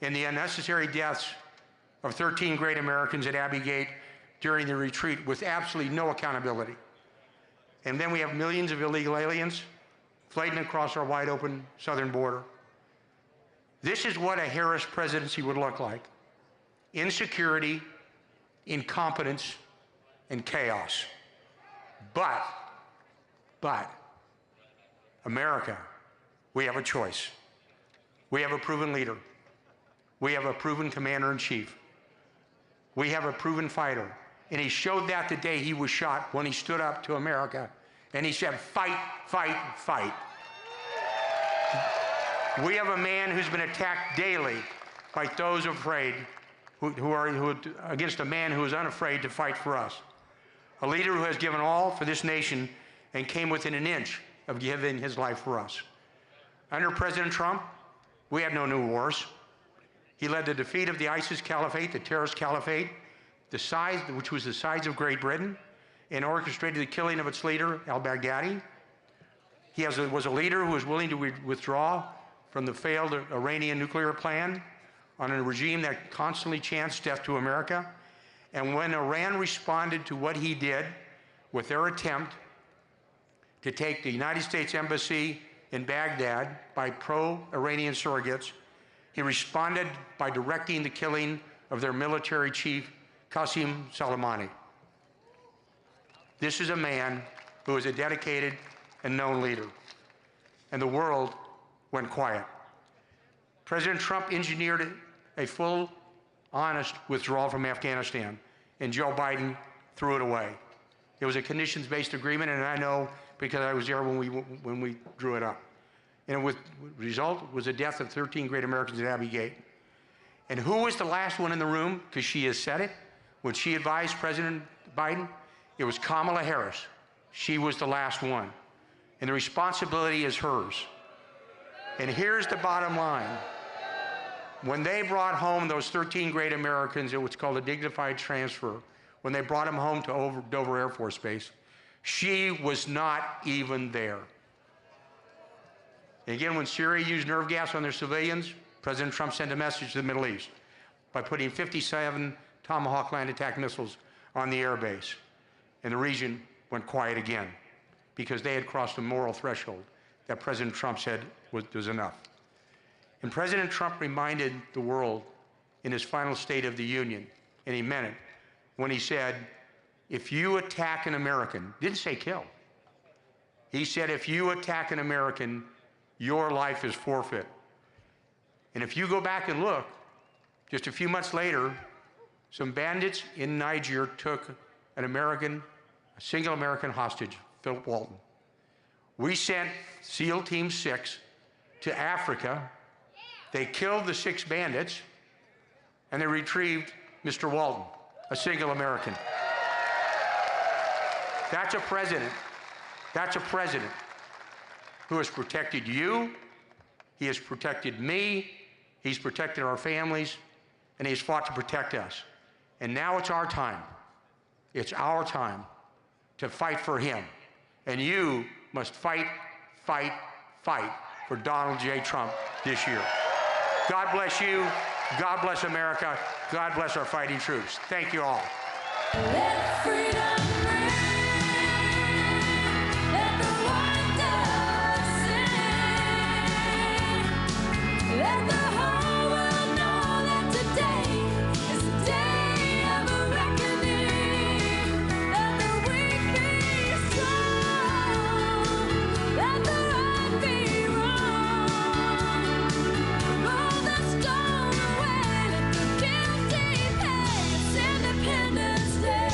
in the unnecessary deaths of 13 great Americans at Abbey Gate during the retreat with absolutely no accountability. And then we have millions of illegal aliens flighting across our wide open southern border. This is what a Harris presidency would look like. Insecurity, incompetence, and chaos. But, America, we have a choice. We have a proven leader. We have a proven commander-in-chief. We have a proven fighter. And he showed that the day he was shot when he stood up to America and he said, fight, fight, fight. We have a man who's been attacked daily by those afraid, who are against a man who is unafraid to fight for us. A leader who has given all for this nation and came within an inch of giving his life for us. Under President Trump, we had no new wars. He led the defeat of the ISIS caliphate, the terrorist caliphate, which was the size of Great Britain, and orchestrated the killing of its leader, al-Baghdadi. He was a leader who was willing to withdraw from the failed Iranian nuclear plan on a regime that constantly chants death to America. And when Iran responded to what he did with their attempt to take the United States Embassy in Baghdad by pro-Iranian surrogates, he responded by directing the killing of their military chief, Qasem Soleimani. This is a man who is a dedicated and known leader. And the world went quiet. President Trump engineered a full, honest withdrawal from Afghanistan, and Joe Biden threw it away. It was a conditions-based agreement, and I know because I was there when we drew it up. And the result was the death of 13 great Americans at Abbey Gate. And who was the last one in the room, because she has said it, when she advised President Biden? It was Kamala Harris. She was the last one. And the responsibility is hers. And here's the bottom line. When they brought home those 13 great Americans, it was called a dignified transfer. When they brought them home to Dover Air Force Base, she was not even there. And again, when Syria used nerve gas on their civilians, President Trump sent a message to the Middle East by putting 57 Tomahawk land attack missiles on the air base. And the region went quiet again because they had crossed the moral threshold that President Trump said was enough. And President Trump reminded the world in his final State of the Union, and he meant it, when he said, if you attack an American, didn't say kill. He said, if you attack an American, your life is forfeit. And if you go back and look, just a few months later, some bandits in Niger took a single American hostage, Philip Walton. We sent SEAL Team 6 to Africa. They killed the 6 bandits, and they retrieved Mr. Walton, a single American. That's a president. That's a president who has protected you. He has protected me. He's protected our families, and he's fought to protect us. And now it's our time. It's our time to fight for him. And you must fight, fight, fight for Donald J. Trump this year. God bless you. God bless America. God bless our fighting troops. Thank you all. Let freedom ring. Let the white dove sing. Let the whole world know that today is the day of a reckoning. Let the weak be strong. Let the right be wrong. Roll the stone away. Let the guilty pay. It's Independence Day.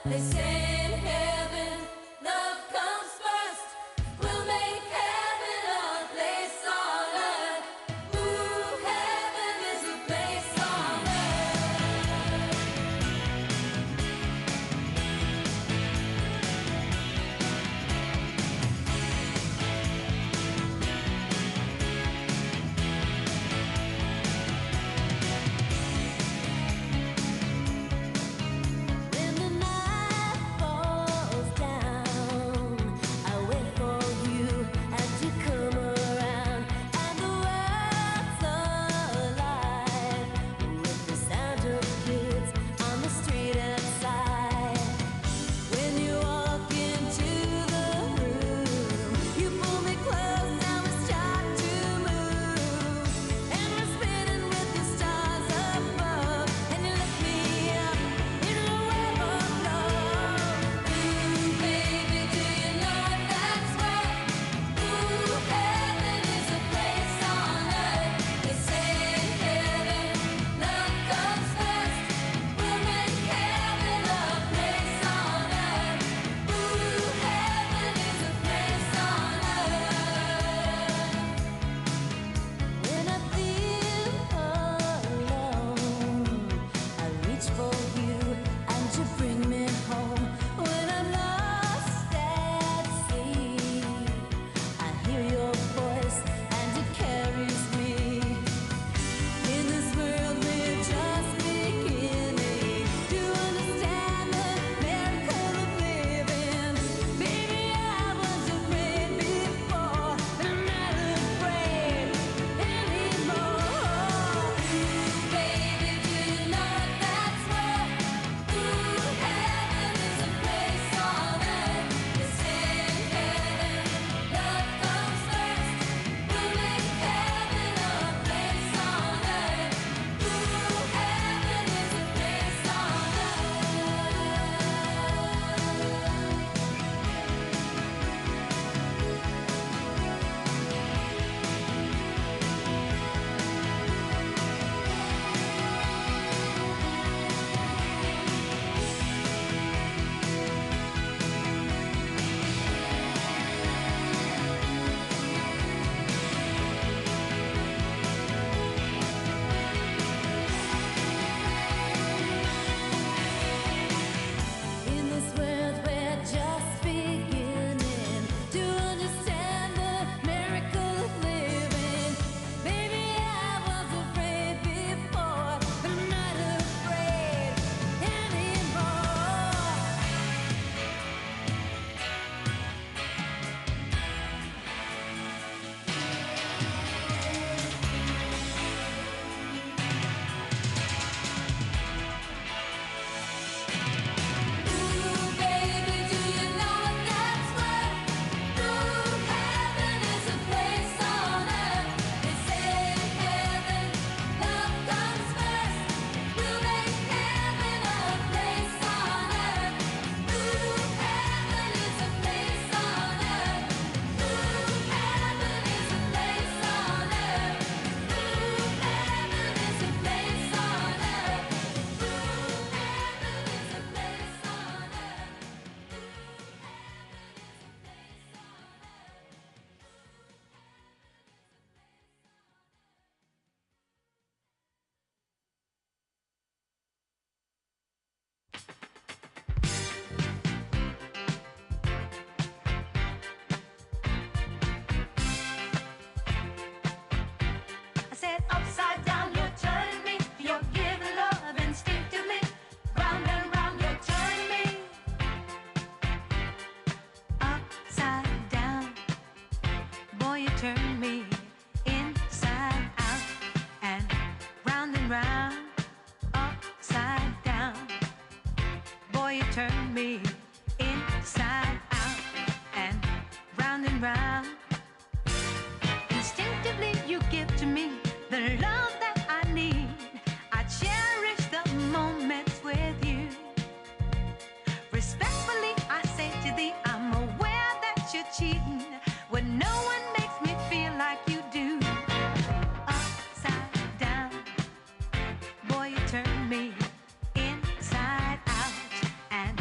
They say in heaven, love comes first. We'll make heaven a place on earth. Ooh, heaven is a place on earth. When the night falls down, I wait for you and you come around, and the world's alive with the sound of kids on the street outside. When you walk into the room, you pull me close and we start to move, and we're spinning with the stars above, and you lift me up in a web of love. Ooh, baby, do you know what that's worth? Ooh, heaven is a place on earth. They say in heaven, love comes first. We'll make heaven a place on earth. Ooh, heaven is a place on earth. When I feel alone, I reach for you and you bring me home. When I'm lost at sea, I hear your voice and it carries me. In this world we're just beginning to understand the miracle of living. Baby, I was afraid before, but I'm not afraid anymore. Baby, do you know what that's worth? Ooh, heaven is a place on earth. They say in heaven, love comes first. We'll make heaven a place on earth. Ooh, heaven is a place on In this world we're just beginning to understand the miracle of living. Baby, I was afraid before, but I'm not afraid anymore. Ooh, baby, do you know what that's worth? Ooh, heaven is a place on earth. They say in heaven, love comes first. We'll make heaven a place on earth. Ooh, heaven is a place on earth. Ooh, heaven is a place on earth. Ooh, heaven is a place on earth. Ooh, heaven is a place on earth. I said upside down, you turn me. You give love instinctively. Round and round, you turn me. Upside down, boy, you turn me inside out and round. Upside down, boy, you turn me inside out and round. Instinctively, you give to me the love that I need. I cherish the moments with you. Respectfully, I say to thee, I'm aware that you're cheating when no one makes me feel like you do. Upside down, boy, you turn me inside out and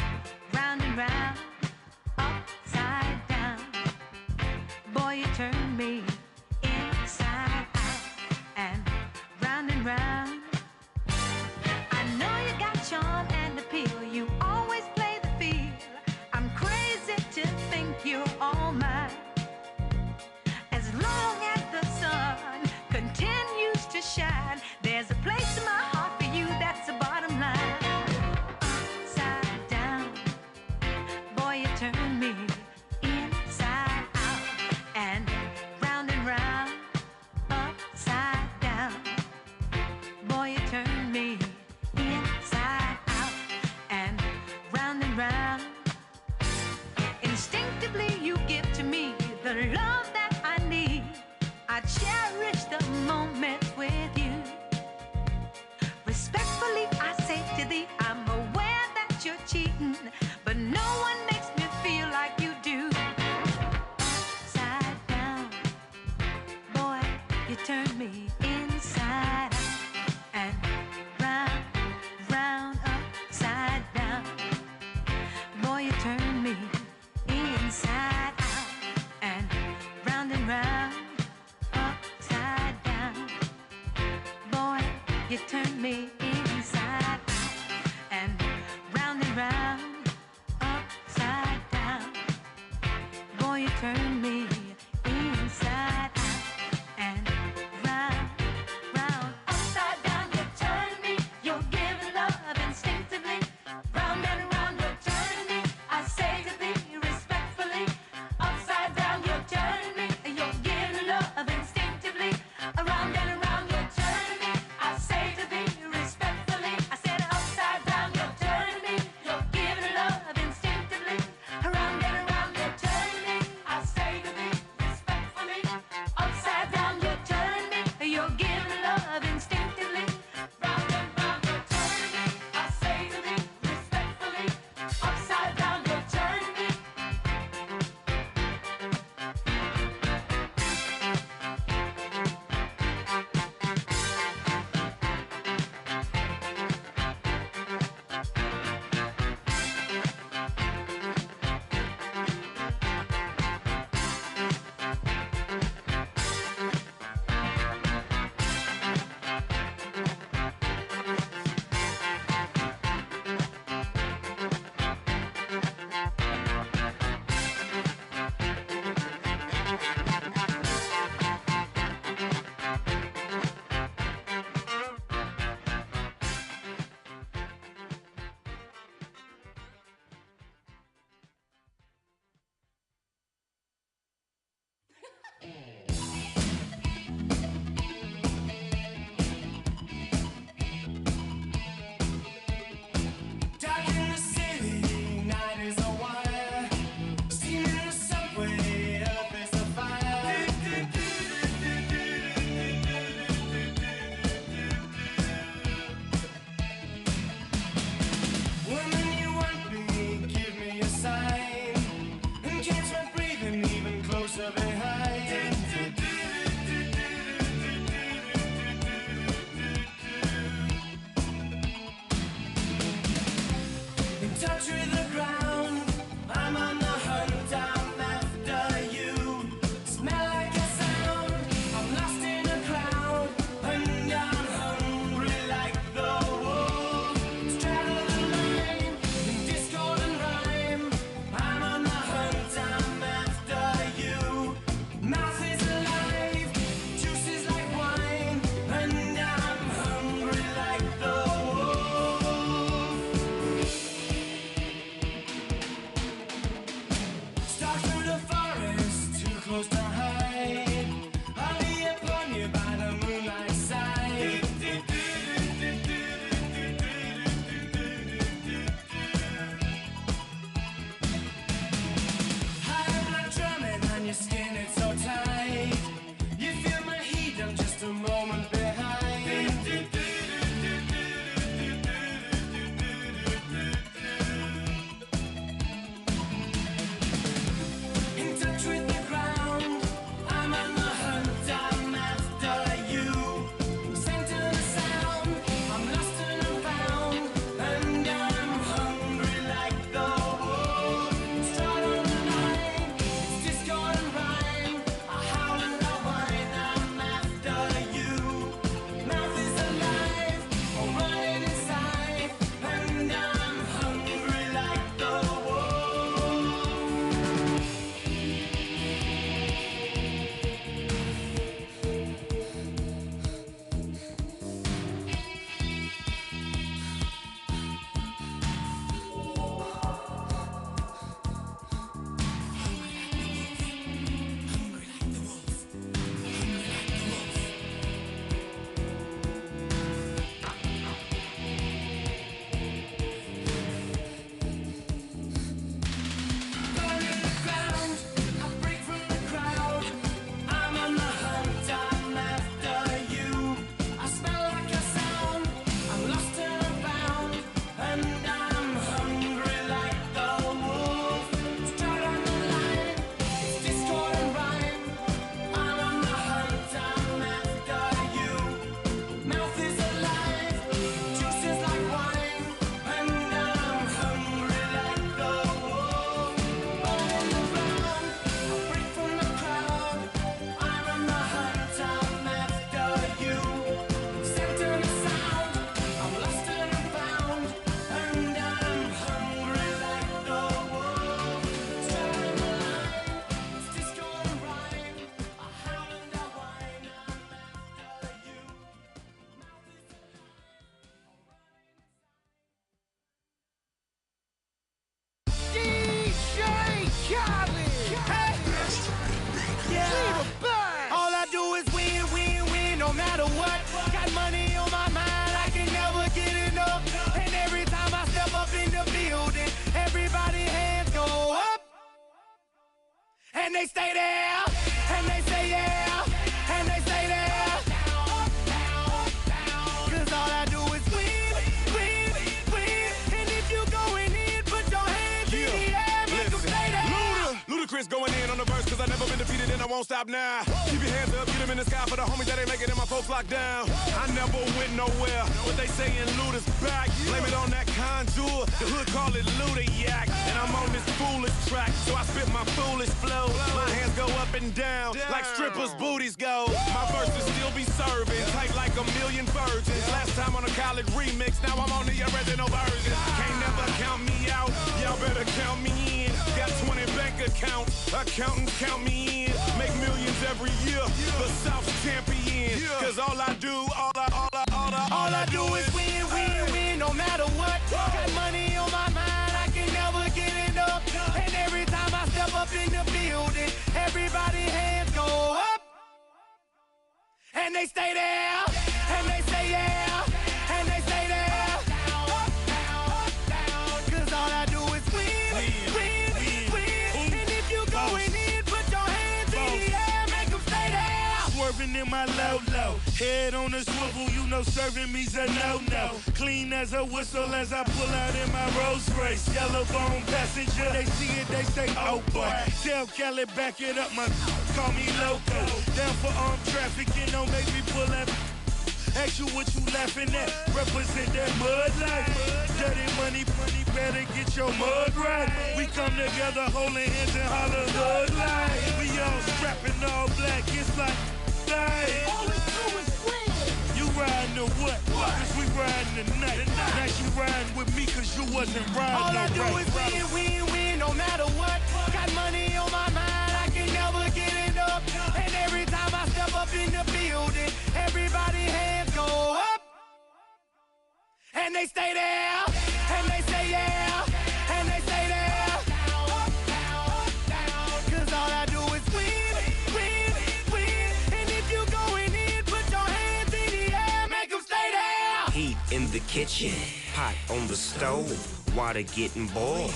touch with the ground. I'm on the hunt, I'm after you. Smell like a sound, I'm lost in a crowd. And I'm hungry like the wolf. Straddle the line, in discord and rhyme. I'm on the hunt, I'm after you. Mouth is alive, juice is like wine. And I'm hungry like the wolf. Stalk through the forest, too close to hide. I'll be upon you by the moonlight side. High blood drumming on your skin, it's so tight. You feel my heat, I'm just a moment behind. In touch with the ground, I'm on the hunt, I'm after you. Center the sound, I'm lost and I'm found. And I'm hungry like the wolf. Stride on the line, it's discord and rhyme. I howl and I whine, I'm after you. Mouth is alive, I'm running inside. And I'm hungry like the wolf. Burning the ground, I break from the crowd. I'm on the hunt, I'm after you. I smell like a sound, I'm lost and I'm found. And I'm hungry like the wolf. Stride on the line, it's discord and rhyme. I'm on the hunt, I'm after you. Mouth is alive, juice is like wine. And I'm hungry like the wolf. Burning the ground, I break from the crowd. I'm on the hunt, I'm after you. Center the sound, I'm lost and I'm found. And I'm hungry like the wolf. Straddle the line, it's discord and rhyme. I howl and I whine, I'm after you. Mouth is DJ Khaled. Hey. Yeah. All I do is win, win, win, no matter what. Got money on my mind, I can never get enough. And every time I step up in the building, everybody hands go up. And they stay there, and they say yeah, and they stay there. Cause all I do is win, win, win. And if you going in, put your hands in the air, make them stay there. Ludacris going in on the verse, cause I never been defeated and I won't stop now. Keep your hands up, get them in the sky for the homies that ain't making it, my folks locked down. I never went nowhere, but they saying Luda's back. Blame it on that contour, the hood call it Luda yak. And I'm on this foolish track, so I spit my foolish flow. My hands go up and down, like strippers' booties go. My verses still be serving, tight like a million virgins. Last time on a college remix, now I'm on the original version. Can't never count me out, y'all better count me in. Got 20 bank accounts, accountants count me in. Make millions every year, the South's champion. Cause all I do, all I do is win, win, win, no matter what. Got money on my mind, I can never get enough. And every time I step up in the building, everybody hands go up. And they stay there, and they say yeah, and they stay there. Up, down, up, down. Cause all I do is win, win, win. And if you going in, put your hands in the air, make them stay there. Swerving in my low-low, head on a swivel, you know serving me's a no-no. Clean as a whistle as I pull out in my Rolls Royce. Yellow bone passenger, they see it, they say, oh boy. Tell Kelly back it up, my call me loco. Down for armed trafficking, don't make me pull that. Ask you what you laughing at, represent that mud life. Dirty money, better get your mud right. We come together holding hands and holler hood like. We all strapping all black, it's like, hey. All we do is win. You riding to what? Cause we riding tonight. Now you riding with me cause you wasn't riding. All I do right. is win, win, win, no matter what. Got money on my mind, I can never get it up. And every time I step up in the building, everybody hands go up. And they stay there, and they say yeah, and they stay there. Up, down, up, down. Cause all I do is win, win, win. And if you going in, put your hands in the air, make them stay there. Heat in the kitchen, hot on the stove, water getting boiled.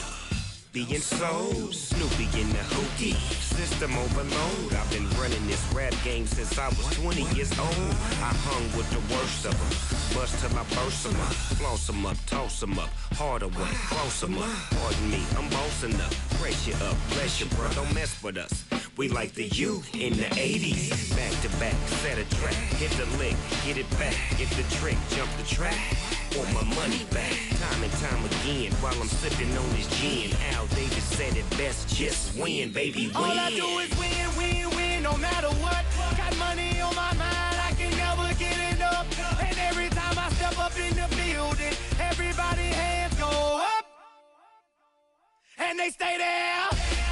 Being sold, Snoopy in the hootie, system overload. I've been running this rap game since I was 20 years old. I hung with the worst of them, bust till I burst them up, floss them up, toss them up, harder work, close them up. Pardon me, I'm bossing up, brace you up, bless you, bro, don't mess with us. We like the U in the 80s, back to back, set a track, hit the lick, get it back, get the trick, jump the track. Want my money back, time and time again, while I'm sipping on this gin. Al Davis said it best, just win, baby, win. All I do is win, win, win, no matter what. Got money on my mind, I can never get it up. And every time I step up in the building, everybody hands go up. And they stay there,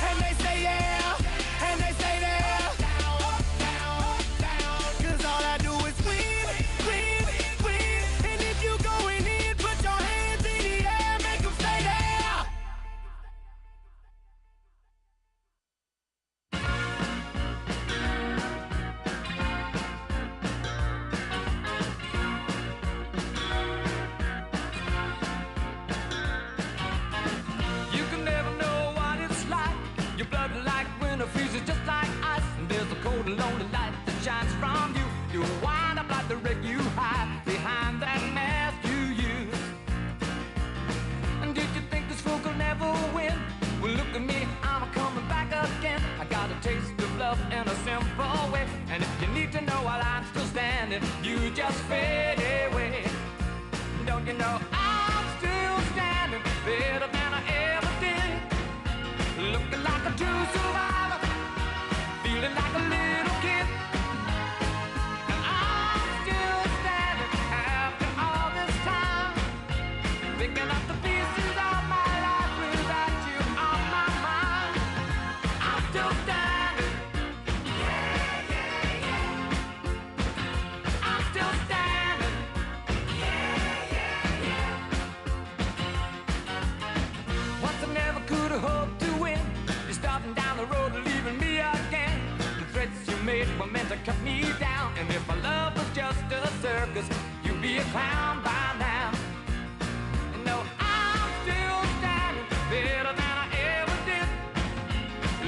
and they say yeah, and they stay there. Up, down, up, down. Cause all I do is win, win, win. And if you going in, put your hands in the air, make them stay there. You can never know what it's like. Your blood like winter freezes just like ice. And there's a cold and lonely light that shines from you. You wind up like the wreck you hide behind that mask you use. And did you think this fool could never win? Well, look at me, I'm coming back again. I got a taste of love in a simple way. And if you need to know while I'm still standing, you just fade away. Don't you know I'm still standing better than I ever did? Looking like a true survivor, feeling like a little kid. And I'm still standing after all this time, picking up the pieces of my life without you on my mind. I'm still standing. Yeah, yeah, yeah. I'm still standing. Once I never could have hoped to win. You're starting down the road, leaving me again. The threats you made were meant to cut me down. And if my love was just a circus, you'd be a clown by now. And no, I'm still standing better than I ever did.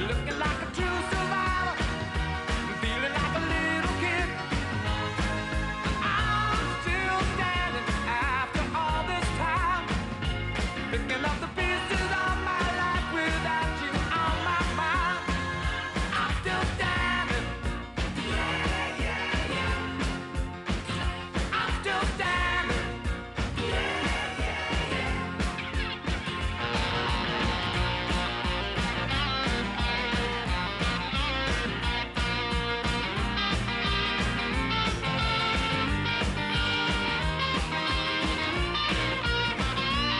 Looking like a true survivor, feeling like a little kid. I'm still standing after all this time, picking up the pieces of my life without you on my mind. I'm still standing. Yeah, yeah, yeah. I'm still standing. Yeah, yeah, yeah.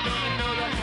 Don't you know that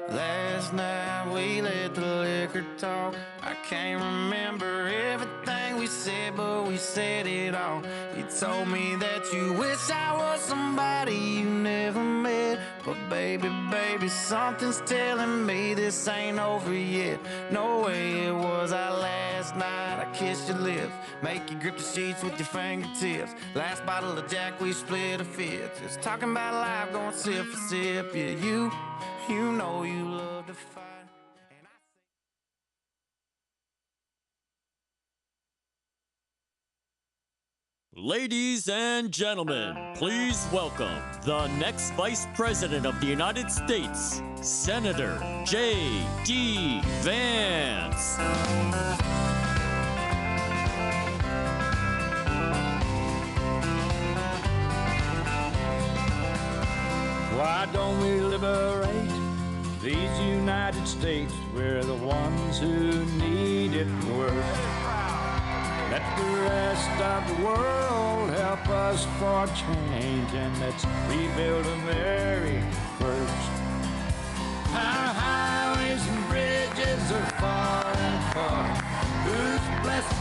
Last night we let the liquor talk. I can't remember everything we said, but we said it all. You told me that you wish I was somebody you never met. But baby, baby, something's telling me this ain't over yet. No way it was our last night. I kissed your lips, make you grip the sheets with your fingertips. Last bottle of Jack, we split a fifth. Just talking about life, going sip for sip. Yeah, you know you love to fight. Ladies and gentlemen, please welcome the next Vice President of the United States, Senator JD Vance. Why don't we liberate these United States? We're the ones who need it worst. Let the rest of the world help us for change, and let's rebuild the very first. Our highways and bridges are far and far. Who's blessed,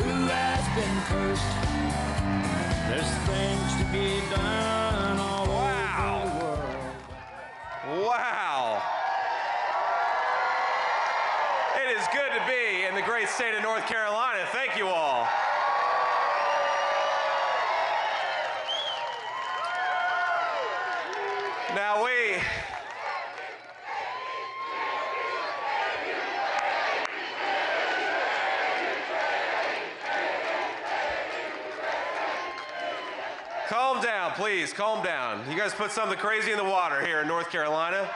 who has been cursed? There's things to be done all over the world. Wow. It is good to be in the great state of North Carolina. Thank you all. Now calm down, please, calm down. You guys put something crazy in the water here in North Carolina.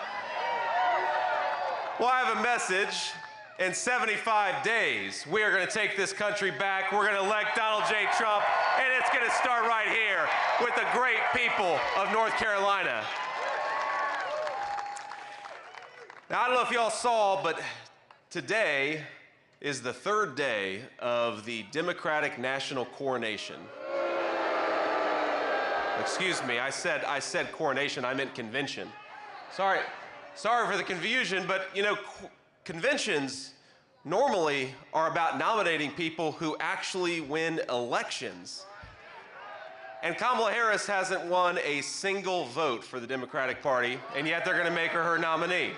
Well, I have a message. In 75 days, we are going to take this country back. We're going to elect Donald J. Trump, and it's going to start right here with the great people of North Carolina. Now, I don't know if y'all saw, but today is the third day of the Democratic National Coronation. Excuse me, I said coronation, I meant convention. Sorry for the confusion, but you know, conventions normally are about nominating people who actually win elections. And Kamala Harris hasn't won a single vote for the Democratic Party, and yet they're going to make her nominee.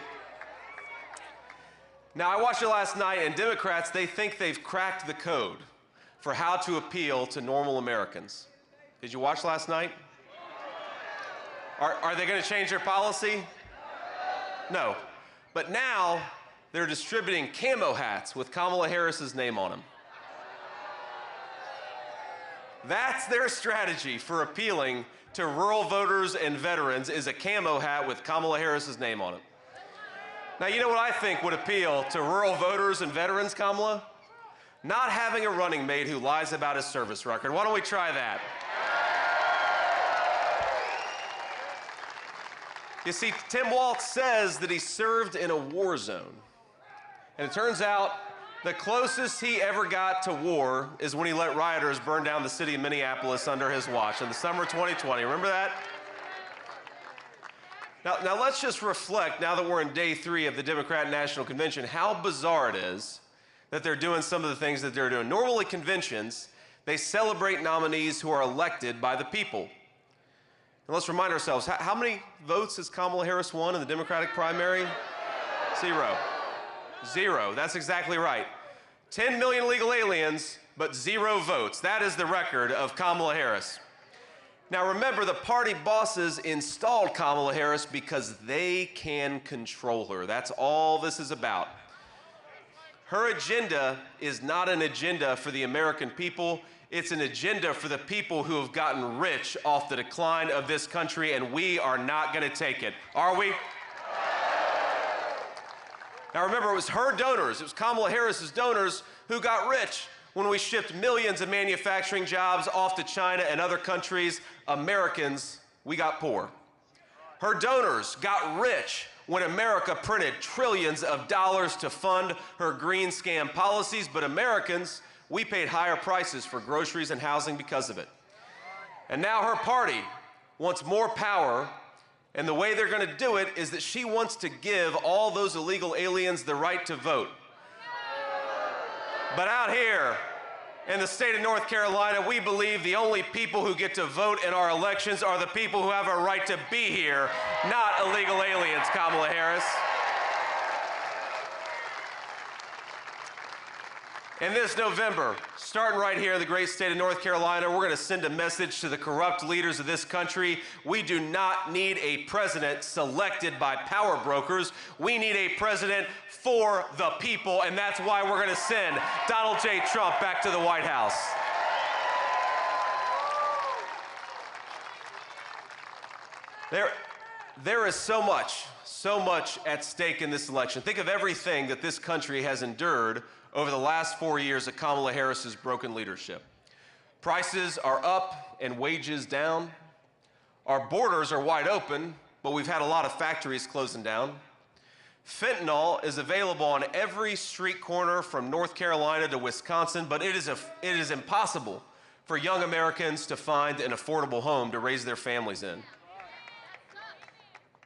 Now, I watched it last night, and Democrats, they think they've cracked the code for how to appeal to normal Americans. Did you watch last night? Are they going to change their policy? No. But now, they're distributing camo hats with Kamala Harris's name on them. That's their strategy for appealing to rural voters and veterans, is a camo hat with Kamala Harris's name on it. Now, you know what I think would appeal to rural voters and veterans, Kamala? Not having a running mate who lies about his service record. Why don't we try that? You see, Tim Walz says that he served in a war zone. And it turns out the closest he ever got to war is when he let rioters burn down the city of Minneapolis under his watch in the summer of 2020. Remember that? Now let's just reflect, now that we're in day 3 of the Democrat National Convention, how bizarre it is that they're doing some of the things that they're doing. Normally, conventions, they celebrate nominees who are elected by the people. And let's remind ourselves, how many votes has Kamala Harris won in the Democratic primary? 0. 0, that's exactly right. 10 million illegal aliens, but 0 votes. That is the record of Kamala Harris. Now remember, the party bosses installed Kamala Harris because they can control her. That's all this is about. Her agenda is not an agenda for the American people. It's an agenda for the people who have gotten rich off the decline of this country, and we are not going to take it. Are we? Now remember, it was her donors, it was Kamala Harris's donors who got rich when we shipped millions of manufacturing jobs off to China and other countries. Americans, we got poor. Her donors got rich when America printed trillions of dollars to fund her green scam policies, but Americans, we paid higher prices for groceries and housing because of it. And now her party wants more power And the way they're going to do it is that she wants to give all those illegal aliens the right to vote. But out here in the state of North Carolina, we believe the only people who get to vote in our elections are the people who have a right to be here, not illegal aliens, Kamala Harris. And this November, starting right here in the great state of North Carolina, we're going to send a message to the corrupt leaders of this country. We do not need a president selected by power brokers. We need a president for the people, and that's why we're going to send Donald J. Trump back to the White House. There is so much at stake in this election. Think of everything that this country has endured over the last 4 years of Kamala Harris's broken leadership. Prices are up and wages down. Our borders are wide open, but we've had a lot of factories closing down. Fentanyl is available on every street corner from North Carolina to Wisconsin, but it is impossible for young Americans to find an affordable home to raise their families in.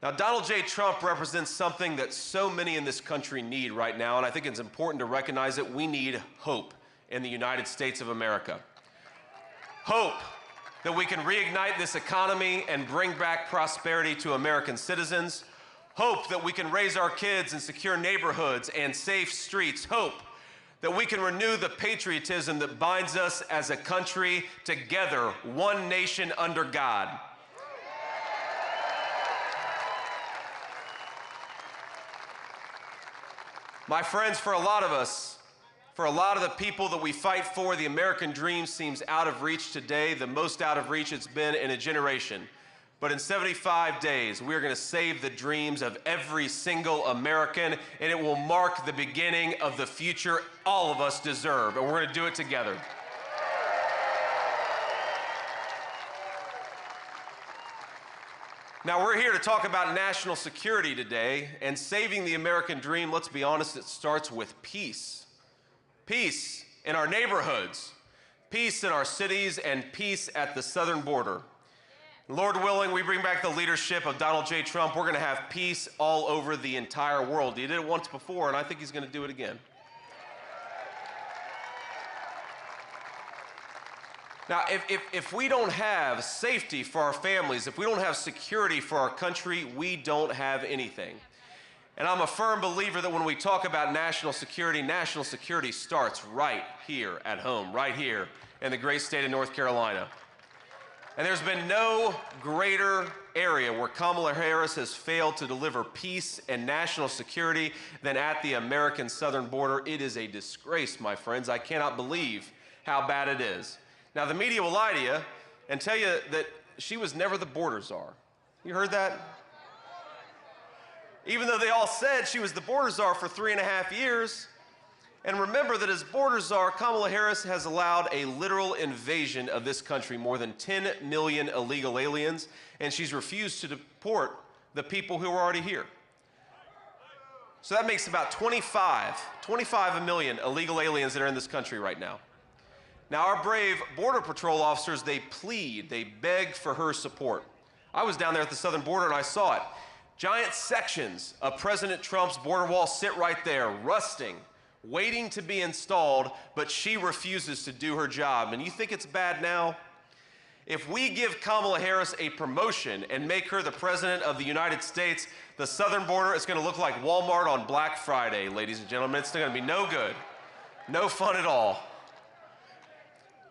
Now, Donald J. Trump represents something that so many in this country need right now, and I think it's important to recognize that we need hope in the United States of America. Hope that we can reignite this economy and bring back prosperity to American citizens. Hope that we can raise our kids in secure neighborhoods and safe streets. Hope that we can renew the patriotism that binds us as a country together, one nation under God. My friends, for a lot of us, for a lot of the people that we fight for, the American dream seems out of reach today, the most out of reach it's been in a generation. But in 75 days, we're going to save the dreams of every single American, and it will mark the beginning of the future all of us deserve, and we're going to do it together. Now, we're here to talk about national security today, and saving the American dream, let's be honest, it starts with peace. Peace in our neighborhoods, peace in our cities, and peace at the southern border. Lord willing, we bring back the leadership of Donald J. Trump, we're going to have peace all over the entire world. He did it once before, and I think he's going to do it again. Now, if we don't have safety for our families, if we don't have security for our country, we don't have anything. And I'm a firm believer that when we talk about national security starts right here at home, right here in the great state of North Carolina. And there's been no greater area where Kamala Harris has failed to deliver peace and national security than at the American southern border. It is a disgrace, my friends. I cannot believe how bad it is. Now, the media will lie to you and tell you that she was never the border czar. You heard that? Even though they all said she was the border czar for 3.5 years. And remember that as border czar, Kamala Harris has allowed a literal invasion of this country, more than 10 million illegal aliens, and she's refused to deport the people who are already here. So that makes about 25 million illegal aliens that are in this country right now. Now, our brave Border Patrol officers, they plead, they beg for her support. I was down there at the southern border and I saw it. Giant sections of President Trump's border wall sit right there, rusting, waiting to be installed, but she refuses to do her job. And you think it's bad now? If we give Kamala Harris a promotion and make her the President of the United States, the southern border is going to look like Walmart on Black Friday, ladies and gentlemen. It's going to be no good, no fun at all.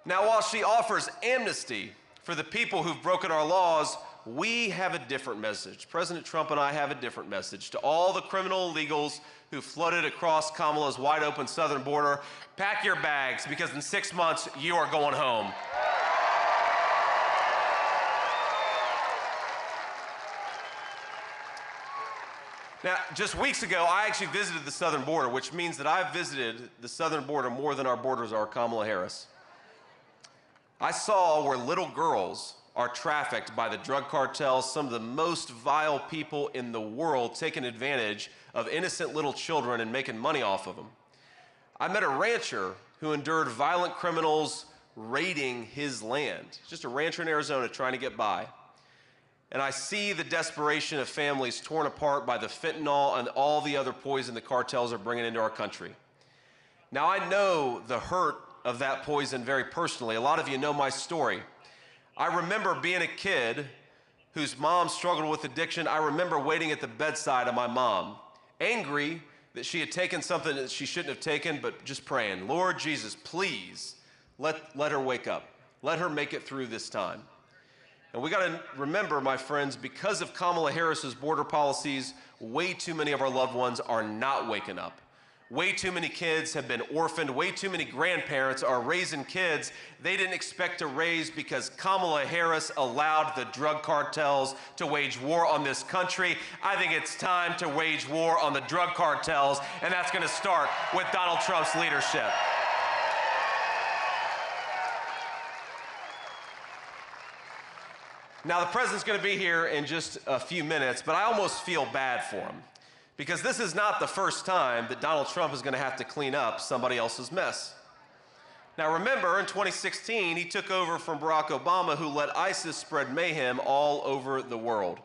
Now, while she offers amnesty for the people who've broken our laws, we have a different message. President Trump and I have a different message to all the criminal illegals who flooded across Kamala's wide open southern border. Pack your bags, because in 6 months, you are going home. Now, just weeks ago, I actually visited the southern border, which means that I've visited the southern border more than our borders are Kamala Harris. I saw where little girls are trafficked by the drug cartels, some of the most vile people in the world taking advantage of innocent little children and making money off of them. I met a rancher who endured violent criminals raiding his land. Just a rancher in Arizona trying to get by. and I see the desperation of families torn apart by the fentanyl and all the other poison the cartels are bringing into our country. Now, I know the hurt of that poison very personally. A lot of you know my story. I remember being a kid whose mom struggled with addiction. I remember waiting at the bedside of my mom, angry that she had taken something that she shouldn't have taken, but just praying, Lord Jesus, please let her wake up. Let her make it through this time. And we got to remember, my friends, because of Kamala Harris's border policies, way too many of our loved ones are not waking up. Way too many kids have been orphaned. Way too many grandparents are raising kids they didn't expect to raise because Kamala Harris allowed the drug cartels to wage war on this country. I think it's time to wage war on the drug cartels, and that's going to start with Donald Trump's leadership. Now, the president's going to be here in just a few minutes, but I almost feel bad for him. Because this is not the first time that Donald Trump is going to have to clean up somebody else's mess. Now remember, in 2016, he took over from Barack Obama, who let ISIS spread mayhem all over the world.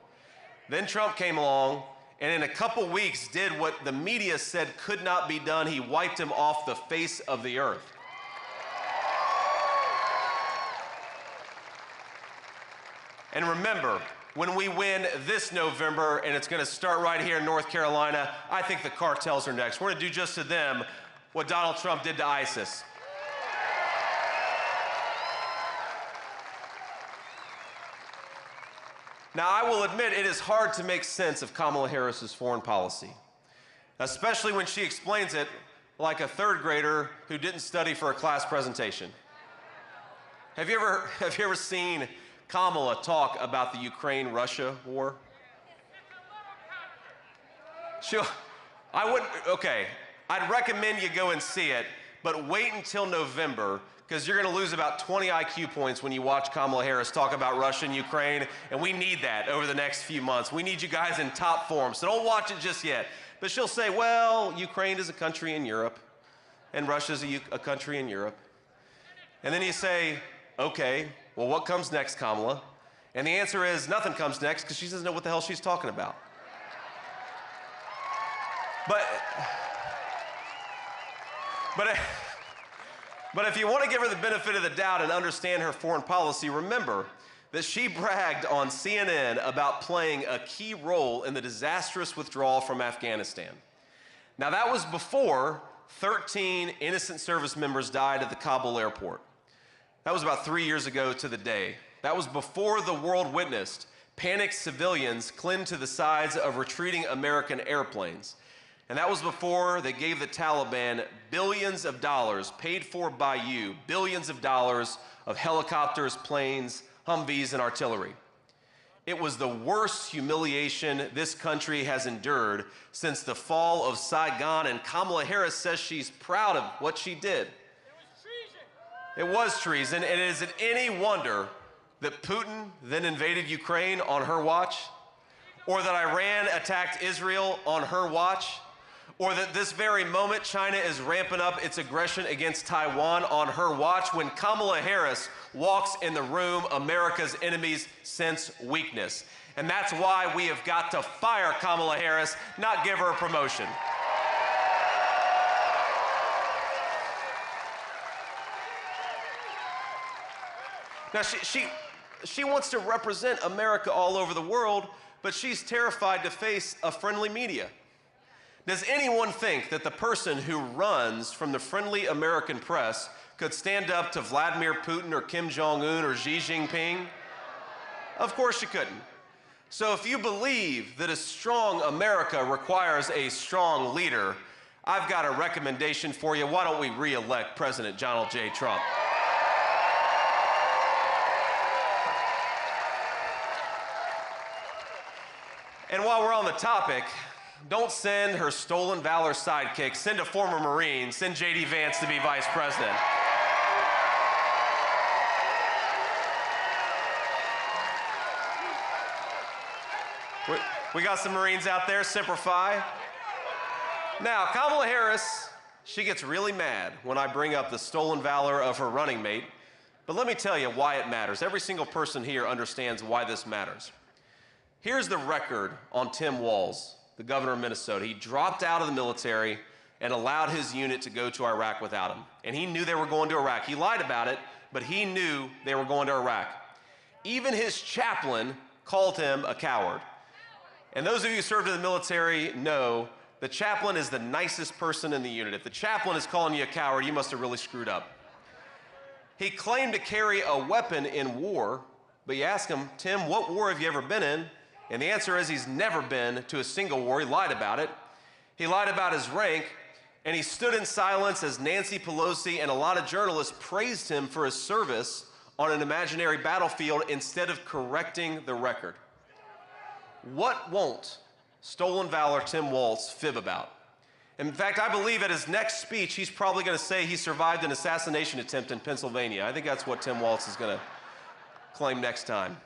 Then Trump came along, and in a couple weeks did what the media said could not be done. He wiped him off the face of the earth. And remember, when we win this November, and it's going to start right here in North Carolina, I think the cartels are next. We're going to do just to them what Donald Trump did to ISIS. Now, I will admit it is hard to make sense of Kamala Harris's foreign policy, especially when she explains it like a third grader who didn't study for a class presentation. Have you ever seen Kamala talk about the Ukraine-Russia war? I'd recommend you go and see it, but wait until November, because you're going to lose about 20 IQ points when you watch Kamala Harris talk about Russia and Ukraine, and we need that over the next few months. We need you guys in top form, so don't watch it just yet. But she'll say, well, Ukraine is a country in Europe, and Russia's a country in Europe. And then you say, okay, well, what comes next, Kamala? And the answer is nothing comes next because she doesn't know what the hell she's talking about. But if you want to give her the benefit of the doubt and understand her foreign policy, remember that she bragged on CNN about playing a key role in the disastrous withdrawal from Afghanistan. Now, that was before 13 innocent service members died at the Kabul airport. That was about 3 years ago to the day. That was before the world witnessed panicked civilians cling to the sides of retreating American airplanes. And that was before they gave the Taliban billions of dollars paid for by you, billions of dollars of helicopters, planes, Humvees, and artillery. It was the worst humiliation this country has endured since the fall of Saigon, and Kamala Harris says she's proud of what she did. It was treason, and is it any wonder that Putin then invaded Ukraine on her watch? Or that Iran attacked Israel on her watch? Or that this very moment China is ramping up its aggression against Taiwan on her watch? When Kamala Harris walks in the room, America's enemies sense weakness. And that's why we have got to fire Kamala Harris, not give her a promotion. Now, she wants to represent America all over the world, but she's terrified to face a friendly media. Does anyone think that the person who runs from the friendly American press could stand up to Vladimir Putin or Kim Jong-un or Xi Jinping? Of course you couldn't. So if you believe that a strong America requires a strong leader, I've got a recommendation for you. Why don't we re-elect President Donald J. Trump? And while we're on the topic, don't send her stolen valor sidekick. Send a former Marine. Send JD Vance to be vice president. We got some Marines out there. Semper Fi. Now, Kamala Harris, she gets really mad when I bring up the stolen valor of her running mate. But let me tell you why it matters. Every single person here understands why this matters. Here's the record on Tim Walz, the governor of Minnesota. He dropped out of the military and allowed his unit to go to Iraq without him. And he knew they were going to Iraq. He lied about it, but he knew they were going to Iraq. Even his chaplain called him a coward. And those of you who served in the military know the chaplain is the nicest person in the unit. If the chaplain is calling you a coward, you must have really screwed up. He claimed to carry a weapon in war, but you ask him, Tim, what war have you ever been in? And the answer is he's never been to a single war. He lied about it. He lied about his rank, and he stood in silence as Nancy Pelosi and a lot of journalists praised him for his service on an imaginary battlefield instead of correcting the record. What won't stolen valor Tim Walz fib about? In fact, I believe at his next speech, he's probably going to say he survived an assassination attempt in Pennsylvania. I think that's what Tim Walz is going to claim next time.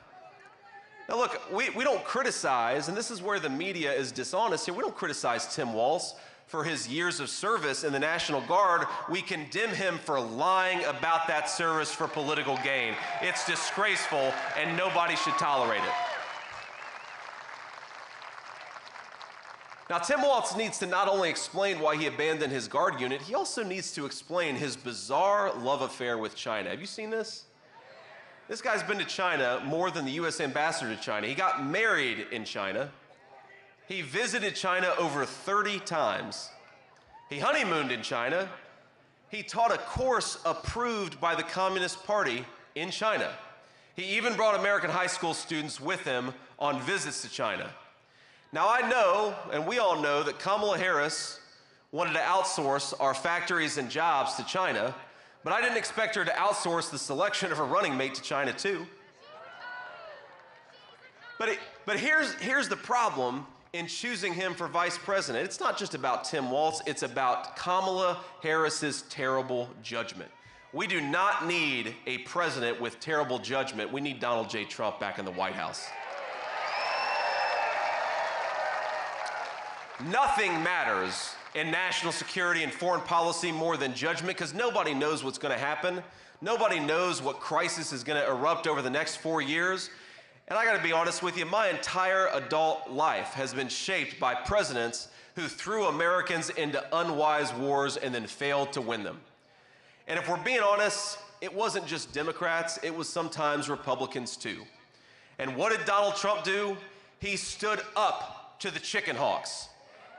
Now look, we don't criticize, and this is where the media is dishonest here, we don't criticize Tim Walz for his years of service in the National Guard. We condemn him for lying about that service for political gain. It's disgraceful, and nobody should tolerate it. Now, Tim Walz needs to not only explain why he abandoned his Guard unit, he also needs to explain his bizarre love affair with China. Have you seen this? This guy's been to China more than the U.S. ambassador to China. He got married in China. He visited China over 30 times. He honeymooned in China. He taught a course approved by the Communist Party in China. He even brought American high school students with him on visits to China. Now I know, and we all know, that Kamala Harris wanted to outsource our factories and jobs to China, but I didn't expect her to outsource the selection of her running mate to China too. But here's the problem in choosing him for vice president. It's not just about Tim Walz, it's about Kamala Harris's terrible judgment. We do not need a president with terrible judgment. We need Donald J. Trump back in the White House. Nothing matters in national security and foreign policy more than judgment, because nobody knows what's going to happen. Nobody knows what crisis is going to erupt over the next 4 years. And I got to be honest with you, my entire adult life has been shaped by presidents who threw Americans into unwise wars and then failed to win them. And if we're being honest, it wasn't just Democrats, it was sometimes Republicans too. And what did Donald Trump do? He stood up to the chicken hawks.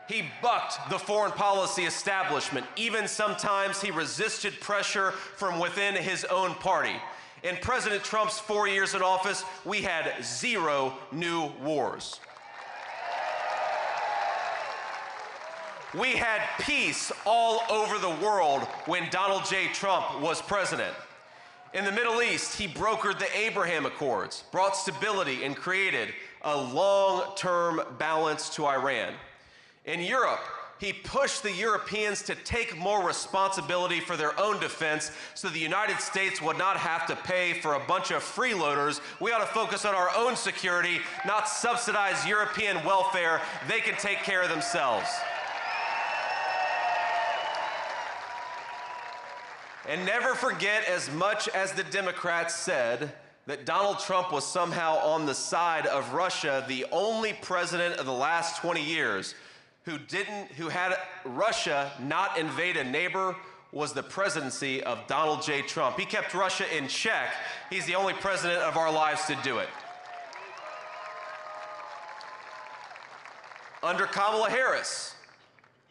He bucked the foreign policy establishment. Even sometimes he resisted pressure from within his own party. In President Trump's 4 years in office, we had 0 new wars. We had peace all over the world when Donald J. Trump was president. In the Middle East, he brokered the Abraham Accords, brought stability, and created a long-term balance to Iran. In Europe, he pushed the Europeans to take more responsibility for their own defense so the United States would not have to pay for a bunch of freeloaders. We ought to focus on our own security, not subsidize European welfare. They can take care of themselves. And never forget, as much as the Democrats said that Donald Trump was somehow on the side of Russia, the only president of the last 20 years who had Russia not invade a neighbor was the presidency of Donald J. Trump. He kept Russia in check. He's the only president of our lives to do it. Under Kamala Harris,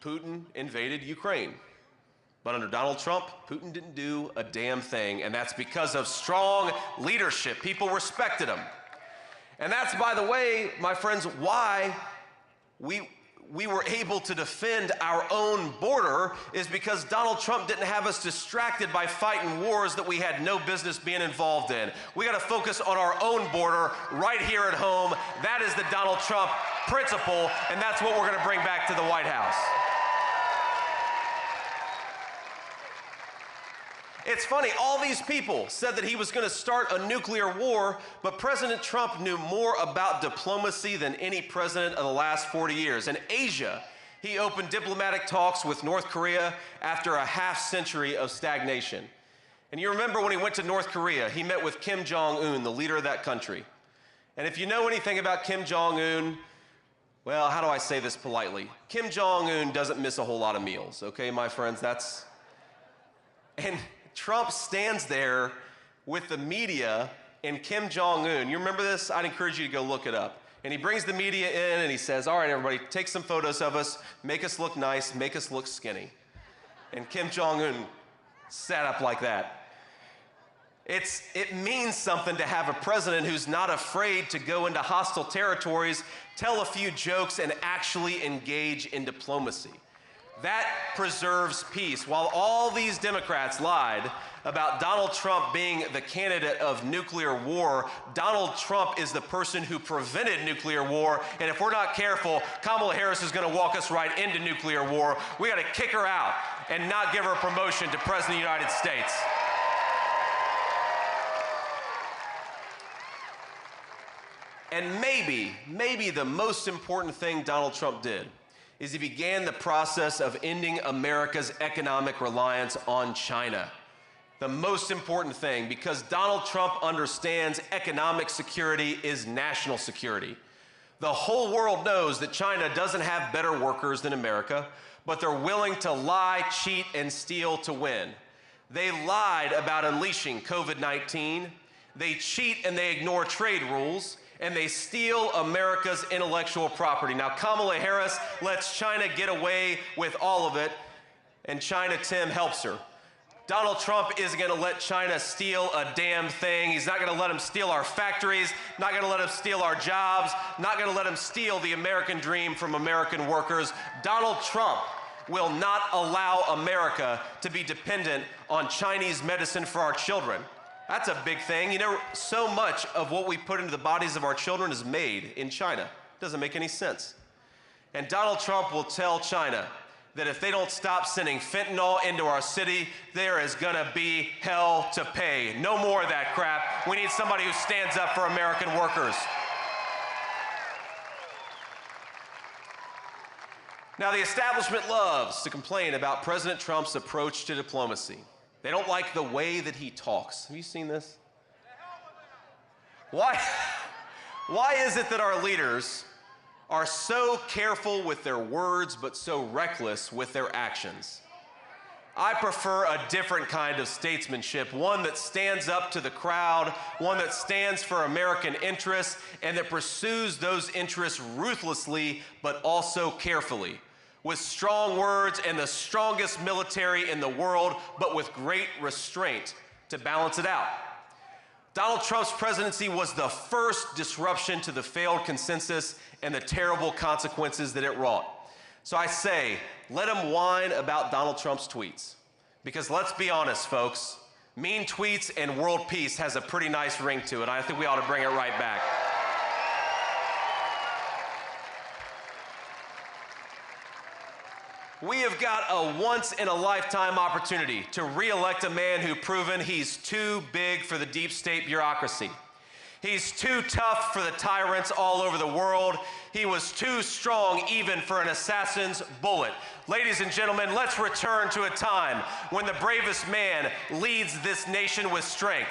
Putin invaded Ukraine. But under Donald Trump, Putin didn't do a damn thing, and that's because of strong leadership. People respected him. And that's, by the way, my friends, why we were able to defend our own border, is because Donald Trump didn't have us distracted by fighting wars that we had no business being involved in. We got to focus on our own border right here at home. That is the Donald Trump principle, and that's what we're going to bring back to the White House. It's funny, all these people said that he was going to start a nuclear war, but President Trump knew more about diplomacy than any president of the last 40 years. In Asia, he opened diplomatic talks with North Korea after a half-century of stagnation. And you remember when he went to North Korea, he met with Kim Jong-un, the leader of that country. And if you know anything about Kim Jong-un, well, how do I say this politely? Kim Jong-un doesn't miss a whole lot of meals, okay, my friends? And Trump stands there with the media and Kim Jong-un. You remember this? I'd encourage you to go look it up. And he brings the media in and he says, all right, everybody, take some photos of us, make us look nice, make us look skinny. And Kim Jong-un sat up like that. It means something to have a president who's not afraid to go into hostile territories, tell a few jokes, and actually engage in diplomacy. That preserves peace. While all these Democrats lied about Donald Trump being the candidate of nuclear war, Donald Trump is the person who prevented nuclear war, and if we're not careful, Kamala Harris is going to walk us right into nuclear war. We got to kick her out and not give her a promotion to President of the United States. And maybe the most important thing Donald Trump did is he began the process of ending America's economic reliance on China. The most important thing, because Donald Trump understands economic security is national security. The whole world knows that China doesn't have better workers than America, but they're willing to lie, cheat, and steal to win. They lied about unleashing COVID-19. They cheat and they ignore trade rules, and they steal America's intellectual property. Now, Kamala Harris lets China get away with all of it, and China Tim helps her. Donald Trump isn't gonna let China steal a damn thing. He's not gonna let them steal our factories, not gonna let them steal our jobs, not gonna let them steal the American dream from American workers. Donald Trump will not allow America to be dependent on Chinese medicine for our children. That's a big thing. You know, so much of what we put into the bodies of our children is made in China. Doesn't make any sense. And Donald Trump will tell China that if they don't stop sending fentanyl into our city, there is gonna be hell to pay. No more of that crap. We need somebody who stands up for American workers. Now, the establishment loves to complain about President Trump's approach to diplomacy. They don't like the way that he talks. Have you seen this? Why is it that our leaders are so careful with their words but so reckless with their actions? I prefer a different kind of statesmanship, one that stands up to the crowd, one that stands for American interests, and that pursues those interests ruthlessly but also carefully, with strong words and the strongest military in the world, but with great restraint to balance it out. Donald Trump's presidency was the first disruption to the failed consensus and the terrible consequences that it wrought. So I say, let him whine about Donald Trump's tweets. Because let's be honest, folks, mean tweets and world peace has a pretty nice ring to it. I think we ought to bring it right back. We have got a once-in-a-lifetime opportunity to re-elect a man who's proven he's too big for the deep state bureaucracy. He's too tough for the tyrants all over the world. He was too strong even for an assassin's bullet. Ladies and gentlemen, let's return to a time when the bravest man leads this nation with strength.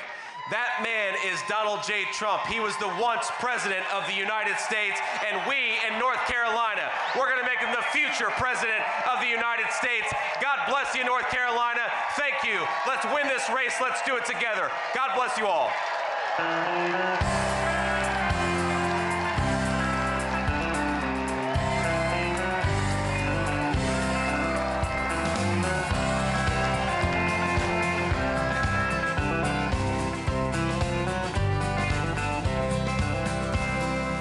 That man is Donald J. Trump. He was the once president of the United States, and we in North Carolina, we're gonna make him the future president of the United States. God bless you, North Carolina. Thank you. Let's win this race. Let's do it together. God bless you all.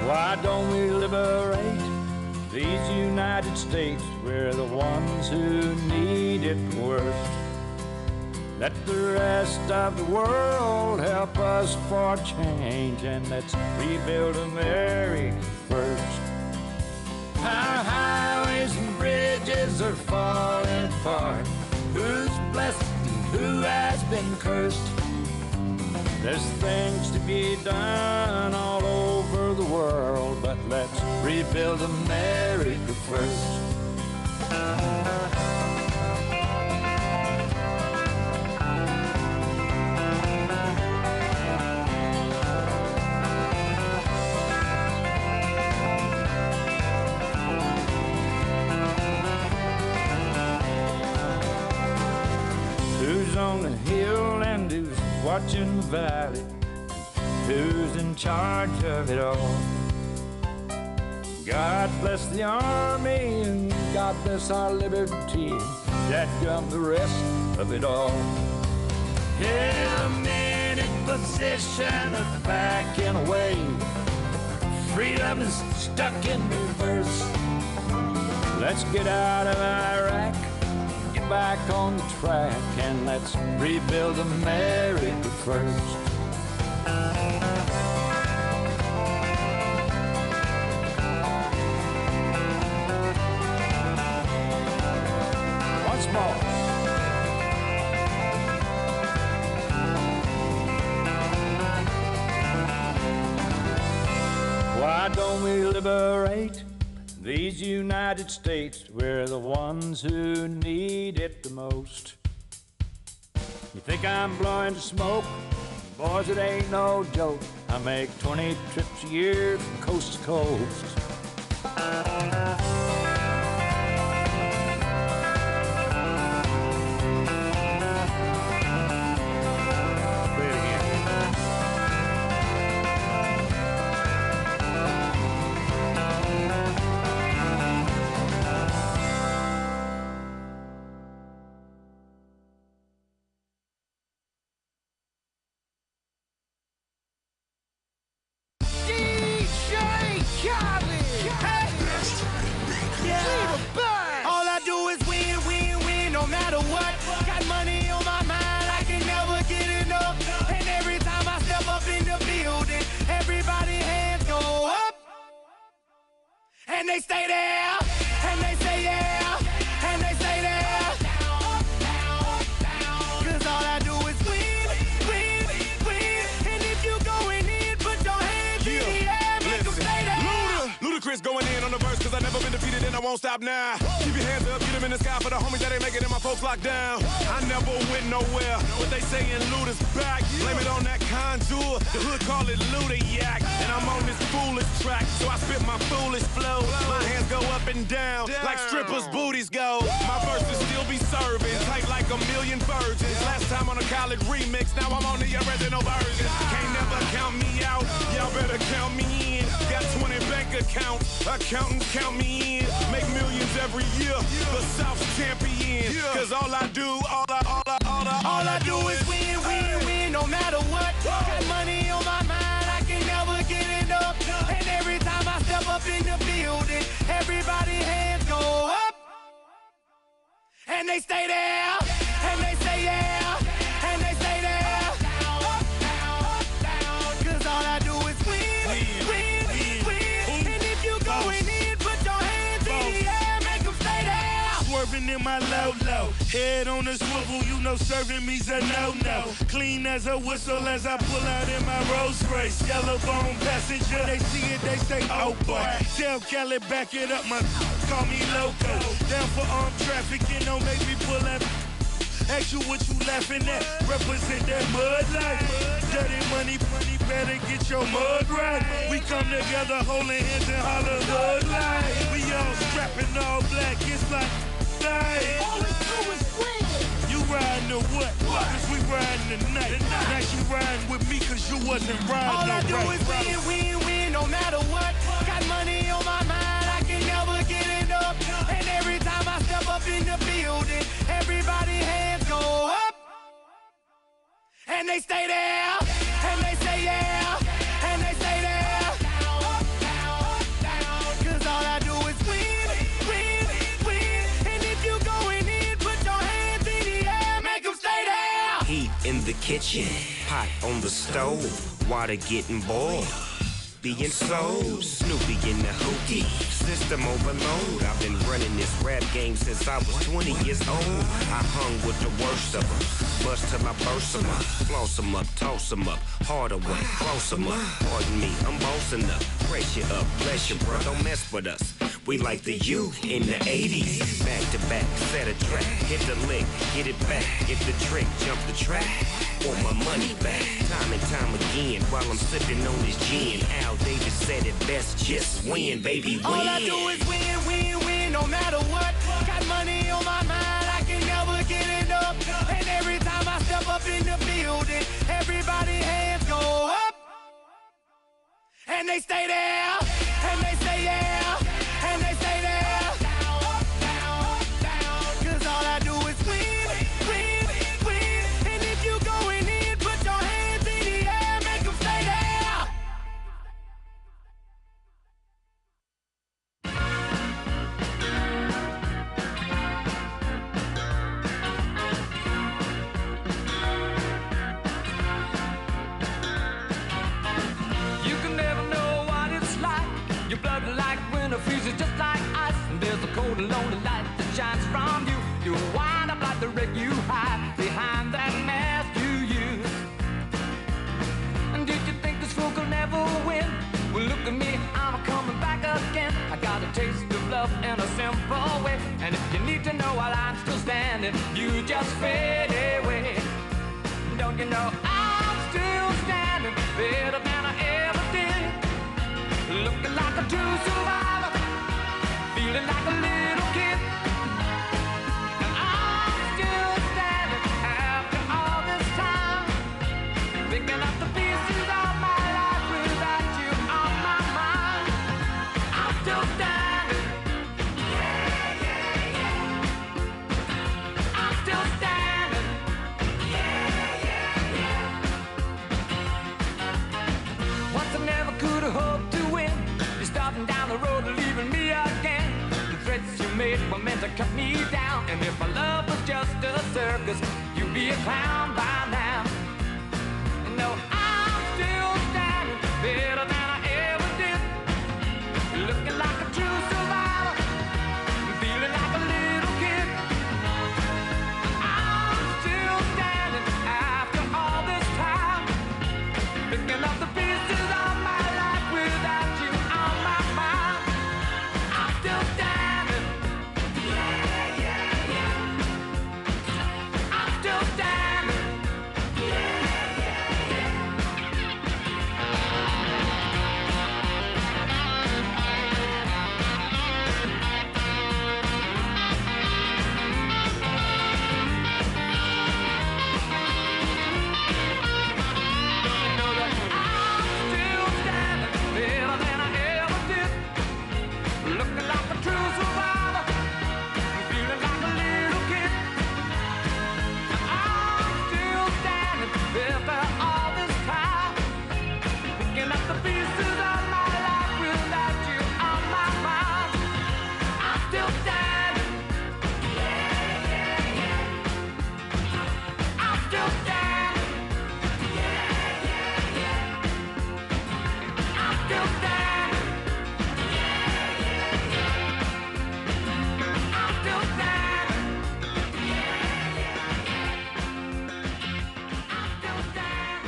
Why don't we liberate these United States? We're the ones who need it worst. Let the rest of the world help us for change, and let's rebuild America first. Our highways and bridges are falling apart. Who's blessed and who has been cursed? There's things to be done all over the world, but let's rebuild America first. watching the valley, who's in charge of it all. God bless the army and God bless our liberty, that gun the rest of it all. In a minute position of backing away, freedom is stuck in reverse. Let's get out of Iraq, get back on the track, and let's rebuild America first. Once more. Why don't we liberate these United States? We're the ones who need it the most. You think I'm blowing smoke? Boys, it ain't no joke. I make 20 trips a year from coast to coast. All I do is win, win, win, no matter what. Got money on my mind, I can never get enough. And every time I step up in the building, everybody hands go up. And they stay there, and they say yeah, and they stay there. Cause all I do is win, win, win. And if you going in, put your hands in the air, make them stay there. Ludacris going in on the verse, cause I never been defeated and I won't stop now. Keep your hands up, get them in the sky for the homies that ain't making it, my folks locked down. I never went nowhere, but they saying Luda's back. Blame it on that contour, the hood call it Luda yak. And I'm on this foolish track, so I spit my foolish flow. My hands go up and down, like strippers' booties go. My verses still be serving, tight like a million virgins. Last time on a college remix, now I'm on the original version. Can't never count me out, y'all better count me in. Got 20 bank accounts, accountants count me in. Make millions every year, the South's champion. Cause all I do, all I do is win, win, win, no matter what. Got money on my mind, I can never get enough. And every time I step up in the building, everybody hands go up. And they stay there, and they say yeah, and they stay there. Cause all I do is win, win, win. And if you going in, put your hands in the air, make them stay there. Swerving in my low, head on a swivel, you know serving me's a no-no. Clean as a whistle as I pull out in my Rolls Royce. Yellow bone passenger, they see it, they say, oh boy. Tell Kelly, back it up, my call me loco. Down for armed trafficking, don't make me pull that. Ask you what you laughing at, represent that mud life. Dirty money, better get your mud right. We come together holding hands and holler hood life. We all strapping all black, it's like life. All we do is win. You riding to what? Cause we riding tonight. Now you riding with me cause you wasn't riding. All I do is win, win, win, no matter what. Got money on my mind, I can never get enough. And every time I step up in the building, everybody hands go up. And they stay there, and they say yeah, and they stay there. Cause all I do is win, win, win. And if you going in, put your hands in the air, make them stay there. Heat in the kitchen, pot on the stove, water getting boiled. Being sold, Snoopy in the hookie, system overload. I've been running this rap game since I was 20 years old. I hung with the worst of them, bust till I burst them up, floss them up, toss them up, harder way, close them up. Pardon me, I'm bossing up, brace you up, bless you, bro, don't mess with us. We like the youth in the 80s, back to back, set a track, hit the lick, get it back, get the trick, jump the track, want my money back, time and time again, while I'm sipping on this gin. Al Davis said it best, just win, baby, win. All I do is win, win, win, no matter what. Got money on my mind, I can never get enough. And every time I step up in the building, and they stay there, and they say yeah, and they stay there. Down, down, down. 'Cause all I do is win, win, win. And if you going in, put your hands in the air, make them stay there. You can never know what it's like. Your blood like winter freezes just like ice. And there's a cold and lonely light that shines from you. You wind up like the wreck you hide behind that mask you use. And did you think this fool could never win? Well, look at me, I'm coming back again. I got a taste of love in a simple way. And if you need to know while I'm still standing, you just fade away. Don't you know I'm still standing better than I ever did? Looking like a true survivor, feeling like a little kid. And I'm still standing after all this time, picking up the pieces of my life without you on my mind. I'm still standing. Yeah, yeah, yeah. I'm still standing. Yeah, yeah, yeah. Once I never could have hoped to win. You're starting down the road and leaving me again. The threats you made were meant to cut me down. And if my love was just a circus, you'd be a clown by now. And no, I'm still standing better than I ever did. Looking like a true survivor, feeling like a little kid. I'm still standing after all this time, picking up the pieces of my life without you on my mind. I'm still standing. Yeah, yeah, yeah. I'm still standing. Yeah, yeah, yeah. You know that I'm still standing better than I ever did. Looking like a true survivor, feeling like a little kid. I'm still standing after all this time, picking up the pieces of my life without you on my mind. I'm still standing. Yeah, yeah, yeah. I'm still standing. Yeah, yeah, yeah. I'm still standing. Yeah, yeah, yeah. I'm still standing. Yeah, yeah, yeah. I'm still standing.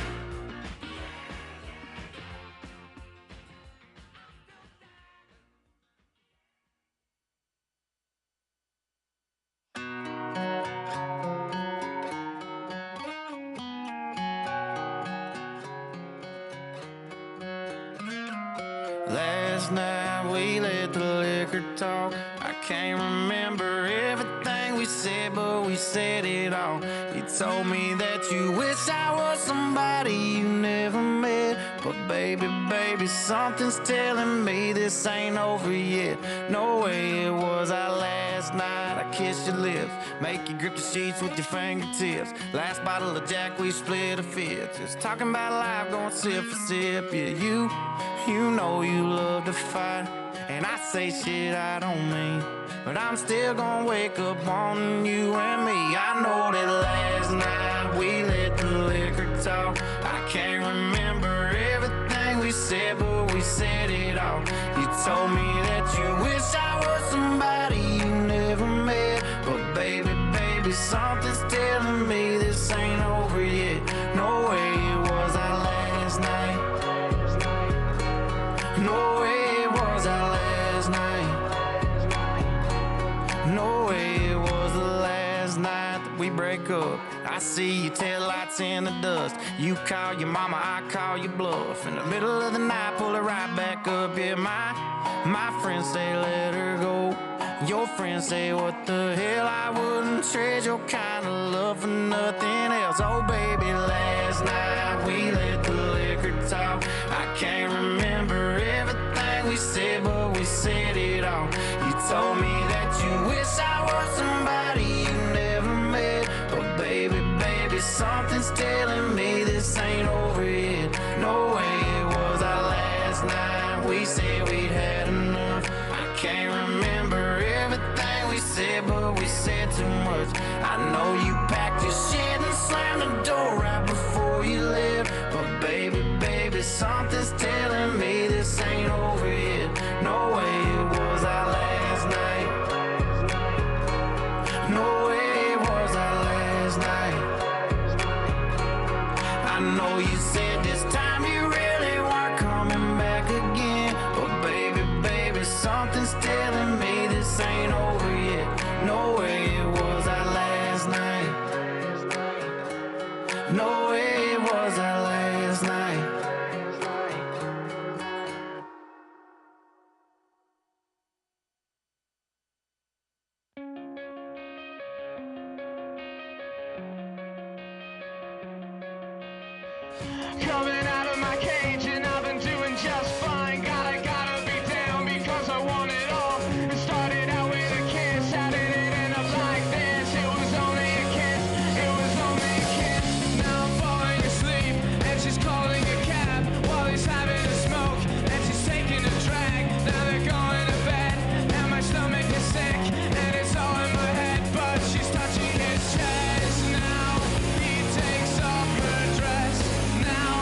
Last night we let the liquor talk. I can't remember everything we said, but we said it all. You told me that you wish I was somebody you never met. But baby, baby, something's telling me this ain't over yet. No way it was our last night. I kissed your lips, make you grip the sheets with your fingertips. Last bottle of Jack, we split a fifth. Just talking about life, going sip for sip. Yeah, you know you love to fight, and I say shit I don't mean, but I'm still gonna wake up on you and me. I know that last night we let the liquor talk. I can't remember everything we said, but we said it all. You told me that you wish I was somebody you never met. But baby, baby, something's telling me this ain't over yet. No way it was our last night. No way it was our last night. No way it was the last night that we break up. I see your taillights in the dust. You call your mama, I call your bluff. In the middle of the night, pull it right back up. Yeah, my friends say let her go. Your friends say, what the hell, I wouldn't trade your kind of love for nothing else. Oh baby, last night we let the liquor talk. I can't remember everything we said, but we said it all. You told me that you wish I were somebody you never met. But baby, baby, something's telling me this ain't over yet. No way it was our last night. We said we'd had enough. I can't remember everything we said, but we said too much. I know you packed your shit and slammed the door right before you left. But baby, baby, something's telling me this ain't over yet. No way it was our last night. No way it was our last night. I know you said this time you really weren't coming back again. But baby, baby, something's telling me this ain't over yet. No way it was our last night. No way it was our last night. Coming out of my cage and I've been doing just fine. Gotta be down because I want it all. It started out with a kiss, how did it end up like this? It was only a kiss, it was only a kiss. Now I'm falling asleep and she's calling a cab while he's having a smoke and she's taking a drag. Now they're going to bed and my stomach is sick and it's all in my head, but she's touching his chest. Now he takes off her dress. Now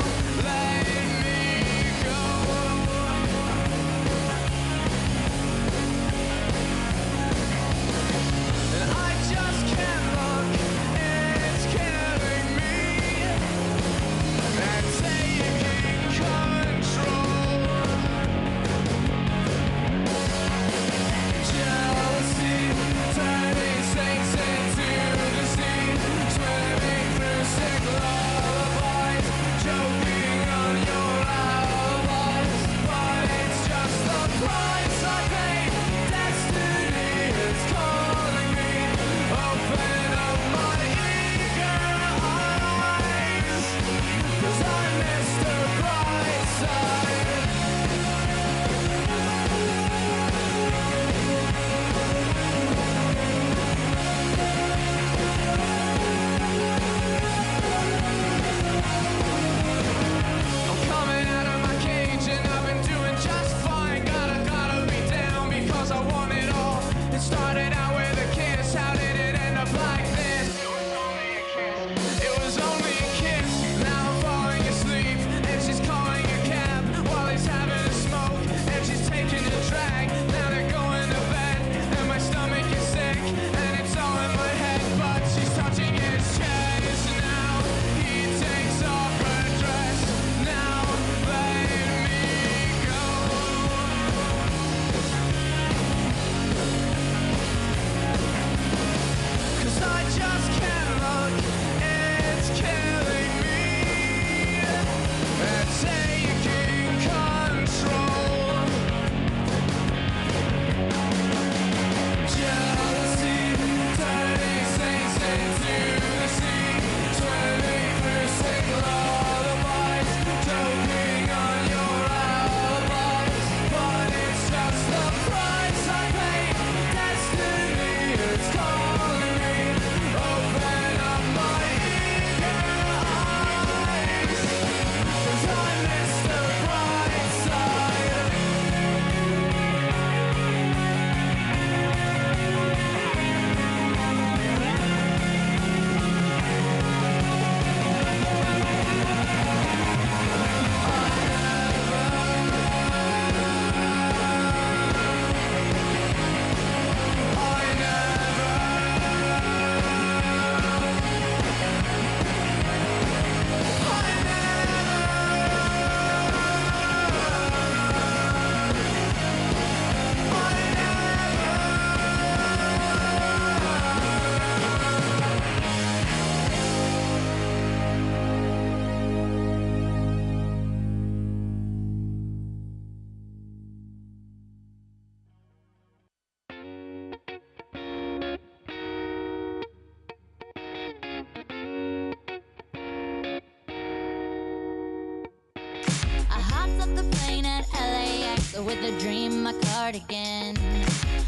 hops off the plane at LAX with a dream, my cardigan.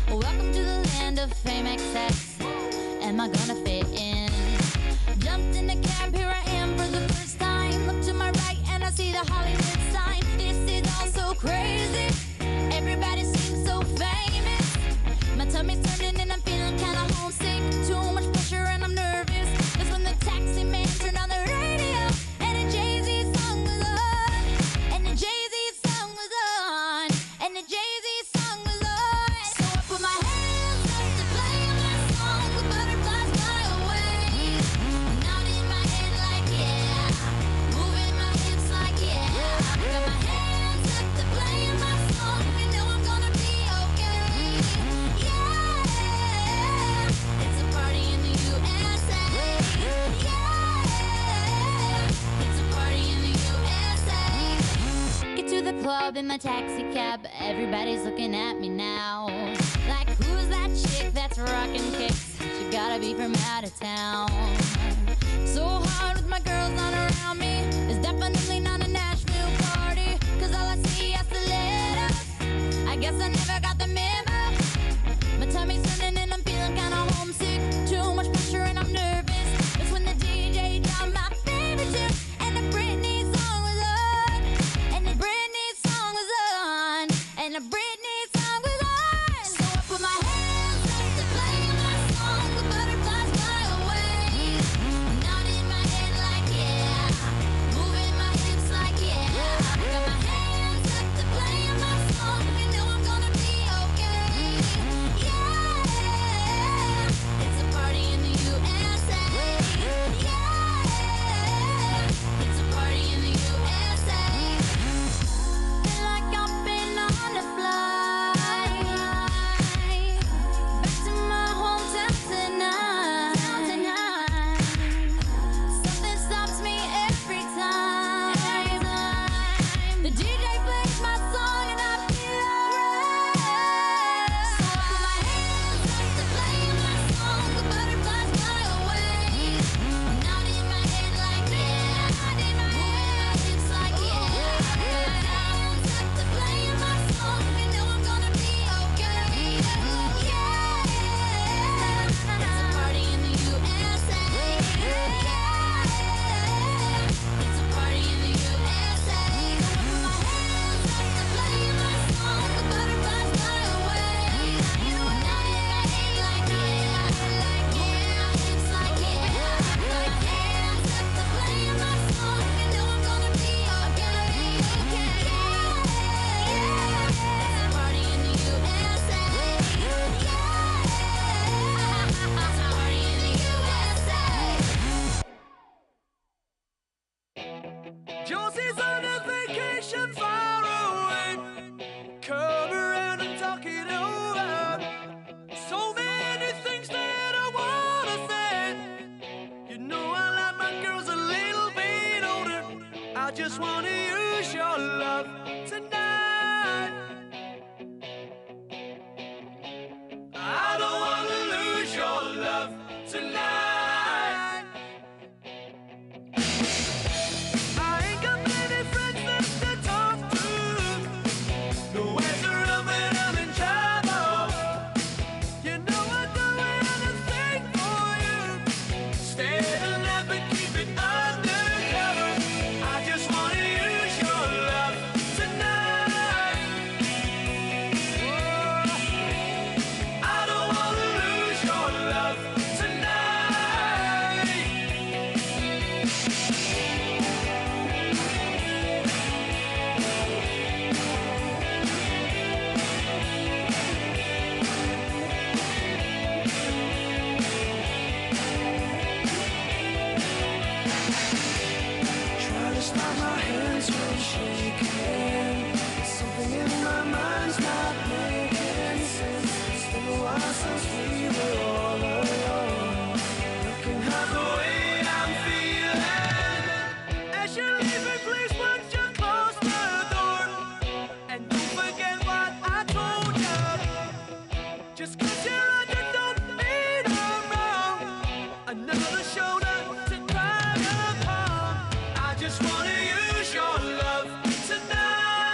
Welcome to the land of fame excess. Am I gonna fit in? Jumped in the cab, here I am for the first time. Look to my right and I see the Hollywood sign. This is all so crazy. Everybody seems so famous. My tummy's turning and I'm feeling kinda homesick. Too much pressure and I'm nervous. That's when the taxi man turned on the radio and a Jay-Z song was on. And the Jay-Z song was on. And the Jay-Z song was on. So I put my hands up to play my song. The butterflies fly away. Nodding my head like yeah. Moving my hips like yeah. Got my hands up to play my song. You know I'm gonna be okay. Yeah. It's a party in the USA. Yeah. It's a party in the USA. Get to the club in my taxi cab. Everybody's looking at me now. Like, who's that chick that's rocking kicks? She gotta be from out of town. So hard with my girls on around me. It's definitely not a Nashville party. Cause all I see is stilettos. I guess I never got the memo. My tummy's turning and I'm feeling kinda homesick. Too much pressure and I'm nervous. That's when the DJ dropped my favorite tune. And the Britney song was on. And the Britney song was on. And the Britney song was on. So I put my hands up to play my song. The butterflies fly away. Nodding my head like yeah. Moving my hips like yeah. Got my hands up to play my song. You know I'm gonna be okay. Yeah. It's a party in the USA. Yeah. It's a party in the USA. Feel like I've been on a flight back to my hometown tonight. Something stops me every time. The DJ plays my song and I feel alright. So I put my hands up to play my song. The butterflies fly away. Nodding my head like yeah. Moving my hips like yeah. Got my hands up to play my song. You know I'm gonna be okay. Yeah. It's a party in the USA. Yeah. It's a party in the USA. I put my hands up to play my song. The butterflies fly away. Nodding my head like yeah. Moving my hips like yeah. Got my hands up to play my song. You know I'm gonna be okay. Yeah. It's a party in the USA. Yeah. It's a party in the USA. Josie's on a vacation far away. Come around and talk it over. So many things that I wanna say. You know I like my girls a little bit older. I just wanna use your love tonight. I don't wanna lose your love tonight. I ain't got many friends left to talk to. Nowhere to run when I'm in trouble. You know I'd do anything for you. Stay alive but keep it undercover. I just wanna use your love tonight. Oh, I don't wanna lose your love tonight. Try to stop my hands from shaking. Something in my mind's not making sense. It's been a while since we were all alone. Looking at the way I'm feeling. As you're leaving, please would you close the door? And don't forget what I told you. Just 'cause you're under don't mean I'm wrong. Another shoulder to cry upon. I just wanna use your love tonight.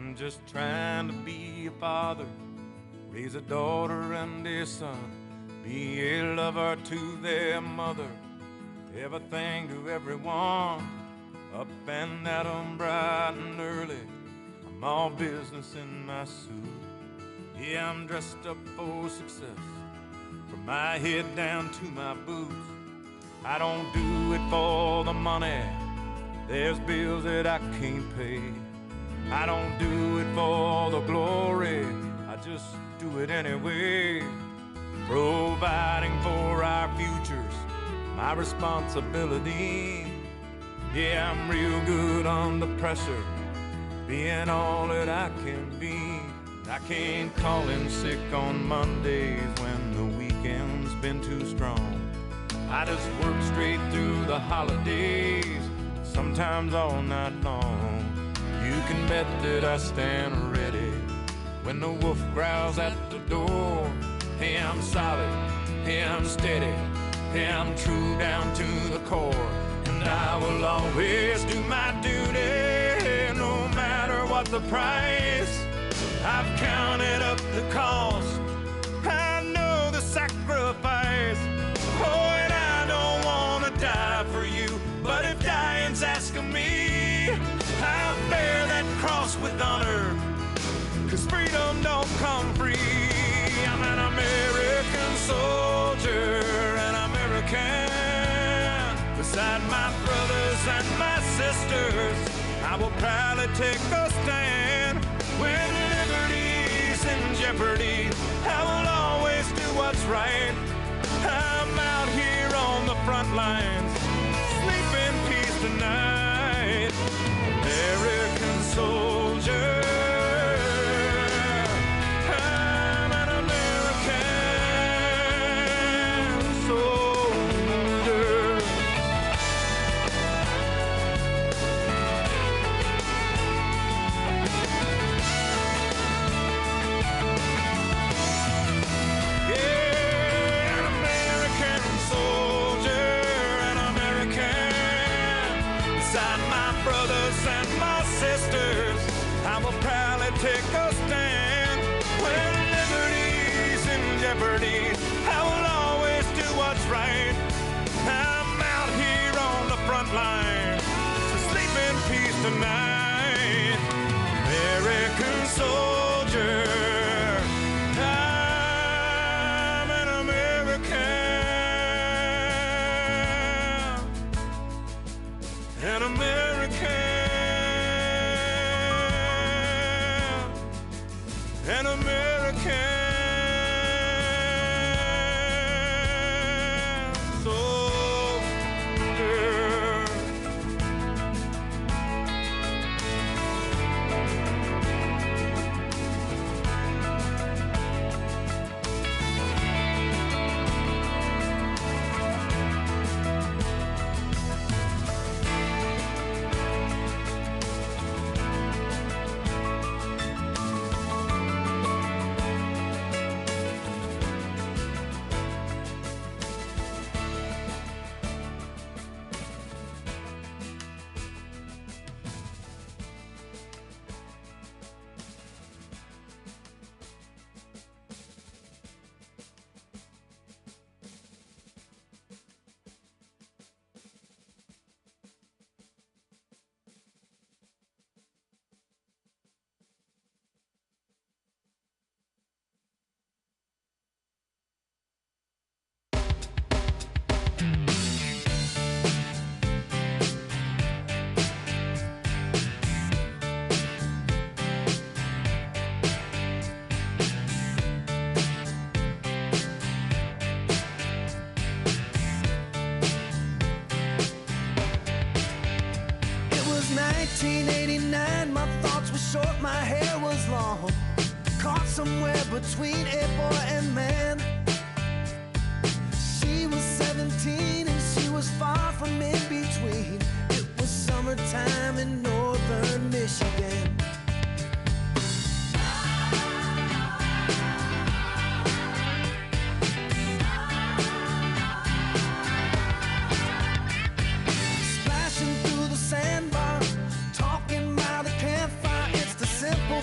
I'm just trying to be a father, raise a daughter and a son, be a lover to their mother, everything to everyone, up and at 'em bright and early. I'm all business in my suit. Yeah, I'm dressed up for success, from my head down to my boots. I don't do it for the money, there's bills that I can't pay. I don't do it for the glory, I just do it anyway. Providing for our futures, my responsibility. Yeah, I'm real good under pressure, being all that I can be. I can't call in sick on Mondays when the weekend's been too strong. I just work straight through the holidays, sometimes all night long. You can bet that I stand ready when the wolf growls at the door. Hey, I'm solid, hey, I'm steady, hey, I'm true down to the core. And I will always do my duty, no matter what the price. I've counted up the cost, I know the sacrifice. Oh, and I don't want to die for you, but if dying's asking me, I'll bear that cross with honor, 'cause freedom don't come free. I'm an American soldier, an American. Beside my brothers and my sisters, I will proudly take a stand. When liberty's in jeopardy, I will always do what's right. I'm out here on the front lines, sleep in peace tonight. American soldier, I'm an American soldier. Yeah, an American soldier, an American. Beside my brothers and my sisters, I will proudly take a stand. When liberty's in jeopardy, I will always do what's right. I'm out here on the front line, so sleep in peace tonight. American soldier, I'm an American, an American, an American soldier. It was 1989, my thoughts were short, my hair was long. Caught somewhere between a boy and man. She was 17 and she was far from in between. It was summertime in northern Michigan. Splashing through the sandbar, talking by the campfire. It's the simple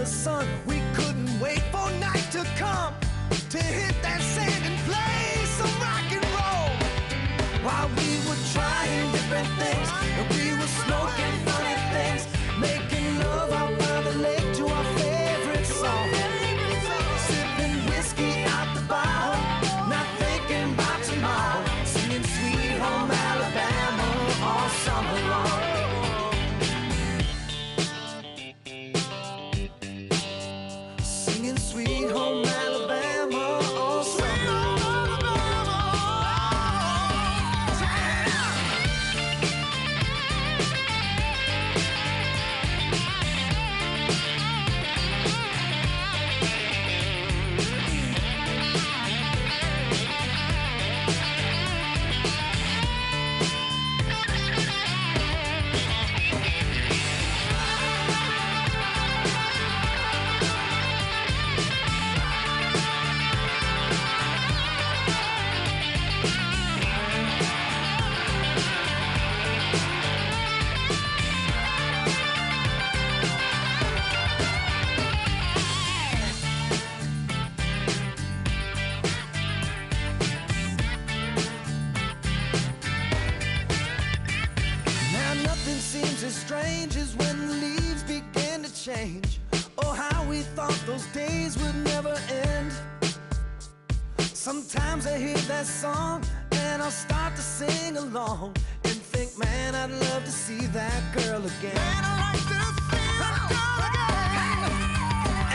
the sun. We couldn't wait for night to come to hit that sand and play some rock and roll. While we were trying different things, and we were smoking funny things, making love out by the lake to our favorite song. Sipping whiskey out the bottle, not thinking about tomorrow, singing Sweet Home Alabama all summer long. Singing Sweet Home Alabama all summer long. Now nothing seems as strange as when the leaves begin to change. Oh, how we thought those days would never end. Sometimes I hear that song and I'll start to sing along and think, man, I'd love to see that girl again. Man, I'd like to see that girl again.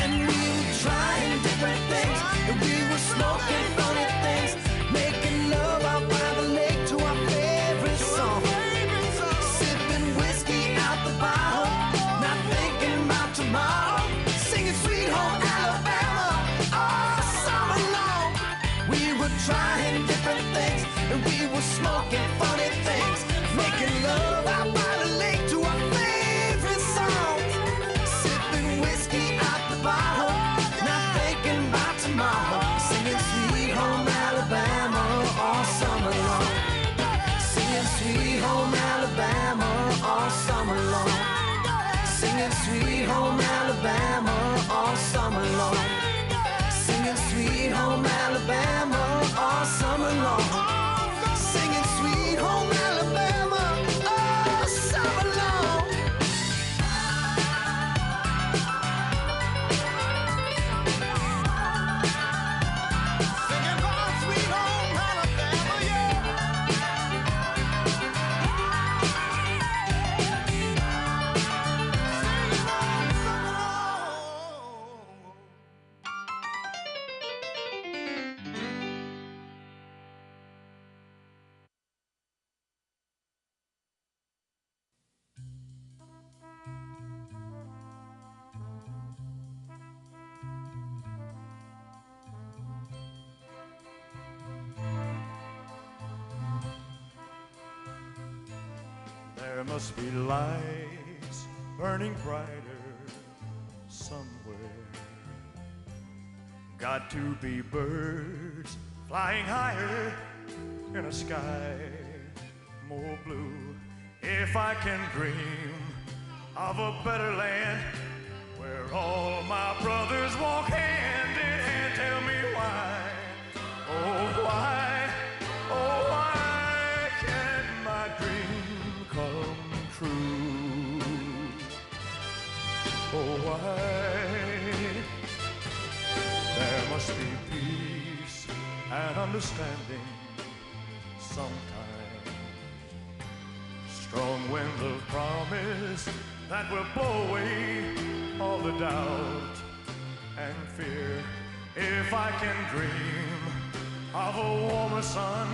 And we were trying different things, and we were smoking funny things, making love out by the lake to our favorite song. Sipping whiskey out the bottle, not thinking about tomorrow, singing Sweet Home Alabama all summer long. We were trying different things, and we were smoking funny things, making love out by the lake to our favorite song. Sipping whiskey out the bottle, not thinking about tomorrow, singing Sweet Home Alabama all summer long. Singing Sweet Home Alabama all summer long. Singing Sweet Home Alabama all summer long. Singing Sweet Home Alabama all summer long. Singing Sweet Home Alabama all summer long. Singing about Sweet Home Alabama, yeah. There must be lights burning brighter somewhere. Got to be birds flying higher in a sky more blue. If I can dream of a better land where all my brothers walk hand in hand, tell me why, oh why, oh why can't my dream come true? Oh why? There must be peace and understanding sometimes. Strong wind of promise that will blow away all the doubt and fear. If I can dream of a warmer sun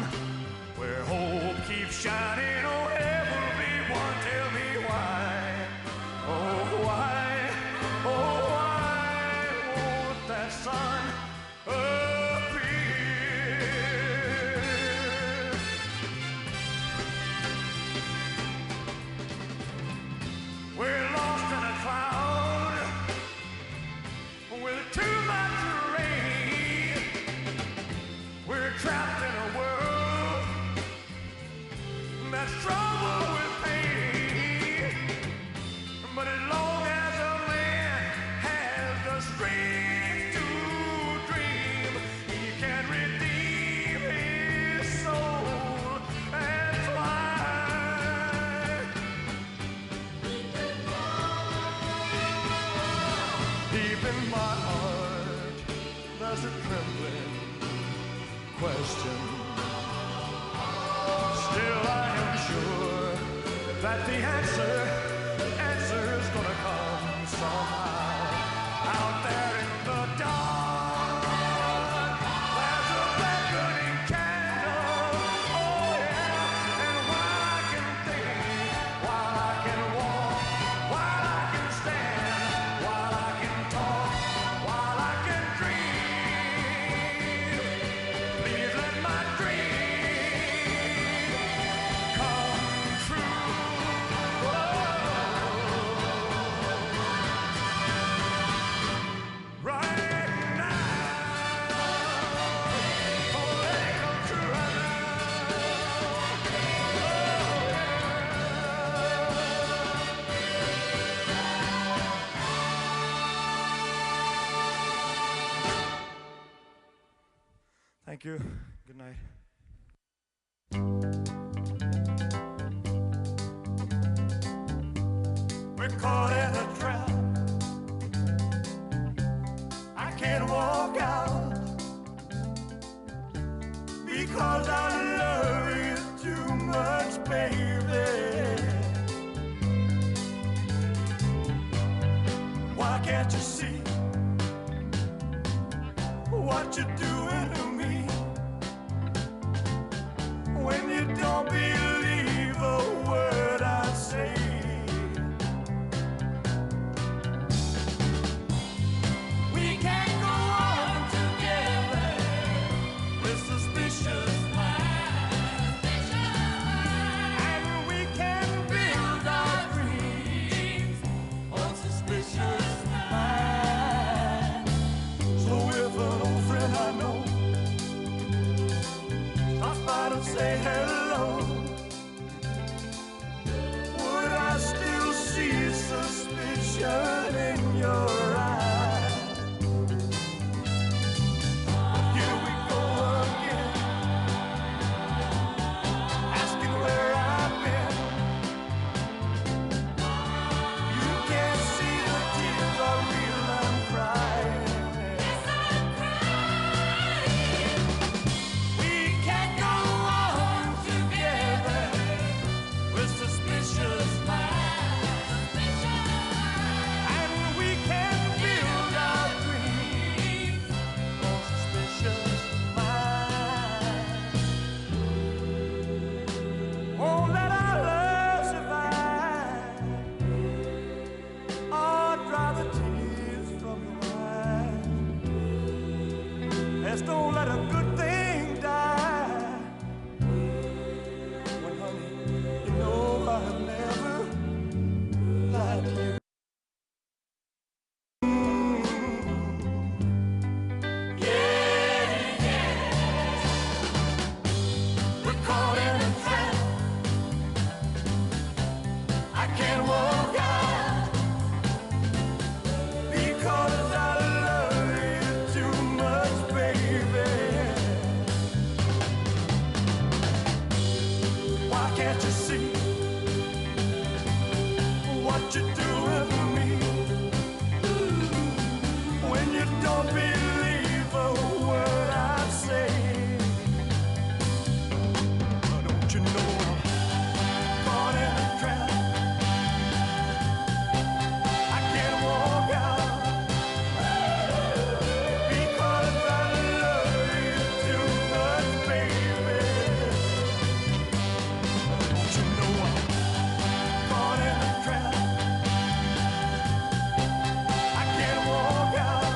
where hope keeps shining, oh everyone, tell me why, oh why, oh why won't that sun appear? We're lost in a cloud with too much rain. We're trapped in a world that's troubled with pain. But as long as my heart there's a trembling question. Still I am sure that the answer's gonna come somehow. Out there in the dark, there's a beckoning candle. Oh yeah, and while I can think, while I can walk, while I can stand, while I can talk, while I can dream, please let my dream come true. Right now, oh, let it come true right now. Thank you. Good night. We're caught in a trap. I can't walk out because I love you too much, baby. Why can't you see what you're doing to me? When you don't believe a word I say, we can't go on together with suspicious minds, and we can build our dreams on suspicious minds. So if an old friend I know stops by to say hello, would I still see suspicion in your eyes? Here we go again, asking where I've been. You can't see the tears are real, I'm crying. We can't go on together with suspicious minds, and we can build our dreams on suspicious minds. Won't let our love survive, or dry the tears from your eyes. Let's don't let a good thing die. When, honey, you know I've never lied to you. Yeah, yeah. We're caught in a trap. I can't walk out because I love you too much, baby. Why can't you see what you're doing to me? When you don't believe a word I say, don't you know I'm caught in a trap? I can't walk out because I love you too much, baby. Don't you know I'm caught in a trap? I can't walk out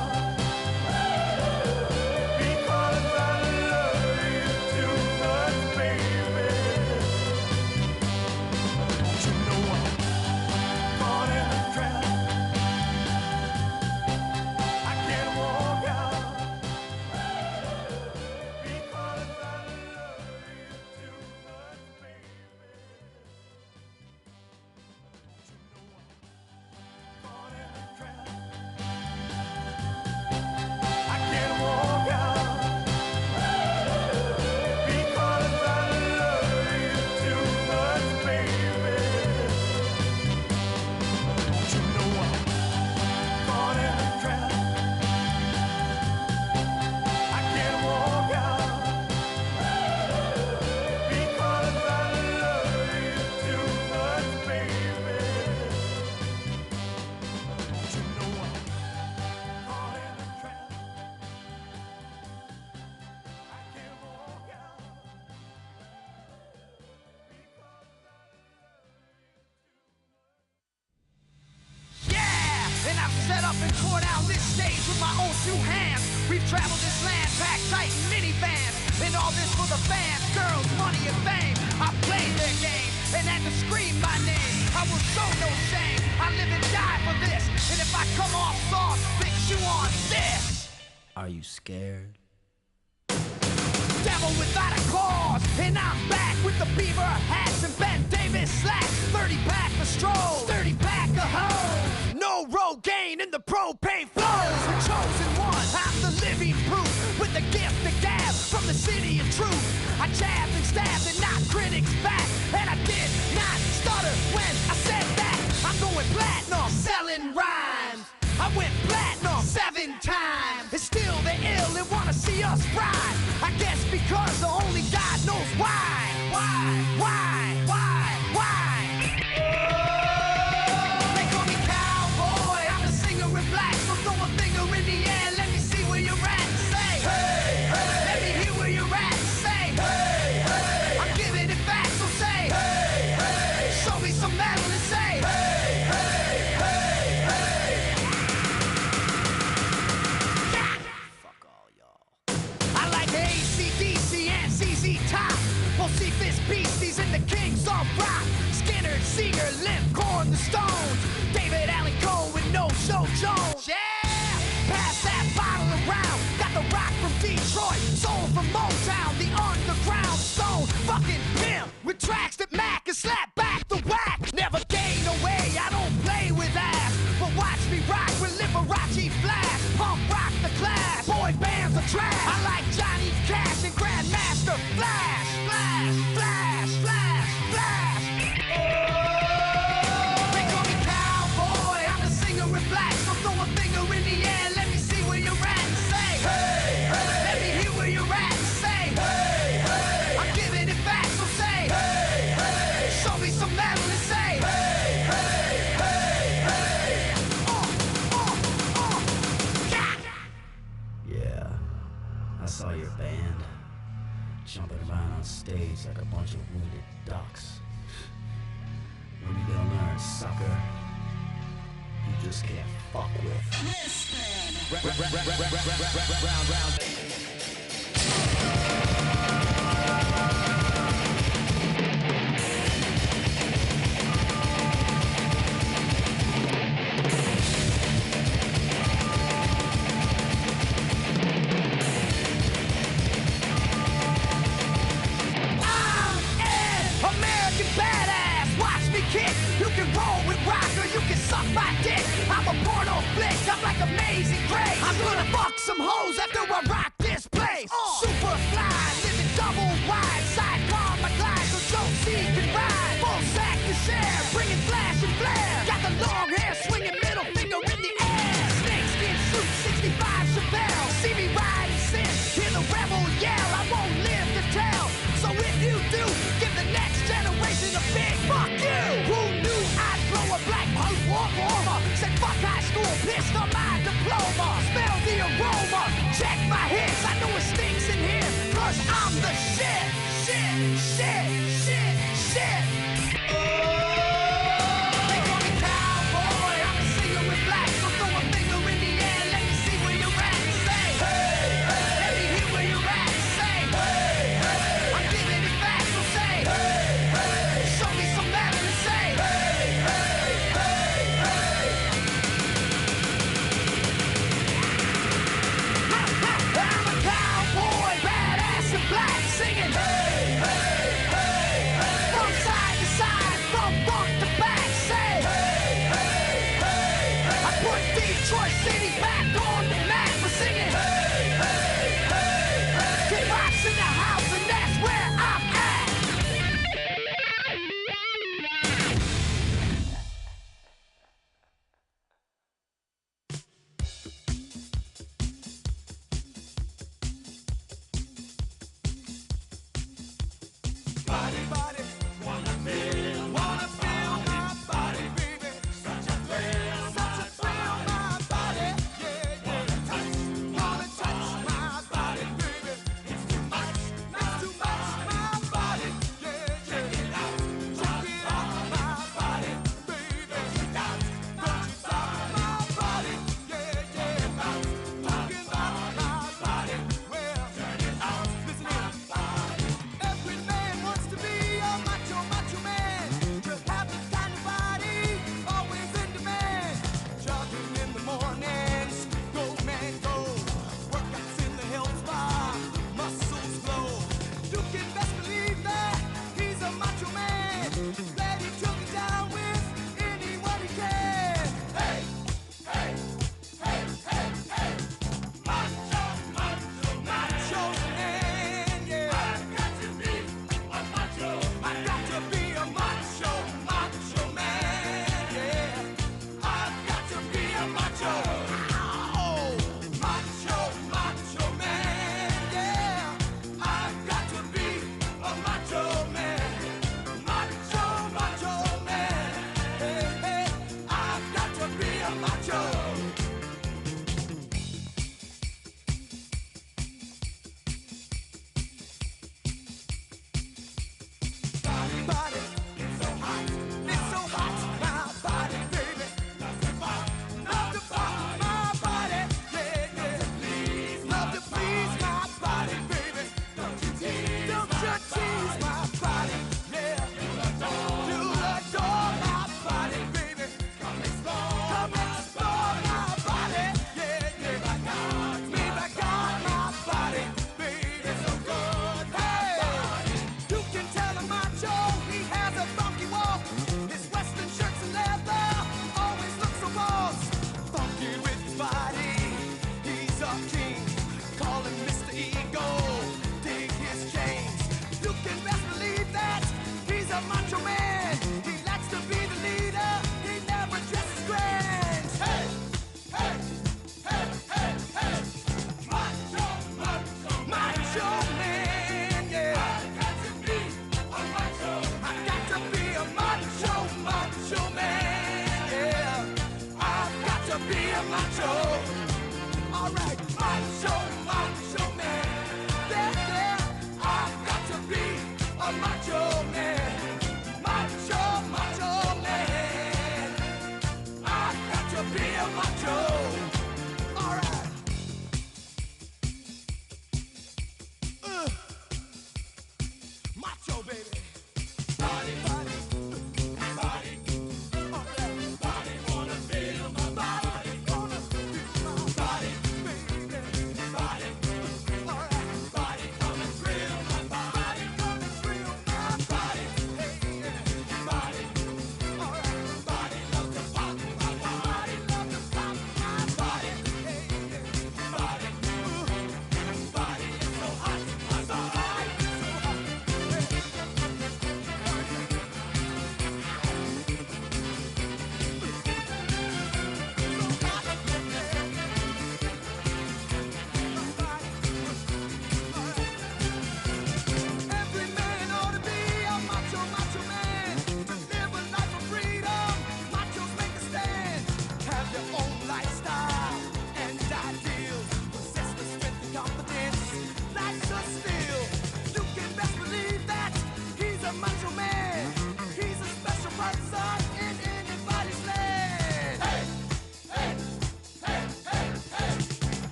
and tore down this stage with my own two hands. We've traveled this land, packed tight in minivans. And all this for the fans, girls, money, and fame. I played their game and had to scream my name. I will show no shame. I live and die for this. And if I come off soft, fix you on this. Are you scared? Devil without a cause, and I'm back with the beaver hats and Ben Davis slacks. 30-pack of stroll, 30-pack of hoe. No Rogaine in the propane flows. The chosen one, I'm the living proof. With the gift of gab from the city of truth. I jabbed and stabbed and knocked critics back. And I did not stutter when I said that. I'm going platinum, selling rhymes. I went platinum 7 times. And still they're ill and wanna see us ride. I guess because only God knows why. They call me cowboy, I'm a singer in black. So throw a finger in the air, let me see where you're at. Say, hey, hey. Let me hear where you're at. Say, hey, hey. I'm giving it back, so say, hey, hey. Show me some metal and say, hey, hey, hey, hey. Yeah. Fuck all y'all. I like AC/DC and ZZ Top. We'll see Fist Beasties and the Kings of Rock. Skinner, Seeger, Limp, Corn, the Stones. David Allen Coe with No Show Jones. Yeah! Pass that bottle around. Got the rock from Detroit, soul from Motown, the underground stone. Fucking pimp with tracks that Mac and slap back the whack. Never gain away, I don't play with ass. But watch me rock with Liberace Flash. Punk rock the class, boy bands are trash. I like Johnny Cash and Grandmaster Flash. Flash, flash, flash, flash. They call me cowboy, I'm a singer in black. So throw a finger in the air, let me see where you're at. Say, hey, hey. Let me hear where you're at. Say, hey, hey. I'm giving it back, so say, hey, hey. Show me some metal and say, hey, hey, hey, hey. Yeah, I saw your band jumping around on stage like a bunch of wounded ducks. When you gonna learn, sucker? You just can't fuck with. American badass, watch me kick. You can roll with rock or you can suck my dick. I'm a porno flick, I'm like Amazing Grace. I'm gonna fuck some hoes after I rock this place. Super fly, living double wide, sidecar my glide so Joe C can ride. Full sack to share, bringing flash and flare. Got the long hair, swinging middle finger in the air. Snakeskin suit, 65 Chevelle. See me ride and sin, hear the rebel yell. I won't live to tell. So if you do, give the next generation a big fuck you. Who knew I'd blow a black post warmer? Said fuck high school, pissed on my diploma. Smell the aroma.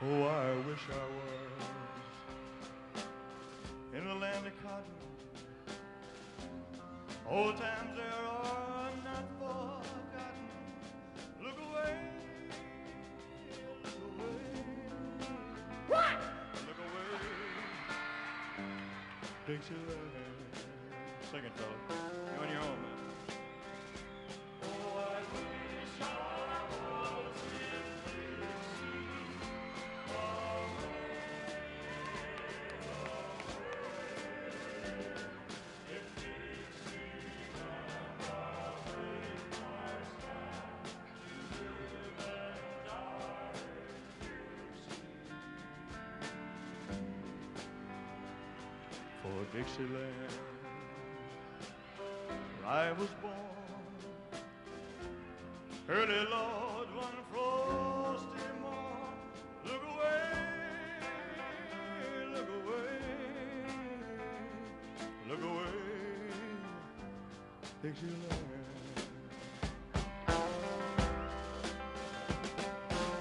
Oh, I wish I was in the land of cotton. Old times there are not forgotten. Look away, look away. What? Look away, Dixieland. Sing it, fella. You're on your own, man. Oh, I wish I was in for Dixieland, where I was born. Early Lord, one frosty morn. Look away, look away, look away, Dixieland.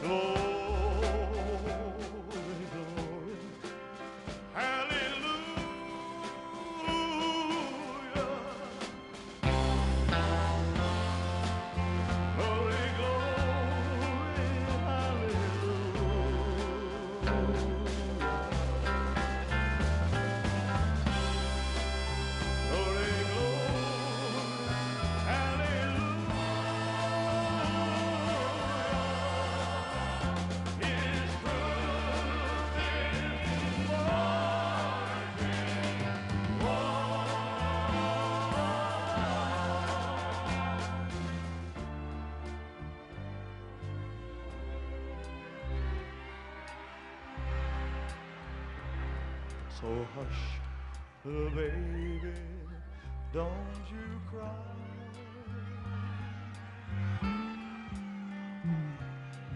Glory, glory, hallelujah. Glory, glory, hallelujah. Glory, glory, hallelujah. His truth is so hush, little baby, don't you cry.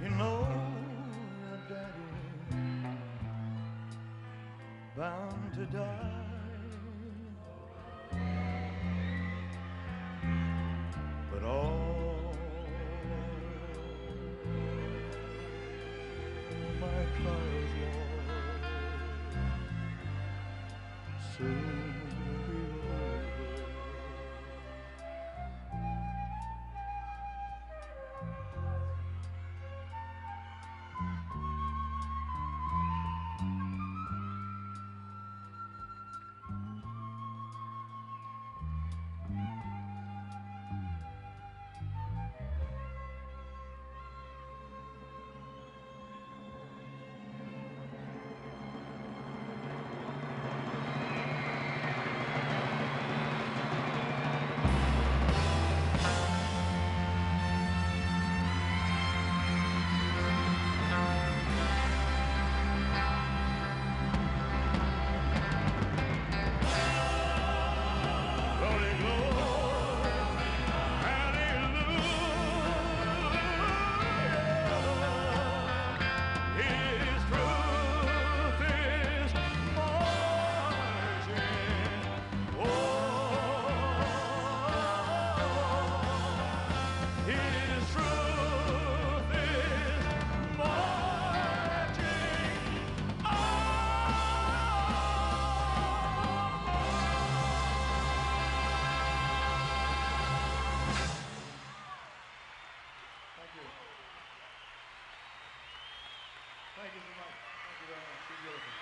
You know your daddy bound to die, but all my trials, Lord, soon be over. Glory, glory, hallelujah. His truth is marching. Oh, His truth is marching on. Thank you. Thank you so much. Thank you very much. You're beautiful.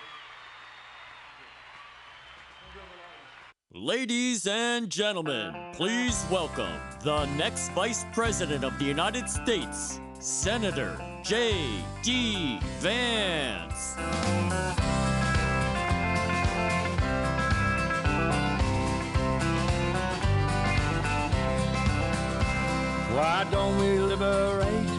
Thank you. Ladies and gentlemen, please welcome the next Vice President of the United States, Senator JD Vance. Why don't we liberate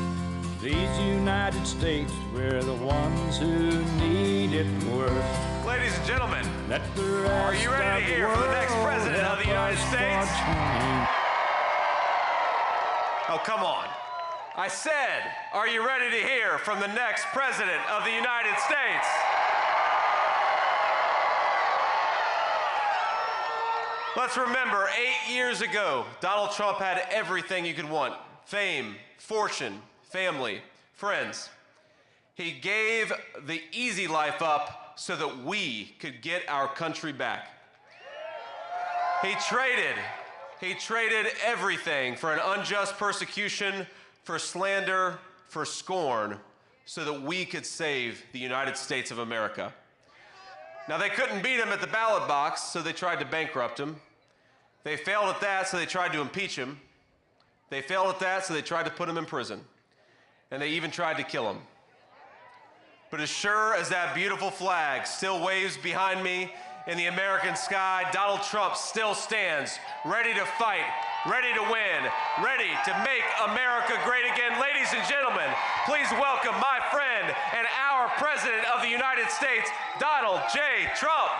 these United States? We're the ones who need it worst. Ladies and gentlemen, Let the rest are you ready to of the hear from the next world president of the help United us States? for change. Oh, come on. I said, are you ready to hear from the next president of the United States? Let's remember, 8 years ago, Donald Trump had everything you could want: fame, fortune, family, friends. He gave the easy life up so that we could get our country back. He traded everything for an unjust persecution, for slander, for scorn, so that we could save the United States of America. Now, they couldn't beat him at the ballot box, so they tried to bankrupt him. They failed at that, so they tried to impeach him. They failed at that, so they tried to put him in prison. And they even tried to kill him. But as sure as that beautiful flag still waves behind me in the American sky, Donald Trump still stands, ready to fight, ready to win, ready to make America great again. Ladies and gentlemen, please welcome my friend and our President of the United States, Donald J. Trump.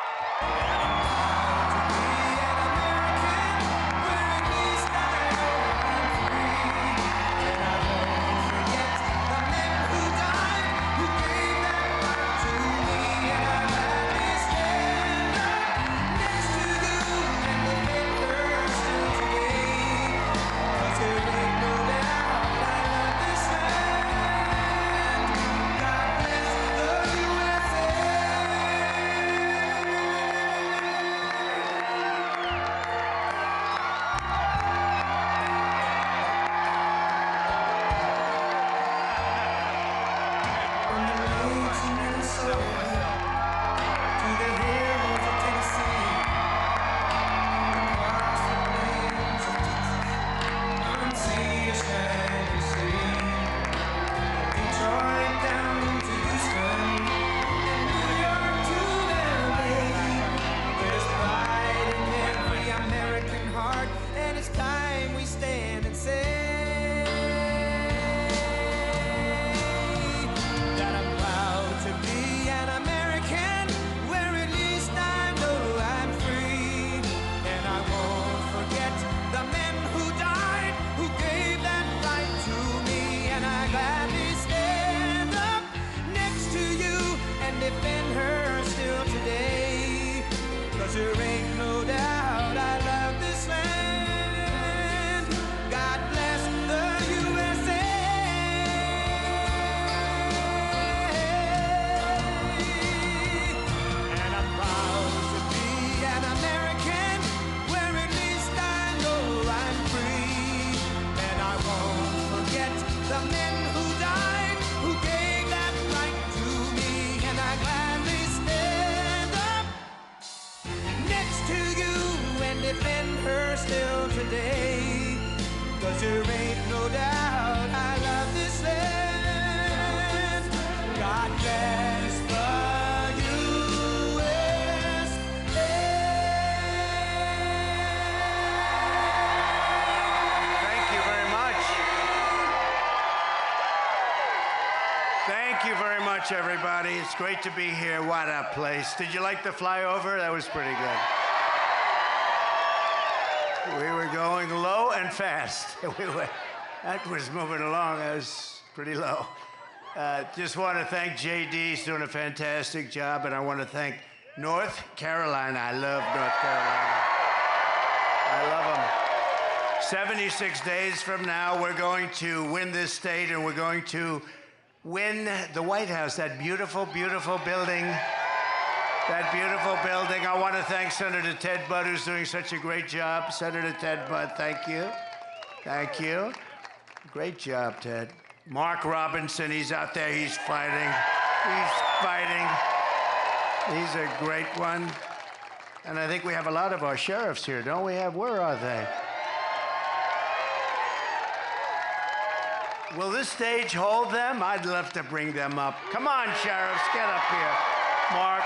Everybody, it's great to be here. What a place. Did you like the flyover? That was pretty good. We were going low and fast. That was moving along. That was pretty low. Just want to thank JD. He's doing a fantastic job. And I want to thank North Carolina. I love North Carolina. I love them. 76 days from now, we're going to win this state, and we're going to win the White House, that beautiful, beautiful building. That beautiful building. I want to thank Senator Ted Budd, who's doing such a great job. Senator Ted Budd, thank you. Thank you. Great job, Ted. Mark Robinson, he's out there, he's fighting. He's fighting. He's a great one. And I think we have a lot of our sheriffs here, don't we have? Where are they? Will this stage hold them? I'd love to bring them up. Come on, sheriffs, get up here. Mark,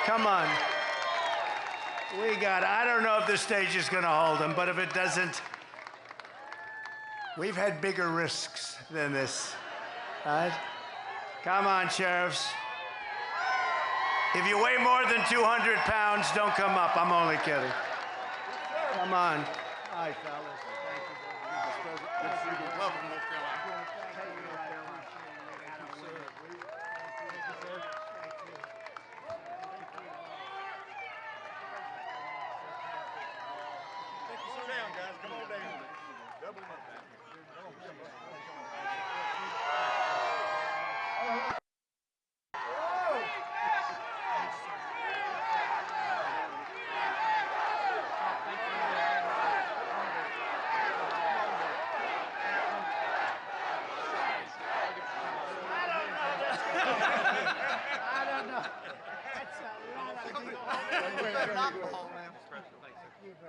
come on. I don't know if this stage is going to hold them, but if it doesn't, we've had bigger risks than this. Right? Come on, sheriffs. If you weigh more than 200 pounds, don't come up. I'm only kidding. Come on. Hi, fellas. I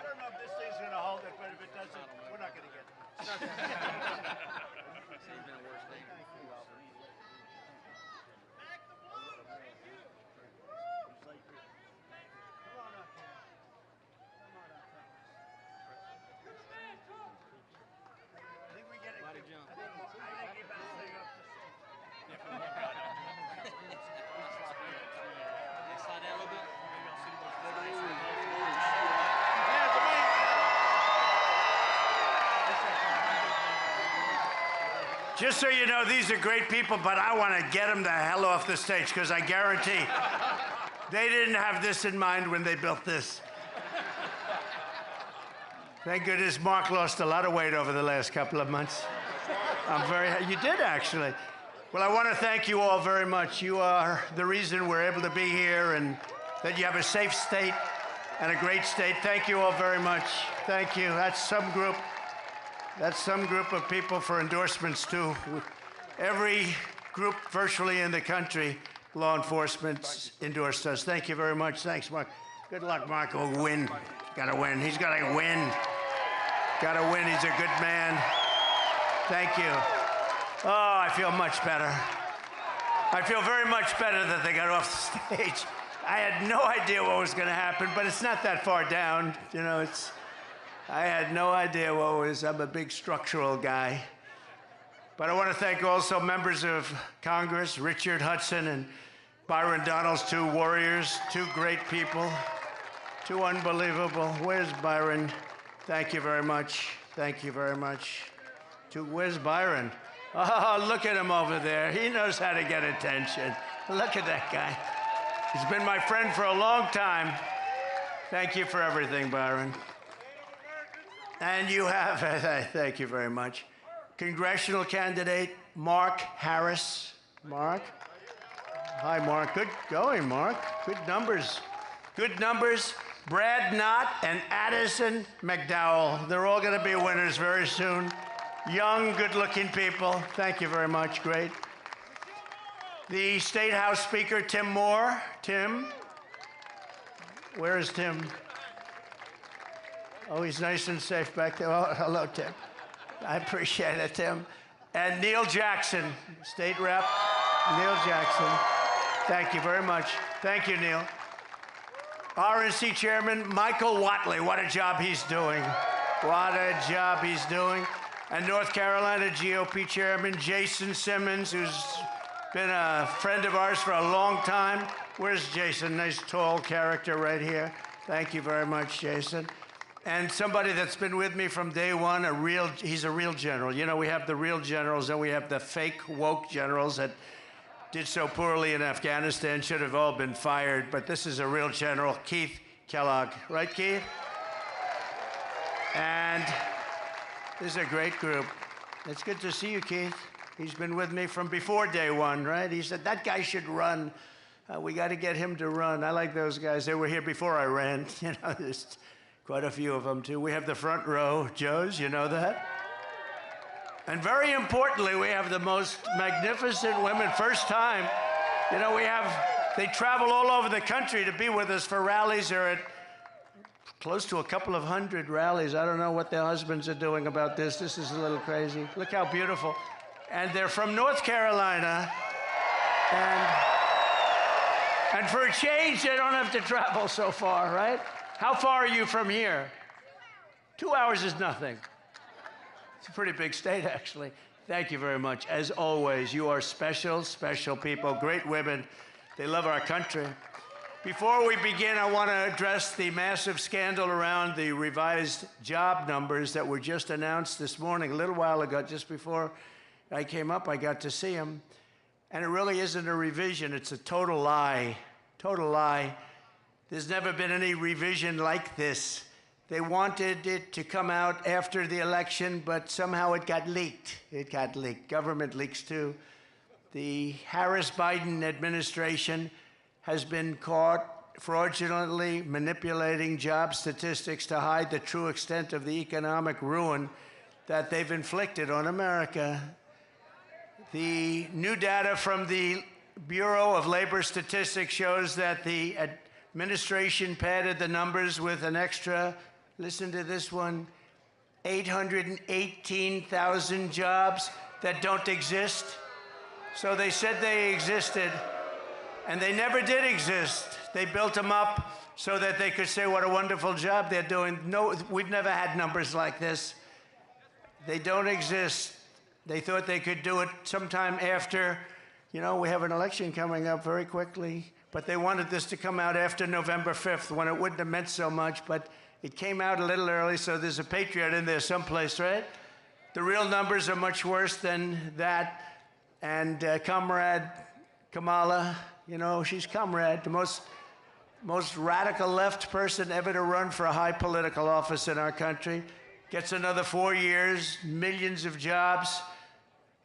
don't know if this thing's going to hold it, but if it doesn't, we're not going to get it. Just so you know, these are great people, but I want to get them the hell off the stage because I guarantee they didn't have this in mind when they built this. Thank goodness Mark lost a lot of weight over the last couple of months. You did actually. Well, I want to thank you all very much. You are the reason we're able to be here and that you have a safe state and a great state. Thank you all very much. Thank you. That's some group of people for endorsements too. Every group virtually in the country, law enforcement endorsed us. Thank you very much. Thanks, Mark. Good luck, Mark. He'll win. Gotta win. He's gotta win. Gotta win. He's a good man. Thank you. Oh, I feel much better. I feel very much better that they got off the stage. I had no idea what was going to happen, but it's not that far down. You know, I had no idea what was. I'm a big structural guy. But I want to thank also members of Congress, Richard Hudson and Byron Donalds, two warriors, two great people, two unbelievable. Where's Byron? Thank you very much. Thank you very much. Where's Byron? Oh, look at him over there. He knows how to get attention. Look at that guy. He's been my friend for a long time. Thank you for everything, Byron. And you have, thank you very much, congressional candidate Mark Harris. Mark? Hi, Mark. Good going, Mark. Good numbers. Good numbers. Brad Knott and Addison McDowell. They're all going to be winners very soon. Young, good-looking people. Thank you very much. Great. The State House Speaker, Tim Moore. Tim? Where is Tim? Oh, he's nice and safe back there. Oh, hello, Tim. I appreciate it, Tim. And Neil Jackson, State Rep. Neil Jackson. Thank you very much. Thank you, Neil. RNC Chairman Michael Whatley. What a job he's doing. What a job he's doing. And North Carolina GOP Chairman Jason Simmons, who's been a friend of ours for a long time. Where's Jason? Nice tall character right here. Thank you very much, Jason. And somebody that's been with me from day one, he's a real general. You know, we have the real generals and we have the fake woke generals that did so poorly in Afghanistan, should have all been fired. But this is a real general, Keith Kellogg. Right, Keith? And this is a great group. It's good to see you, Keith. He's been with me from before day one, right? He said, that guy should run. We got to get him to run. I like those guys. They were here before I ran. You know, there's quite a few of them, too. We have the front row, Joes, you know that? And very importantly, we have the most magnificent women. First time, you know, they travel all over the country to be with us for rallies. They're at close to a couple of hundred rallies. I don't know what their husbands are doing about this. This is a little crazy. Look how beautiful. And they're from North Carolina. And for a change, they don't have to travel so far, right? How far are you from here? 2 hours is nothing. It's a pretty big state, actually. Thank you very much. As always, you are special, special people, great women. They love our country. Before we begin, I want to address the massive scandal around the revised job numbers that were just announced this morning, a little while ago, just before I came up, I got to see them. And it really isn't a revision, it's a total lie. Total lie. There's never been any revision like this. They wanted it to come out after the election, but somehow it got leaked. It got leaked. Government leaks too. The Harris-Biden administration has been caught fraudulently manipulating job statistics to hide the true extent of the economic ruin that they've inflicted on America. The new data from the Bureau of Labor Statistics shows that the administration padded the numbers with an extra, listen to this one, 818,000 jobs that don't exist. So they said they existed, and they never did exist. They built them up so that they could say what a wonderful job they're doing. No, we've never had numbers like this. They don't exist. They thought they could do it sometime after, you know, we have an election coming up very quickly, but they wanted this to come out after November 5th when it wouldn't have meant so much, but it came out a little early, so there's a patriot in there someplace, right? The real numbers are much worse than that. And Comrade Kamala, you know, she's Comrade, the most radical left person ever to run for a high political office in our country. Gets another 4 years, millions of jobs,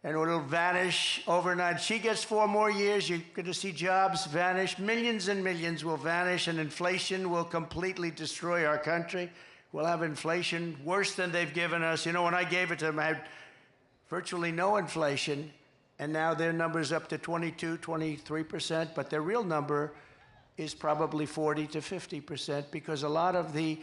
and it'll vanish overnight. She gets 4 more years, you're going to see jobs vanish. Millions and millions will vanish, and inflation will completely destroy our country. We'll have inflation worse than they've given us. You know, when I gave it to them, I had virtually no inflation, and now their number's up to 22, 23%, but their real number is probably 40 to 50% because a lot of the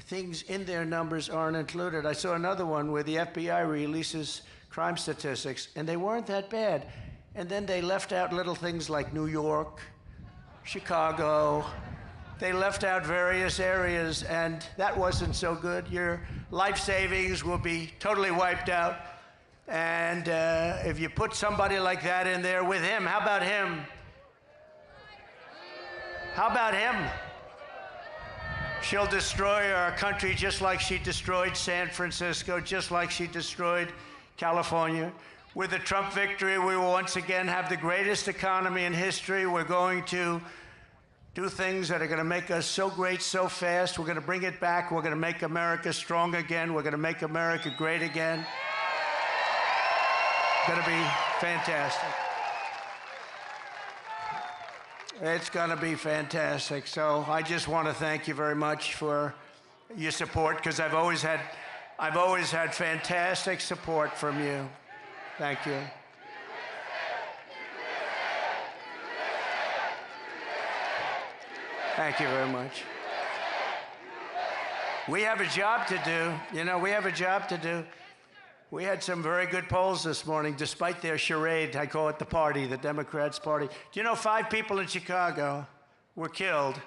things in their numbers aren't included. I saw another one where the FBI releases crime statistics, and they weren't that bad. And then they left out little things like New York, Chicago. They left out various areas, and that wasn't so good. Your life savings will be totally wiped out. And if you put somebody like that in there with him, how about him? How about him? She'll destroy our country just like she destroyed San Francisco, just like she destroyed California. With the Trump victory, we will once again have the greatest economy in history. We're going to do things that are going to make us so great so fast. We're going to bring it back. We're going to make America strong again. We're going to make America great again. It's going to be fantastic. It's going to be fantastic. So I just want to thank you very much for your support, because I've always had fantastic support from you. Thank you. Thank you very much. We have a job to do. You know, we have a job to do. We had some very good polls this morning, despite their charade. I call it the party, the Democrats' party. Do you know 5 people in Chicago were killed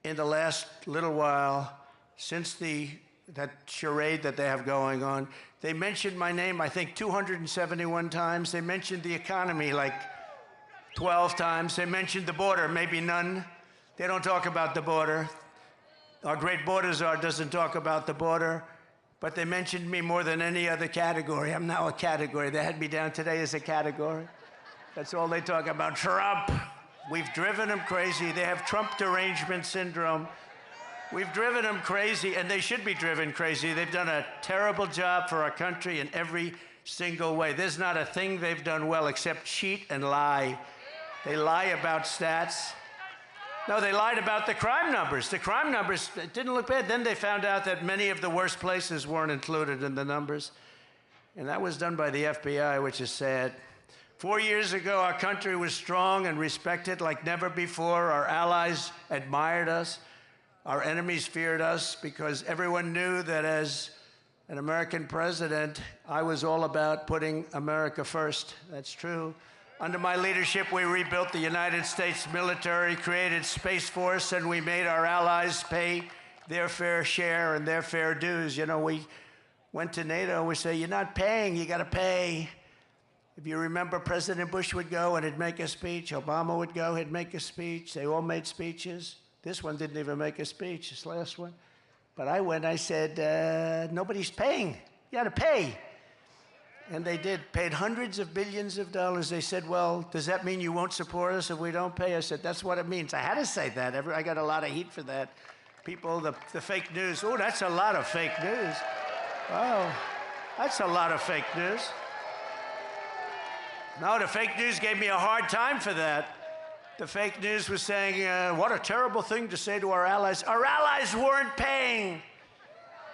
in the last little while since that charade that they have going on? They mentioned my name, I think, 271 times. They mentioned the economy like 12 times. They mentioned the border, maybe none. They don't talk about the border. Our great border czar doesn't talk about the border. But they mentioned me more than any other category. I'm now a category. They had me down today as a category. That's all they talk about. Trump. We've driven them crazy. They have Trump derangement syndrome. We've driven them crazy, and they should be driven crazy. They've done a terrible job for our country in every single way. There's not a thing they've done well except cheat and lie. They lie about stats. No, they lied about the crime numbers. The crime numbers didn't look bad. Then they found out that many of the worst places weren't included in the numbers. And that was done by the FBI, which is sad. 4 years ago, our country was strong and respected like never before. Our allies admired us. Our enemies feared us because everyone knew that as an American president, I was all about putting America first. That's true. Under my leadership, we rebuilt the United States military, created Space Force, and we made our allies pay their fair share and their fair dues. You know, we went to NATO, we say, you're not paying, you gotta pay. If you remember, President Bush would go and he'd make a speech. Obama would go, he'd make a speech. They all made speeches. This one didn't even make a speech, this last one. But I went, I said, nobody's paying, you gotta pay. And they did, paid hundreds of billions of dollars. They said, well, does that mean you won't support us if we don't pay? I said, that's what it means. I had to say that. I got a lot of heat for that. People, the fake news. Oh, that's a lot of fake news. Oh, that's a lot of fake news. No, the fake news gave me a hard time for that. The fake news was saying, what a terrible thing to say to our allies. Our allies weren't paying.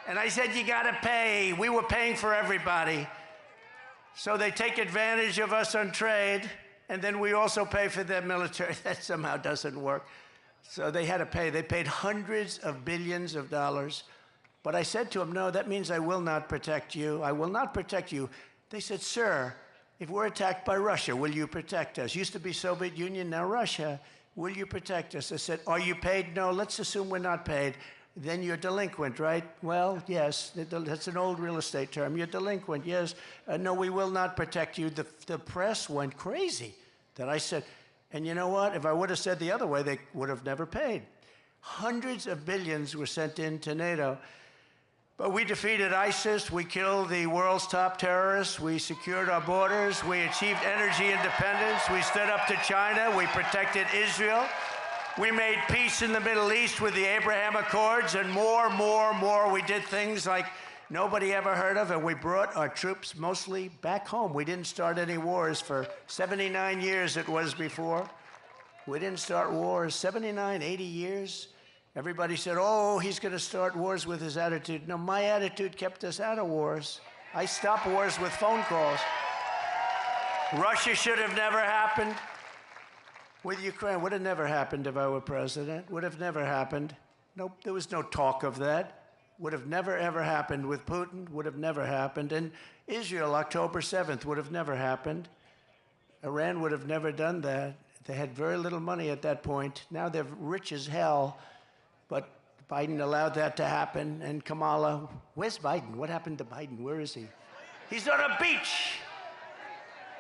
And I said, you gotta pay. We were paying for everybody. So they take advantage of us on trade, and then we also pay for their military. That somehow doesn't work. So they had to pay. They paid hundreds of billions of dollars. But I said to them, no, that means I will not protect you. I will not protect you. They said, sir, if we're attacked by Russia, will you protect us? Used to be Soviet Union, now Russia. Will you protect us? I said, are you paid? No, let's assume we're not paid. Then you're delinquent, right? Well, yes, that's an old real estate term. You're delinquent, yes. No, we will not protect you. The press went crazy that I said, and you know what? If I would have said the other way, they would have never paid. Hundreds of billions were sent into NATO. But we defeated ISIS, we killed the world's top terrorists, we secured our borders, we achieved energy independence, we stood up to China, we protected Israel, we made peace in the Middle East with the Abraham Accords, and more. We did things like nobody ever heard of, and we brought our troops mostly back home. We didn't start any wars for 79 years it was before. We didn't start wars, 79, 80 years. Everybody said, oh, he's going to start wars with his attitude. No, my attitude kept us out of wars. I stopped wars with phone calls. Russia should have never happened. With Ukraine, would have never happened if I were president. Would have never happened. Nope, there was no talk of that. Would have never, ever happened with Putin. Would have never happened. And Israel, October 7th, would have never happened. Iran would have never done that. They had very little money at that point. Now they're rich as hell. But Biden allowed that to happen, and Kamala, where's Biden? What happened to Biden? Where is he? He's on a beach.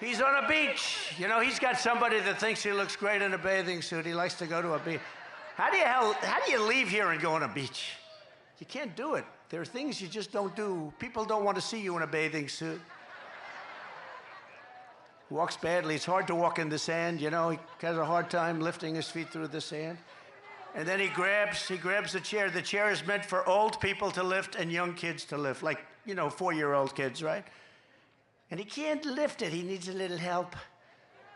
He's on a beach. You know, he's got somebody that thinks he looks great in a bathing suit. He likes to go to a beach. How do you leave here and go on a beach? You can't do it. There are things you just don't do. People don't want to see you in a bathing suit. Walks badly. It's hard to walk in the sand, you know. He has a hard time lifting his feet through the sand. And then he grabs the chair. The chair is meant for old people to lift and young kids to lift, like, you know, 4-year-old kids, right? And he can't lift it. He needs a little help.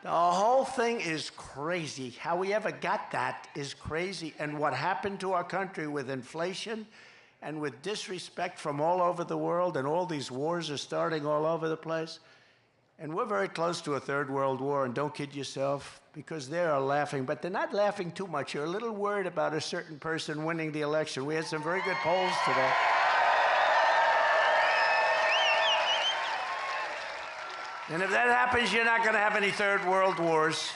The whole thing is crazy. How we ever got that is crazy. And what happened to our country with inflation and with disrespect from all over the world, and all these wars are starting all over the place. And we're very close to a third world war, and don't kid yourself, because they are laughing, but they're not laughing too much. You're a little worried about a certain person winning the election. We had some very good polls today. And if that happens, you're not going to have any third world wars.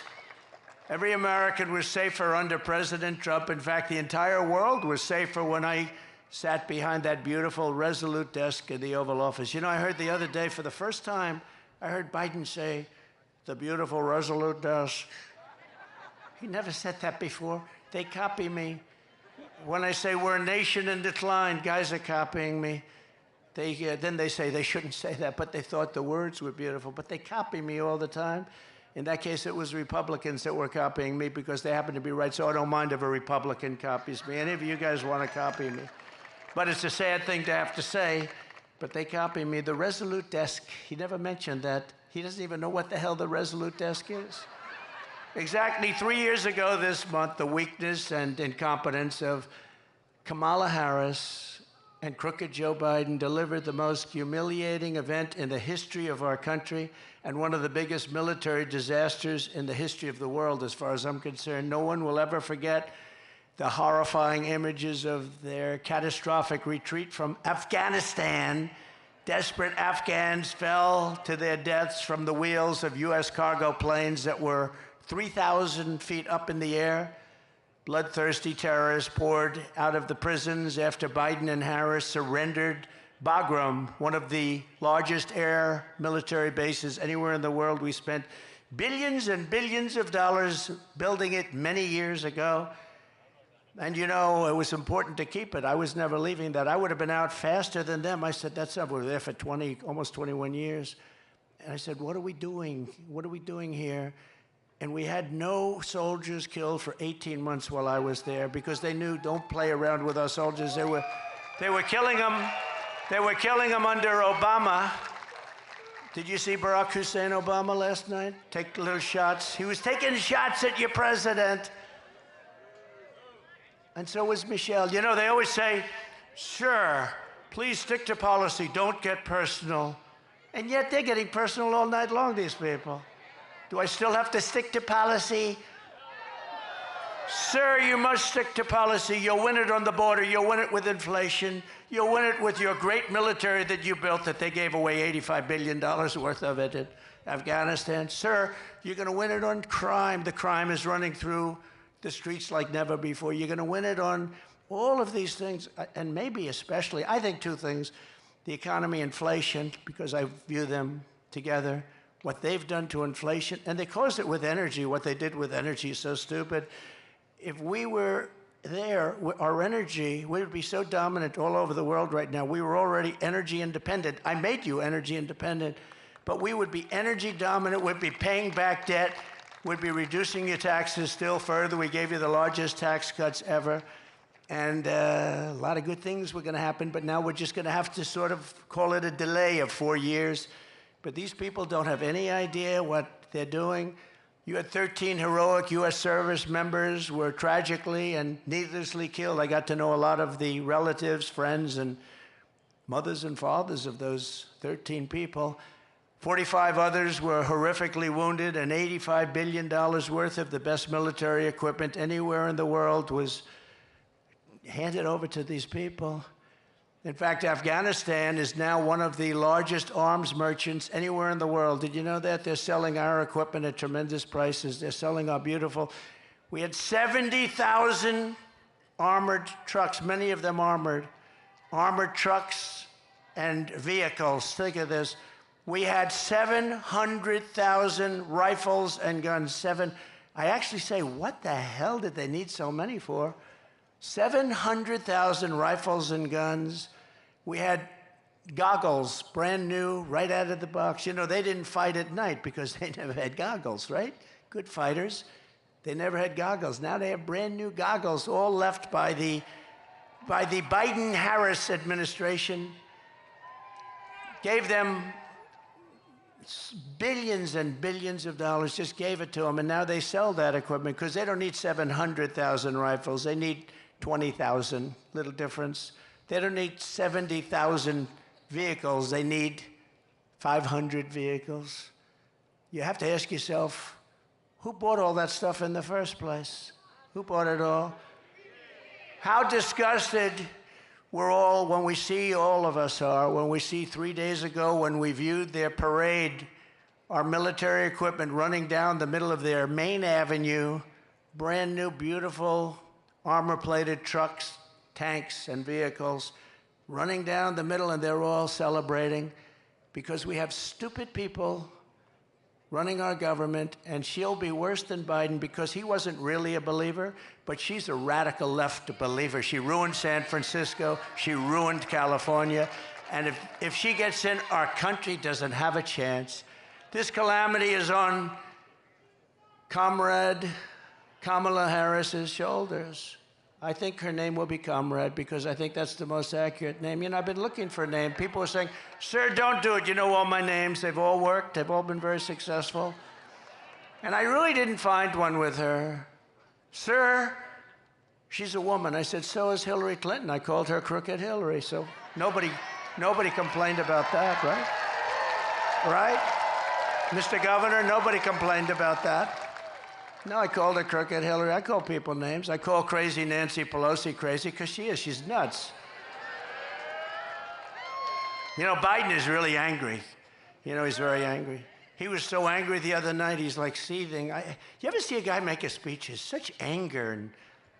Every American was safer under President Trump. In fact, the entire world was safer when I sat behind that beautiful, resolute desk in the Oval Office. You know, I heard the other day, for the first time, I heard Biden say, the beautiful, resolute desk. He never said that before. They copy me. When I say we're a nation in decline, guys are copying me. Then they say they shouldn't say that, but they thought the words were beautiful. But they copy me all the time. In that case, it was Republicans that were copying me because they happen to be right, so I don't mind if a Republican copies me. Any of you guys want to copy me. But it's a sad thing to have to say, but they copy me. The resolute desk, he never mentioned that. He doesn't even know what the hell the resolute desk is. Exactly 3 years ago this month, the weakness and incompetence of Kamala Harris and crooked Joe Biden delivered the most humiliating event in the history of our country and one of the biggest military disasters in the history of the world, as far as I'm concerned. No one will ever forget the horrifying images of their catastrophic retreat from Afghanistan. Desperate Afghans fell to their deaths from the wheels of U.S. cargo planes that were 3,000 feet up in the air. Bloodthirsty terrorists poured out of the prisons after Biden and Harris surrendered Bagram, one of the largest air military bases anywhere in the world. We spent billions and billions of dollars building it many years ago. And you know, it was important to keep it. I was never leaving that. I would have been out faster than them. I said, that's not, we were there for almost 21 years. And I said, what are we doing? What are we doing here? And we had no soldiers killed for 18 months while I was there because they knew, don't play around with our soldiers. They were killing them. They were killing them under Obama. Did you see Barack Hussein Obama last night? Take little shots. He was taking shots at your president. And so was Michelle. You know, they always say, sure, please stick to policy. Don't get personal. And yet they're getting personal all night long, these people. Do I still have to stick to policy? Sir, you must stick to policy. You'll win it on the border. You'll win it with inflation. You'll win it with your great military that you built that they gave away $85 billion worth of it in Afghanistan. Sir, you're going to win it on crime. The crime is running through the streets like never before. You're going to win it on all of these things, and maybe especially, I think two things, the economy, inflation, because I view them together, what they've done to inflation, and they caused it with energy. What they did with energy is so stupid. If we were there, our energy, we would be so dominant all over the world right now. We were already energy independent. I made you energy independent, but we would be energy dominant, we'd be paying back debt, we'd be reducing your taxes still further. We gave you the largest tax cuts ever. And a lot of good things were going to happen, but now we're just going to have to sort of call it a delay of 4 years. But these people don't have any idea what they're doing. You had 13 heroic U.S. service members were tragically and needlessly killed. I got to know a lot of the relatives, friends, and mothers and fathers of those 13 people. 45 others were horrifically wounded, and $85 billion worth of the best military equipment anywhere in the world was handed over to these people. In fact, Afghanistan is now one of the largest arms merchants anywhere in the world. Did you know that? They're selling our equipment at tremendous prices. They're selling our beautiful. We had 70,000 armored trucks, many of them armored trucks and vehicles. Think of this. We had 700,000 rifles and guns. I actually say, what the hell did they need so many for? 700,000 rifles and guns. We had goggles, brand new, right out of the box. You know, they didn't fight at night because they never had goggles, right? Good fighters. They never had goggles. Now they have brand new goggles, all left by the Biden-Harris administration. Gave them billions and billions of dollars, just gave it to them, and now they sell that equipment because they don't need 700,000 rifles. They need 20,000, little difference. They don't need 70,000 vehicles. They need 500 vehicles. You have to ask yourself, who bought all that stuff in the first place? Who bought it all? How disgusted we're all when we see, all of us are, when we see 3 days ago when we viewed their parade, our military equipment running down the middle of their main avenue, brand new, beautiful, armor-plated trucks, tanks, and vehicles running down the middle, and they're all celebrating because we have stupid people running our government, and she'll be worse than Biden because he wasn't really a believer, but she's a radical left believer. She ruined San Francisco. She ruined California. And if she gets in, our country doesn't have a chance. This calamity is on Comrade Kamala Harris's shoulders. I think her name will be Comrade because I think that's the most accurate name. You know, I've been looking for a name. People are saying, sir, don't do it. You know all my names. They've all worked. They've all been very successful. And I really didn't find one with her. Sir, she's a woman. I said, so is Hillary Clinton. I called her Crooked Hillary. So nobody complained about that, right? Right? Mr. Governor, nobody complained about that. No, I called her Crooked Hillary. I call people names. I call crazy Nancy Pelosi crazy because she is. She's nuts. You know, Biden is really angry. You know, he's very angry. He was so angry the other night, he's like seething. You ever see a guy make a speech? It's such anger and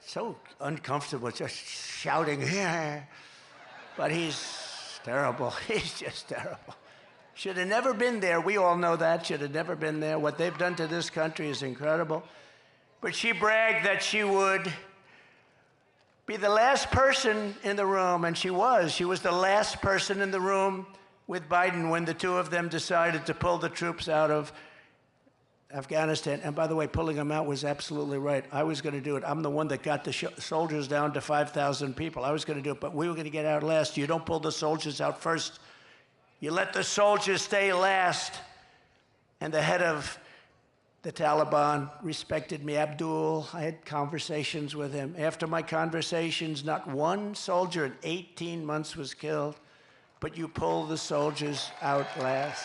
so uncomfortable, just shouting, yeah. But he's terrible. He's just terrible. Should have never been there. We all know that. Should have never been there. What they've done to this country is incredible. But she bragged that she would be the last person in the room, and she was. She was the last person in the room with Biden when the two of them decided to pull the troops out of Afghanistan. And by the way, pulling them out was absolutely right. I was going to do it. I'm the one that got the soldiers down to 5,000 people. I was going to do it, but we were going to get out last. You don't pull the soldiers out first. You let the soldiers stay last. And the head of the Taliban respected me, Abdul. I had conversations with him. After my conversations, not one soldier in 18 months was killed. but you pulled the soldiers out last.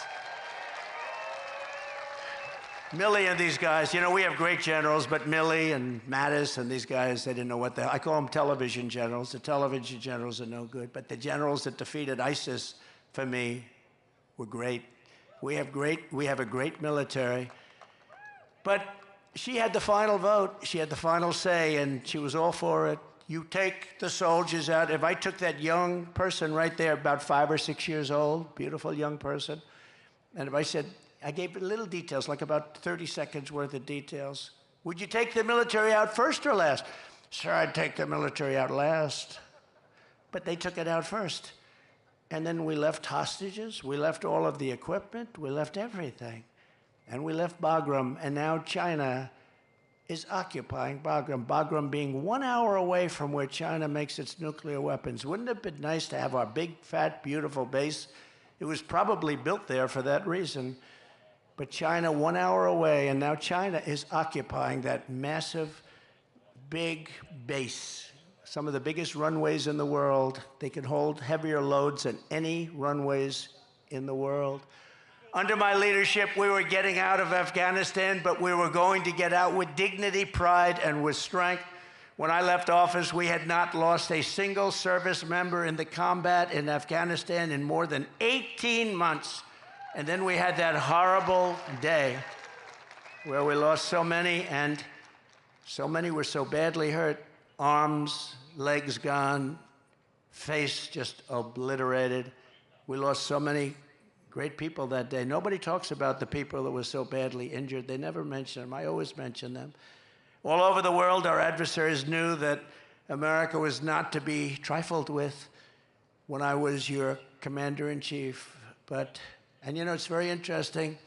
Milley and these guys, you know, we have great generals, but Milley and Mattis and these guys, they didn't know what the hell. I call them television generals. The television generals are no good, but the generals that defeated ISIS, for me, were great. We have a great military. But she had the final vote. She had the final say, and she was all for it. You take the soldiers out. If I took that young person right there, about 5 or 6 years old, beautiful young person, and if I said, I gave little details, like about 30 seconds worth of details. Would you take the military out first or last? Sir, I'd take the military out last. But they took it out first. And then we left hostages, we left all of the equipment, we left everything. And we left Bagram, and now China is occupying Bagram. Bagram being 1 hour away from where China makes its nuclear weapons. Wouldn't it have been nice to have our big, fat, beautiful base? It was probably built there for that reason. But China 1 hour away, and now China is occupying that massive, big base. Some of the biggest runways in the world. They can hold heavier loads than any runways in the world. Under my leadership, we were getting out of Afghanistan, but we were going to get out with dignity, pride, and with strength. When I left office, we had not lost a single service member in the combat in Afghanistan in more than 18 months. And then we had that horrible day where we lost so many, and so many were so badly hurt. Arms, legs gone, face just obliterated. We lost so many great people that day. Nobody talks about the people that were so badly injured. They never mention them. I always mention them. All over the world, our adversaries knew that America was not to be trifled with when I was your commander-in-chief. And you know, it's very interesting.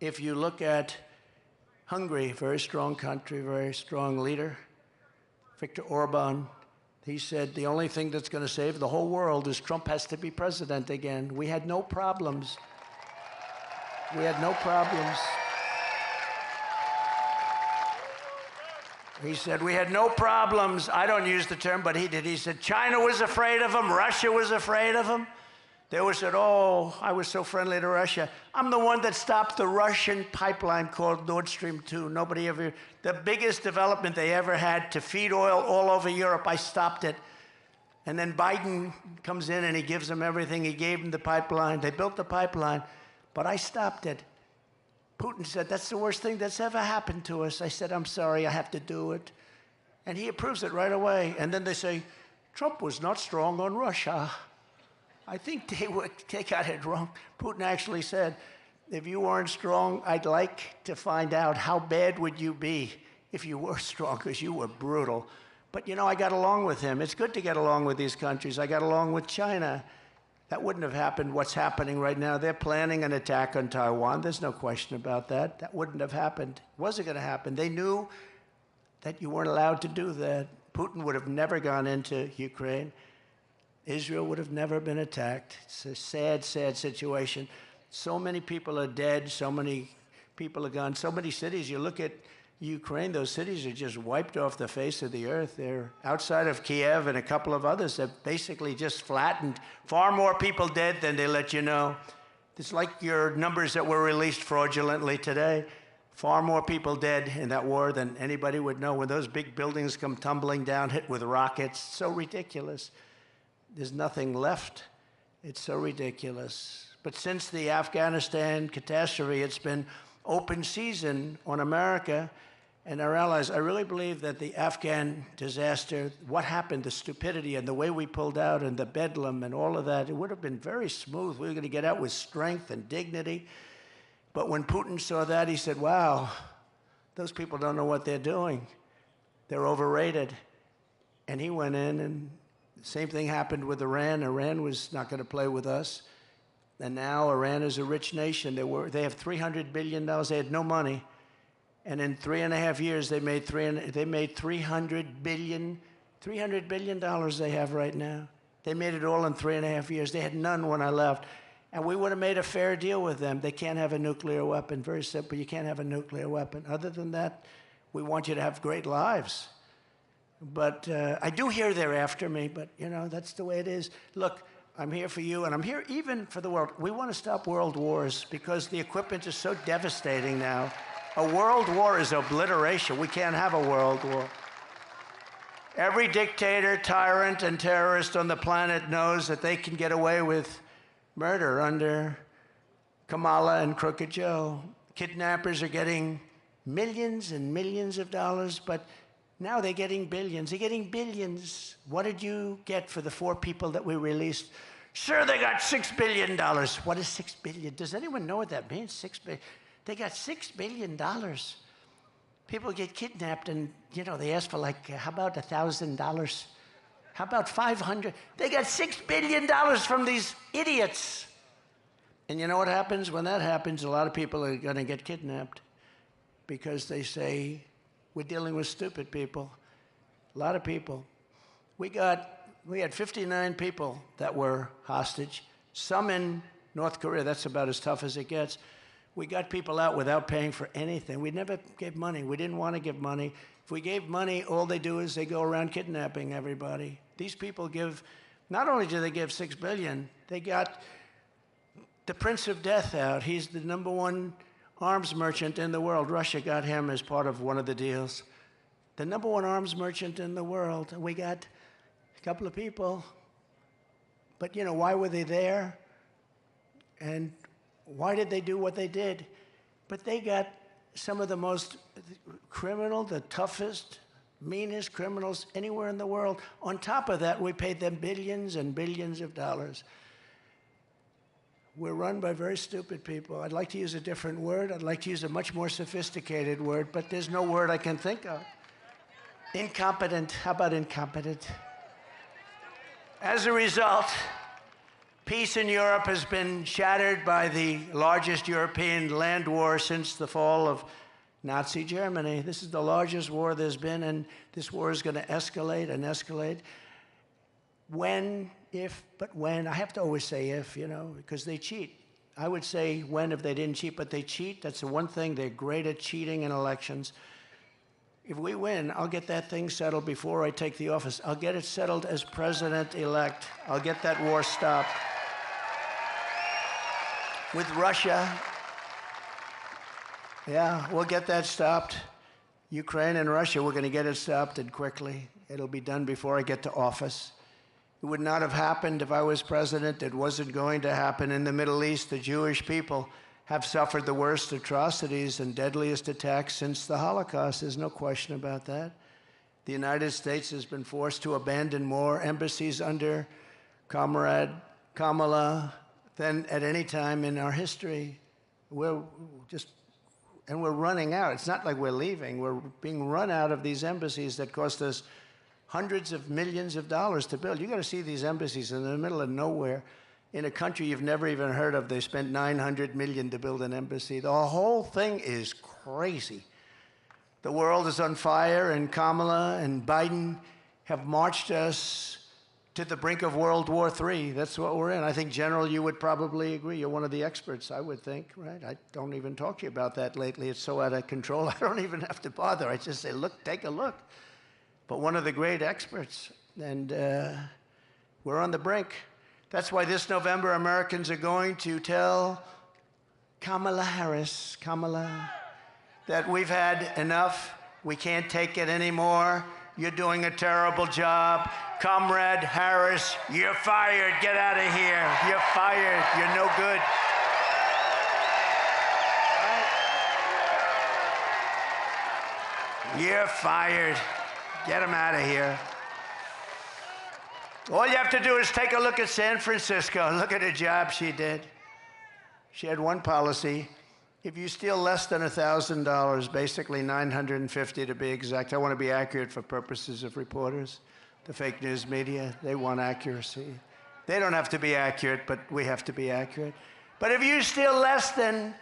If you look at Hungary, very strong country, very strong leader, Viktor Orban, he said the only thing that's going to save the whole world is Trump has to be president again. We had no problems. We had no problems. He said, we had no problems. I don't use the term, but he did. He said, China was afraid of him. Russia was afraid of him. They always said, oh, I was so friendly to Russia. I'm the one that stopped the Russian pipeline called Nord Stream 2. Nobody ever, the biggest development they ever had to feed oil all over Europe, I stopped it. And then Biden comes in and he gives them everything. He gave them the pipeline. They built the pipeline, but I stopped it. Putin said, that's the worst thing that's ever happened to us. I said, I'm sorry, I have to do it. And he approves it right away. And then they say, Trump was not strong on Russia. I think they got it wrong. Putin actually said, if you weren't strong, I'd like to find out how bad would you be if you were strong, because you were brutal. But you know, I got along with him. It's good to get along with these countries. I got along with China. That wouldn't have happened. What's happening right now, they're planning an attack on Taiwan. There's no question about that. That wouldn't have happened. It wasn't going to happen. They knew that you weren't allowed to do that. Putin would have never gone into Ukraine. Israel would have never been attacked. It's a sad, sad situation. So many people are dead. So many people are gone. So many cities. You look at Ukraine, those cities are just wiped off the face of the earth. They're outside of Kiev and a couple of others. They're basically just flattened. Far more people dead than they let you know. It's like your numbers that were released fraudulently today. Far more people dead in that war than anybody would know. When those big buildings come tumbling down, hit with rockets, so ridiculous. There's nothing left. It's so ridiculous. But since the Afghanistan catastrophe, it's been open season on America and our allies. I really believe that the Afghan disaster, what happened, the stupidity and the way we pulled out and the bedlam and all of that, it would have been very smooth. We were going to get out with strength and dignity. But when Putin saw that, he said, wow, those people don't know what they're doing. They're overrated. And he went in, and the same thing happened with Iran. Iran was not going to play with us. And now Iran is a rich nation. They have $300 billion. They had no money. And in 3.5 years, they made $300 billion. $300 billion they have right now. They made it all in 3.5 years. They had none when I left. And we would have made a fair deal with them. They can't have a nuclear weapon. Very simple. You can't have a nuclear weapon. Other than that, we want you to have great lives. But I do hear they're after me, but, you know, that's the way it is. Look, I'm here for you, and I'm here even for the world. We want to stop world wars because the equipment is so devastating now. A world war is obliteration. We can't have a world war. Every dictator, tyrant, and terrorist on the planet knows that they can get away with murder under Kamala and Crooked Joe. Kidnappers are getting millions and millions of dollars, but now they're getting billions. They're getting billions. What did you get for the 4 people that we released? Sir, they got $6 billion. What is $6 billion? Does anyone know what that means? $6 billion. They got $6 billion. People get kidnapped and, you know, they ask for like, how about $1,000? How about 500? They got $6 billion from these idiots. And you know what happens? When that happens, a lot of people are going to get kidnapped because they say, we're dealing with stupid people. A lot of people. We had 59 people that were hostage, some in North Korea. That's about as tough as it gets. We got people out without paying for anything. We never gave money. We didn't want to give money. If we gave money, all they do is they go around kidnapping everybody. These people give, not only do they give $6 billion, they got the Prince of Death out. He's the #1 arms merchant in the world. Russia got him as part of one of the deals. The #1 arms merchant in the world. We got a couple of people. But, you know, why were they there? And why did they do what they did? But they got some of the most criminal, the toughest, meanest criminals anywhere in the world. On top of that, we paid them billions and billions of dollars. We're run by very stupid people. I'd like to use a different word. I'd like to use a much more sophisticated word, but there's no word I can think of. Incompetent. How about incompetent? As a result, peace in Europe has been shattered by the largest European land war since the fall of Nazi Germany. This is the largest war there's been, and this war is going to escalate and escalate. When, if, but when. I have to always say if, you know, because they cheat. I would say when if they didn't cheat, but they cheat. That's the one thing. They're great at cheating in elections. If we win, I'll get that thing settled before I take the office. I'll get it settled as president-elect. I'll get that war stopped. With Russia, yeah, we'll get that stopped. Ukraine and Russia, we're going to get it stopped, and quickly. It'll be done before I get to office. It would not have happened if I was president. It wasn't going to happen in the Middle East. The Jewish people have suffered the worst atrocities and deadliest attacks since the Holocaust. There's no question about that. The United States has been forced to abandon more embassies under Comrade Kamala than at any time in our history. We're running out. It's not like we're leaving. We're being run out of these embassies that cost us hundreds of millions of dollars to build. You got to see these embassies in the middle of nowhere in a country you've never even heard of. They spent $900 million to build an embassy. The whole thing is crazy. The world is on fire, and Kamala and Biden have marched us to the brink of World War III. That's what we're in. I think, General, you would probably agree. You're one of the experts, I would think, right? I don't even talk to you about that lately. It's so out of control, I don't even have to bother. I just say, look, take a look. But one of the great experts, and we're on the brink. That's why this November, Americans are going to tell Kamala Harris, that we've had enough. We can't take it anymore. You're doing a terrible job. Comrade Harris, you're fired. Get out of here. You're fired. You're no good. You're fired. Get him out of here. All you have to do is take a look at San Francisco. Look at the job she did. She had one policy. If you steal less than $1,000, basically $950 to be exact, I want to be accurate for purposes of reporters, the fake news media, they want accuracy. They don't have to be accurate, but we have to be accurate. But if you steal less than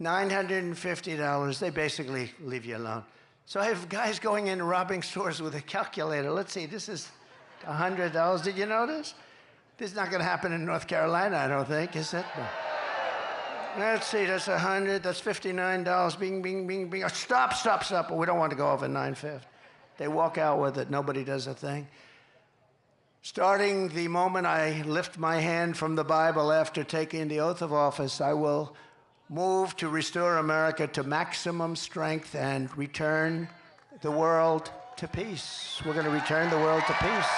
$950, they basically leave you alone. So I have guys going in robbing stores with a calculator. Let's see, this is $100. Did you notice? This is not going to happen in North Carolina, I don't think, is it? No. Let's see, that's 100, that's $59. Bing, bing, bing, bing. Stop. We don't want to go over $950. They walk out with it. Nobody does a thing. Starting the moment I lift my hand from the Bible after taking the oath of office, I will move to restore America to maximum strength and return the world to peace. We're going to return the world to peace.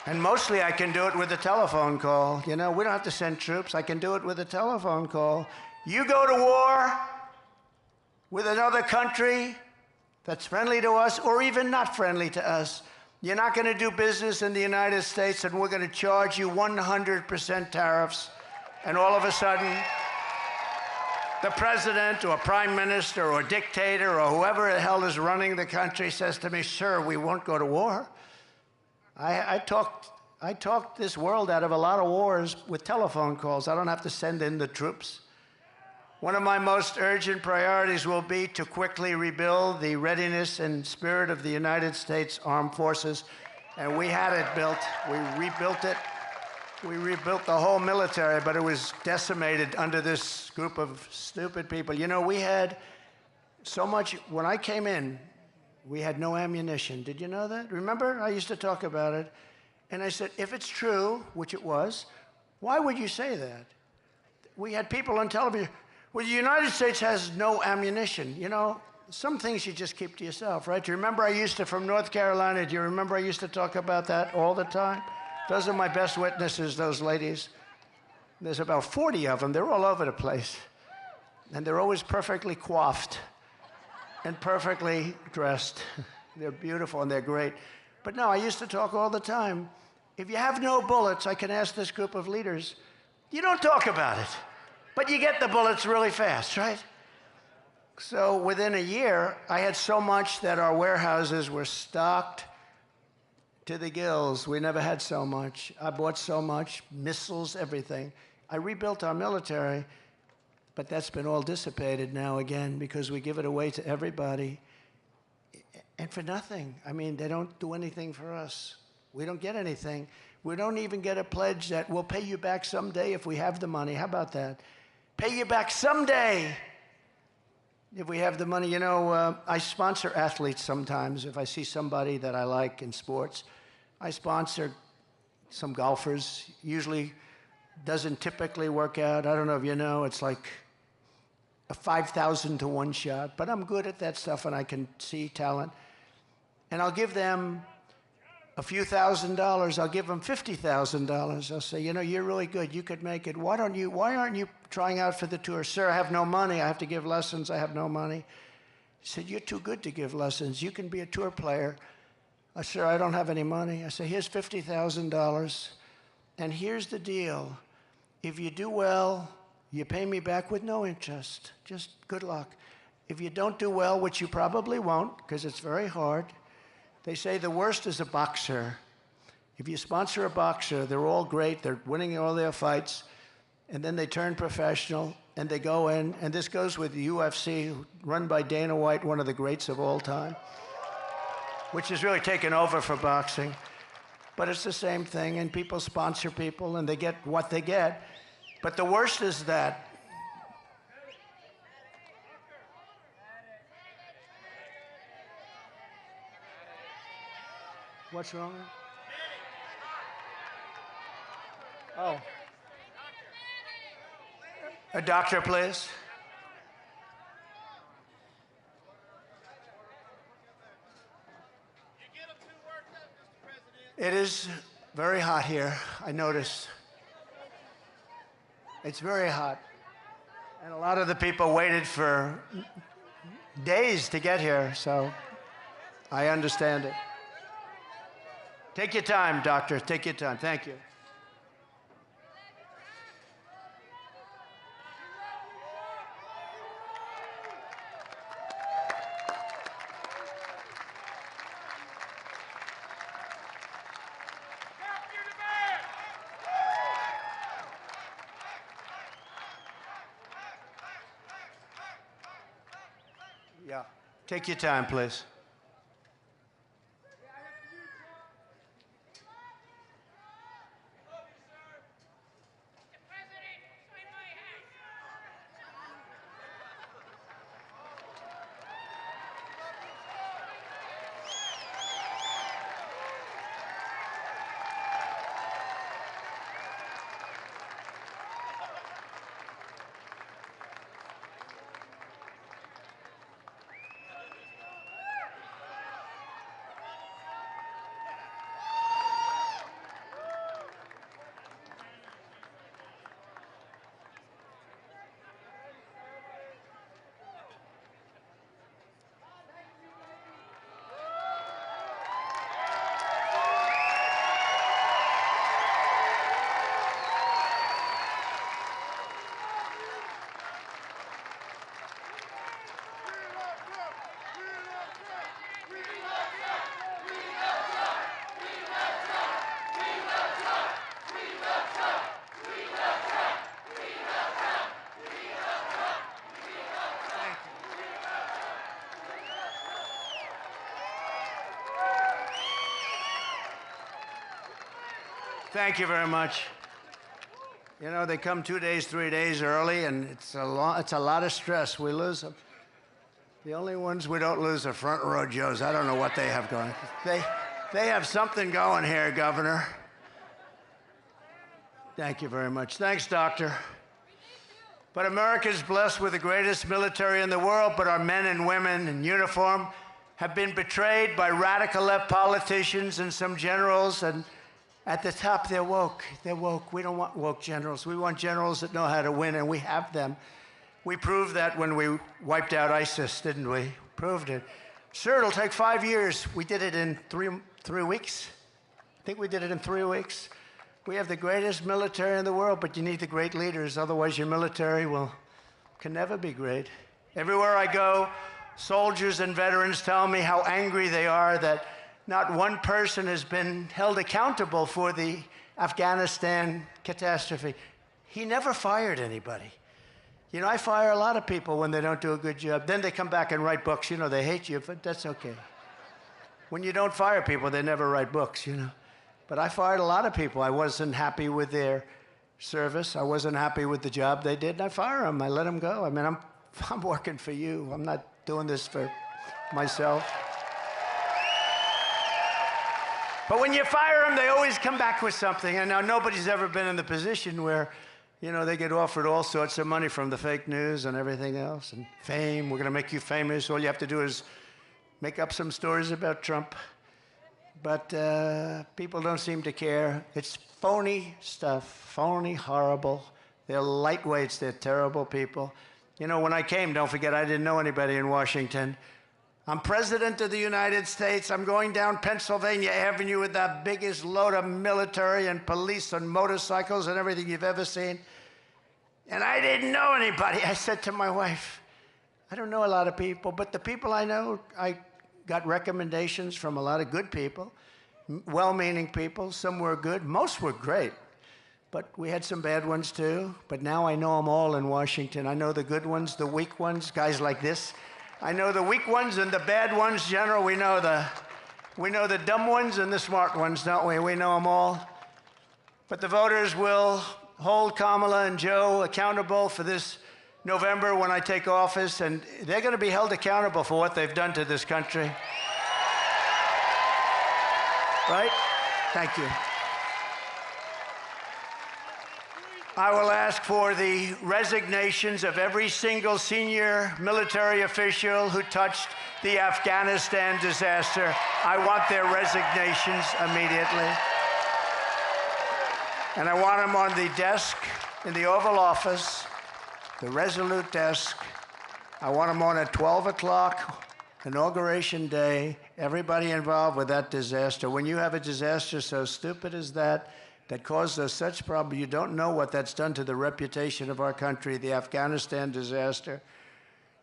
And mostly I can do it with a telephone call. You know, we don't have to send troops. I can do it with a telephone call. You go to war with another country that's friendly to us or even not friendly to us. You're not going to do business in the United States, and we're going to charge you 100% tariffs. And all of a sudden, the president or prime minister or dictator or whoever the hell is running the country says to me, sir, we won't go to war. I talked this world out of a lot of wars with telephone calls. I don't have to send in the troops. One of my most urgent priorities will be to quickly rebuild the readiness and spirit of the United States Armed Forces. And we had it built. We rebuilt it. We rebuilt the whole military, but it was decimated under this group of stupid people. You know, we had so much, when I came in, we had no ammunition. Did you know that? Remember? I used to talk about it. And I said, if it's true, which it was, why would you say that? We had people on television, well, the United States has no ammunition. You know, some things you just keep to yourself, right? Do you remember I used to, from North Carolina, do you remember I used to talk about that all the time? Those are my best witnesses, those ladies. There's about 40 of them. They're all over the place. And they're always perfectly coiffed and perfectly dressed. They're beautiful and they're great. But no, I used to talk all the time. If you have no bullets, I can ask this group of leaders, you don't talk about it, but you get the bullets really fast, right? So within a year, I had so much that our warehouses were stocked to the gills. We never had so much. I bought so much, missiles, everything. I rebuilt our military, but that's been all dissipated now again because we give it away to everybody. And for nothing. I mean, they don't do anything for us. We don't get anything. We don't even get a pledge that we'll pay you back someday if we have the money. How about that? Pay you back someday if we have the money. You know, I sponsor athletes sometimes. If I see somebody that I like in sports, I sponsor some golfers. Usually doesn't typically work out. I don't know if you know, it's like a 5,000 to 1 shot. But I'm good at that stuff and I can see talent. And I'll give them a few $1,000s. I'll give them $50,000. I'll say, you know, you're really good. You could make it. Why aren't you trying out for the tour? Sir, I have no money. I have to give lessons. I have no money. He said, you're too good to give lessons. You can be a tour player. I said, I don't have any money. I said, here's $50,000. And here's the deal. If you do well, you pay me back with no interest. Just good luck. If you don't do well, which you probably won't, because it's very hard, they say the worst is a boxer. If you sponsor a boxer, they're all great, they're winning all their fights, and then they turn professional, and they go in, and this goes with the UFC, run by Dana White, one of the greats of all time, which has really taken over for boxing. But it's the same thing, and people sponsor people, and they get what they get. But the worst is that what's wrong? Oh. A doctor, please. It is very hot here, I noticed. It's very hot. And a lot of the people waited for days to get here, so I understand it. Take your time, doctor. Take your time. Thank you. Yeah. Take your time, please. Thank you very much. You know, they come 2 days, 3 days early, and it's a lot of stress. We lose them. The only ones we don't lose are front row Joes. I don't know what they have going. They have something going here, Governor. Thank you very much. Thanks, Doctor. But America is blessed with the greatest military in the world, but our men and women in uniform have been betrayed by radical left politicians and some generals, and at the top, they're woke. They're woke. We don't want woke generals. We want generals that know how to win, and we have them. We proved that when we wiped out ISIS, didn't we? Proved it. Sure, it'll take 5 years. We did it in three weeks. I think we did it in 3 weeks. We have the greatest military in the world, but you need the great leaders. Otherwise, your military can never be great. Everywhere I go, soldiers and veterans tell me how angry they are that not one person has been held accountable for the Afghanistan catastrophe. He never fired anybody. You know, I fire a lot of people when they don't do a good job. Then they come back and write books. You know, they hate you, but that's okay. When you don't fire people, they never write books, you know. But I fired a lot of people. I wasn't happy with their service. I wasn't happy with the job they did, and I fire them. I let them go. I mean, I'm working for you. I'm not doing this for myself. But when you fire them, they always come back with something. And now nobody's ever been in the position where, you know, they get offered all sorts of money from the fake news and everything else, and fame. We're going to make you famous. All you have to do is make up some stories about Trump. But people don't seem to care. It's phony stuff, phony, horrible. They're lightweights. They're terrible people. You know, when I came, don't forget, I didn't know anybody in Washington. I'm President of the United States. I'm going down Pennsylvania Avenue with the biggest load of military and police and motorcycles and everything you've ever seen. And I didn't know anybody. I said to my wife, I don't know a lot of people, but the people I know, I got recommendations from a lot of good people, well-meaning people. Some were good. Most were great. But we had some bad ones too. But now I know them all in Washington. I know the good ones, the weak ones, guys like this. I know the weak ones and the bad ones, General. We know the dumb ones and the smart ones, don't we? We know them all. But the voters will hold Kamala and Joe accountable for this November when I take office, and they're going to be held accountable for what they've done to this country. Right? Thank you. I will ask for the resignations of every single senior military official who touched the Afghanistan disaster. I want their resignations immediately. And I want them on the desk in the Oval Office, the Resolute desk. I want them on at 12 o'clock, Inauguration Day, everybody involved with that disaster. When you have a disaster so stupid as that caused us such problems, you don't know what that's done to the reputation of our country, the Afghanistan disaster.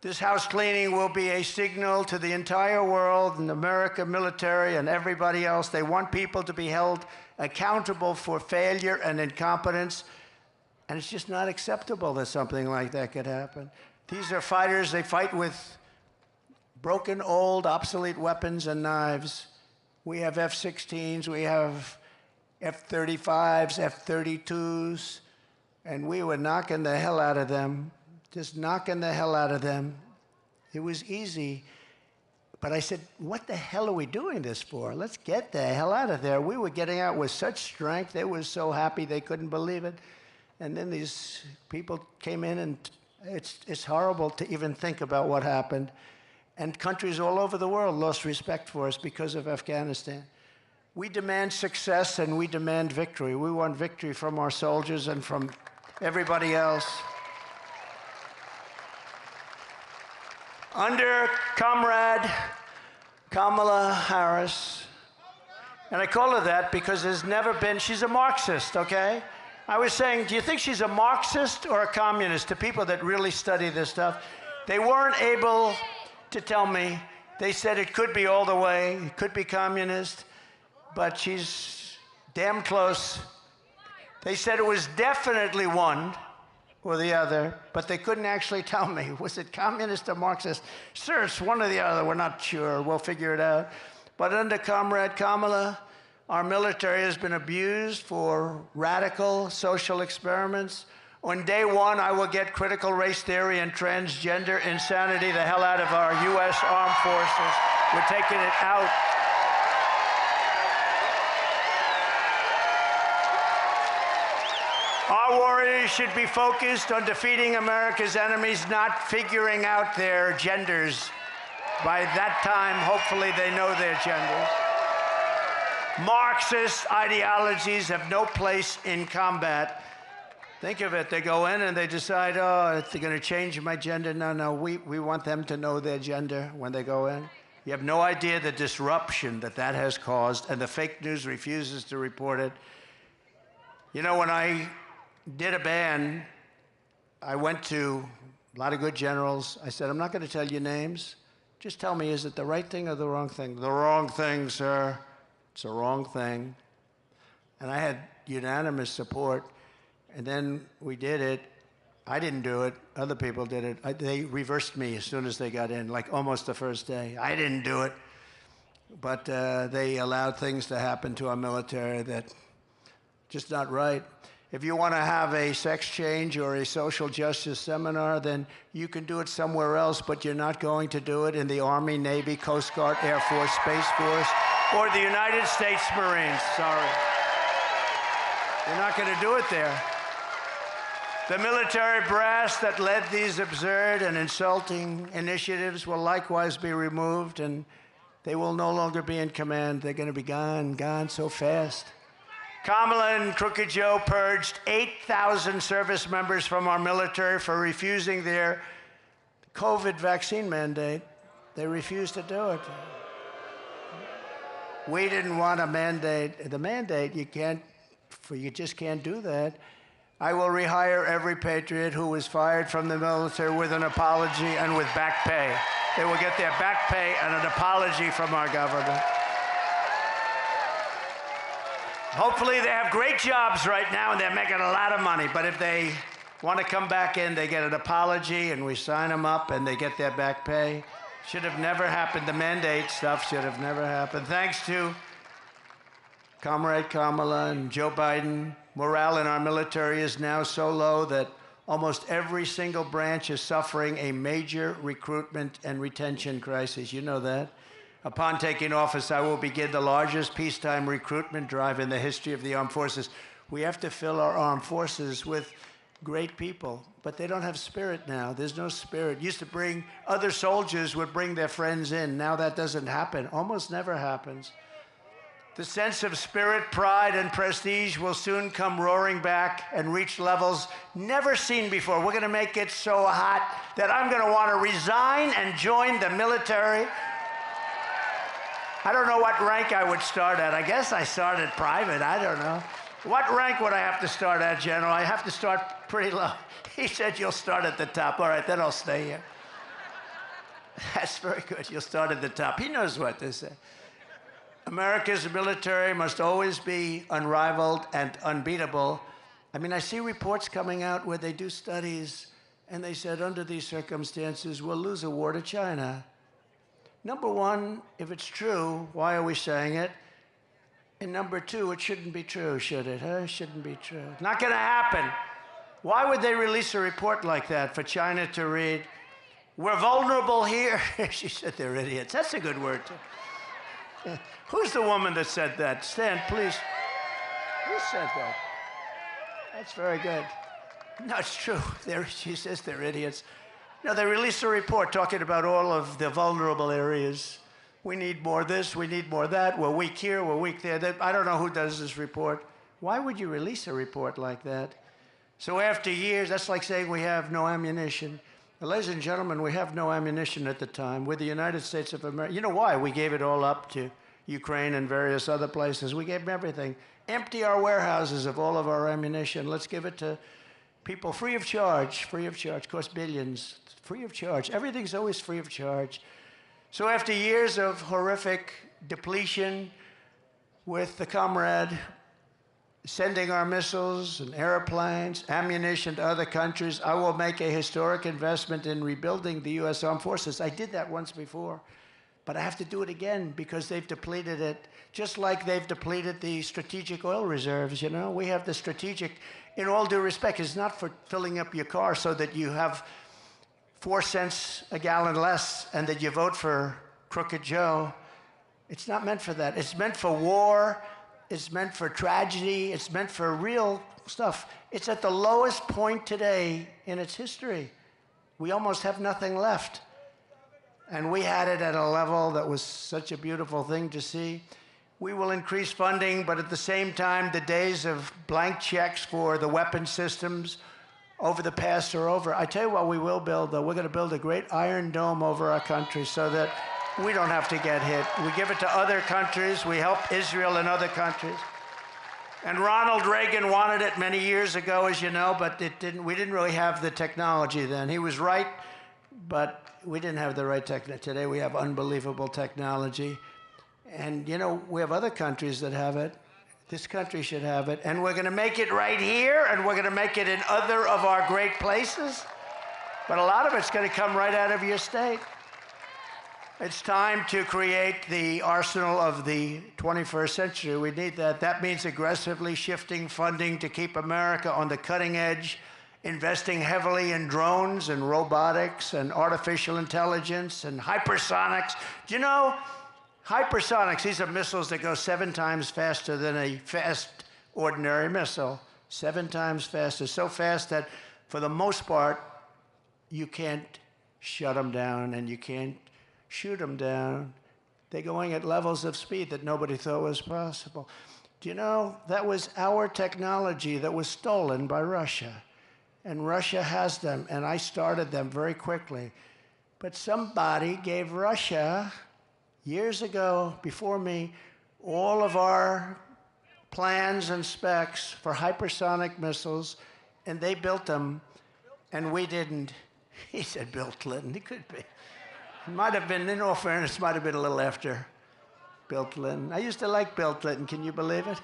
This house cleaning will be a signal to the entire world and America, military, and everybody else. They want people to be held accountable for failure and incompetence, and it's just not acceptable that something like that could happen. These are fighters. They fight with broken, old, obsolete weapons and knives. We have F-16s. We have F-35s, F-32s, and we were knocking the hell out of them, just knocking the hell out of them. It was easy, but I said, what the hell are we doing this for? Let's get the hell out of there. We were getting out with such strength. They were so happy they couldn't believe it. And then these people came in, and it's horrible to even think about what happened. And countries all over the world lost respect for us because of Afghanistan. We demand success and we demand victory. We want victory from our soldiers and from everybody else. Under Comrade Kamala Harris, and I call her that because there's never been, she's a Marxist, okay? I was saying, do you think she's a Marxist or a communist? To people that really study this stuff, they weren't able to tell me. They said it could be all the way, it could be communist, but she's damn close. They said it was definitely one or the other, but they couldn't actually tell me. Was it communist or Marxist? Sir, it's one or the other. We're not sure. We'll figure it out. But under Comrade Kamala, Our military has been abused for radical social experiments. On day one, I will get critical race theory and transgender insanity the hell out of our U.S. armed forces. We're taking it out. Our warriors should be focused on defeating America's enemies, not figuring out their genders. By that time, hopefully, they know their genders. Marxist ideologies have no place in combat. Think of it, they go in and they decide, oh, they're going to change my gender. No, we want them to know their gender when they go in. You have no idea the disruption that that has caused, and the fake news refuses to report it. You know, when I did a ban, I went to a lot of good generals. I said, I'm not going to tell you names. Just tell me, is it the right thing or the wrong thing? The wrong thing, sir. It's the wrong thing. And I had unanimous support. And then we did it. I didn't do it. Other people did it. They reversed me as soon as they got in, like almost the first day. I didn't do it. But they allowed things to happen to our military that just not right. If you want to have a sex change or a social justice seminar, then you can do it somewhere else, but you're not going to do it in the Army, Navy, Coast Guard, Air Force, Space Force, or the United States Marines. Sorry. You're not going to do it there. The military brass that led these absurd and insulting initiatives will likewise be removed, and they will no longer be in command. They're going to be gone so fast. Kamala and Crooked Joe purged 8,000 service members from our military for refusing their COVID vaccine mandate. They refused to do it. We didn't want a mandate. The mandate, you just can't do that. I will rehire every patriot who was fired from the military with an apology and with back pay. They will get their back pay and an apology from our government. Hopefully they have great jobs right now and they're making a lot of money, but if they want to come back in, they get an apology and we sign them up and they get their back pay. Should have never happened. The mandate stuff should have never happened. Thanks to Comrade Kamala and Joe Biden, morale in our military is now so low that almost every single branch is suffering a major recruitment and retention crisis. You know that. Upon taking office, I will begin the largest peacetime recruitment drive in the history of the armed forces. We have to fill our armed forces with great people, but they don't have spirit now. There's no spirit. Used to bring, other soldiers would bring their friends in. Now that doesn't happen. Almost never happens. The sense of spirit, pride, and prestige will soon come roaring back and reach levels never seen before. We're going to make it so hot that I'm going to want to resign and join the military. I don't know what rank I would start at. I guess I started private. I don't know. What rank would I have to start at, General? I have to start pretty low. He said, you'll start at the top. All right, then I'll stay here. That's very good. You'll start at the top. He knows what to say. America's military must always be unrivaled and unbeatable. I mean, I see reports coming out where they do studies, and they said, under these circumstances, we'll lose a war to China. Number one, if it's true, why are we saying it? And number two, it shouldn't be true, should it? It shouldn't be true. Not going to happen. Why would they release a report like that for China to read? We're vulnerable here. She said they're idiots. That's a good word, too. Who's the woman that said that? Stand, please. Who said that? That's very good. No, it's true. She says they're idiots. No, they released a report talking about all of the vulnerable areas. We need more this, we need more that. We're weak here, we're weak there. I don't know who does this report. Why would you release a report like that? So after years, that's like saying we have no ammunition. Well, ladies and gentlemen, we have no ammunition at the time. We're the United States of America. You know why? We gave it all up to Ukraine and various other places. We gave them everything. Empty our warehouses of all of our ammunition. Let's give it to people free of charge. Free of charge. Costs billions. Free of charge. Everything's always free of charge. So after years of horrific depletion with the comrade sending our missiles and airplanes, ammunition to other countries, I will make a historic investment in rebuilding the U.S. Armed Forces. I did that once before. But I have to do it again because they've depleted it, just like they've depleted the strategic oil reserves, you know? We have the strategic, in all due respect, it's not for filling up your car so that you have 4 cents a gallon less and that you vote for Crooked Joe. It's not meant for that. It's meant for war. It's meant for tragedy. It's meant for real stuff. It's at the lowest point today in its history. We almost have nothing left. And we had it at a level that was such a beautiful thing to see. We will increase funding, but at the same time, the days of blank checks for the weapon systems over the past are over. I tell you what we will build, though. We're going to build a great iron dome over our country so that we don't have to get hit. We give it to other countries. We help Israel and other countries. And Ronald Reagan wanted it many years ago, as you know, but we didn't really have the technology then. He was right, but we didn't have the right technology. Today we have unbelievable technology. And, you know, we have other countries that have it. This country should have it. And we're going to make it right here, and we're going to make it in other of our great places. But a lot of it's going to come right out of your state. It's time to create the arsenal of the 21st century. We need that. That means aggressively shifting funding to keep America on the cutting edge, investing heavily in drones and robotics and artificial intelligence and hypersonics. Do you know, hypersonics, these are missiles that go 7 times faster than a fast ordinary missile. 7 times faster. So fast that for the most part, you can't shut them down and you can't shoot them down. They're going at levels of speed that nobody thought was possible. Do you know, that was our technology that was stolen by Russia. And Russia has them, and I started them very quickly. But somebody gave Russia, years ago, before me, all of our plans and specs for hypersonic missiles, and they built them, and we didn't. He said Bill Clinton. He could be. It might have been, in all fairness, might have been a little after Bill Clinton. I used to like Bill Clinton. Can you believe it?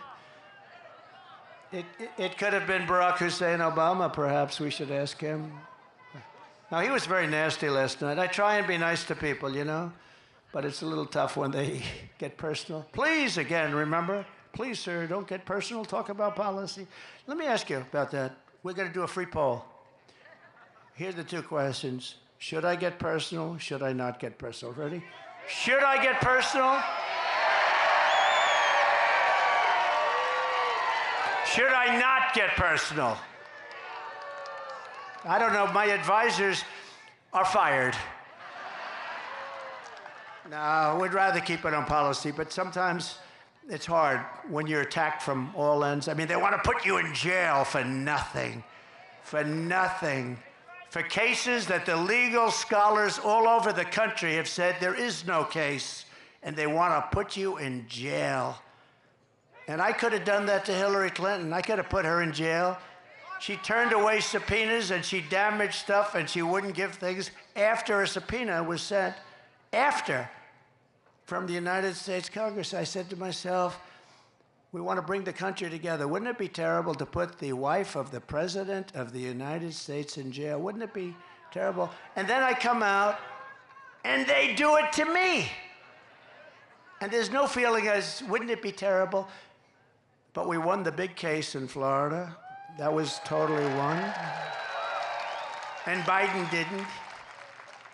It could have been Barack Hussein Obama, perhaps. We should ask him. Now, he was very nasty last night. I try and be nice to people, you know, but it's a little tough when they get personal. Please, again, remember, please, sir, don't get personal. Talk about policy. Let me ask you about that. We're going to do a free poll. Here are the 2 questions. Should I get personal? Should I not get personal? Ready? Should I get personal? Should I not get personal? I don't know. My advisors are fired. No, we'd rather keep it on policy, but sometimes it's hard when you're attacked from all ends. I mean, they want to put you in jail for nothing. For nothing. For cases that the legal scholars all over the country have said there is no case, and they want to put you in jail. And I could have done that to Hillary Clinton. I could have put her in jail. She turned away subpoenas, and she damaged stuff, and she wouldn't give things after a subpoena was sent. After, from the United States Congress, I said to myself, we want to bring the country together. Wouldn't it be terrible to put the wife of the President of the United States in jail? Wouldn't it be terrible? And then I come out, and they do it to me. And there's no feeling as, wouldn't it be terrible? But we won the big case in Florida. That was totally won. And Biden didn't.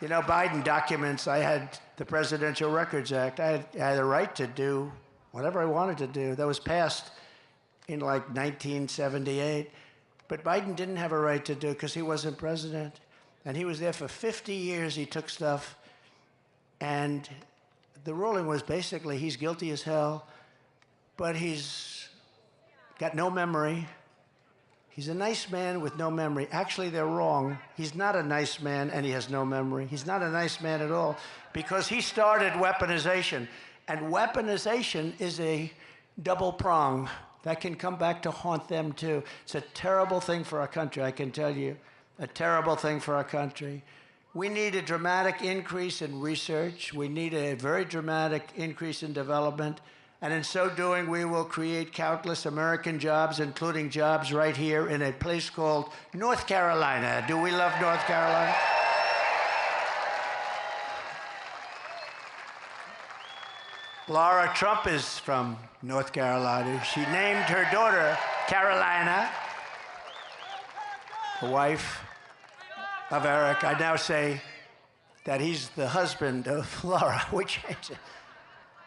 You know, Biden documents, I had the Presidential Records Act. I had a right to do whatever I wanted to do. That was passed in like 1978. But Biden didn't have a right to do it because he wasn't president. And he was there for 50 years. He took stuff. And the ruling was basically he's guilty as hell, but he's got no memory. He's a nice man with no memory. Actually, they're wrong. He's not a nice man, and he has no memory. He's not a nice man at all because he started weaponization. And weaponization is a double prong that can come back to haunt them, too. It's a terrible thing for our country, I can tell you. A terrible thing for our country. We need a dramatic increase in research. We need a very dramatic increase in development. And in so doing, we will create countless American jobs, including jobs right here in a place called North Carolina. Do we love North Carolina? Do we Laura Trump is from North Carolina. She named her daughter Carolina, the wife of Eric. I now say that he's the husband of Laura. We changed it.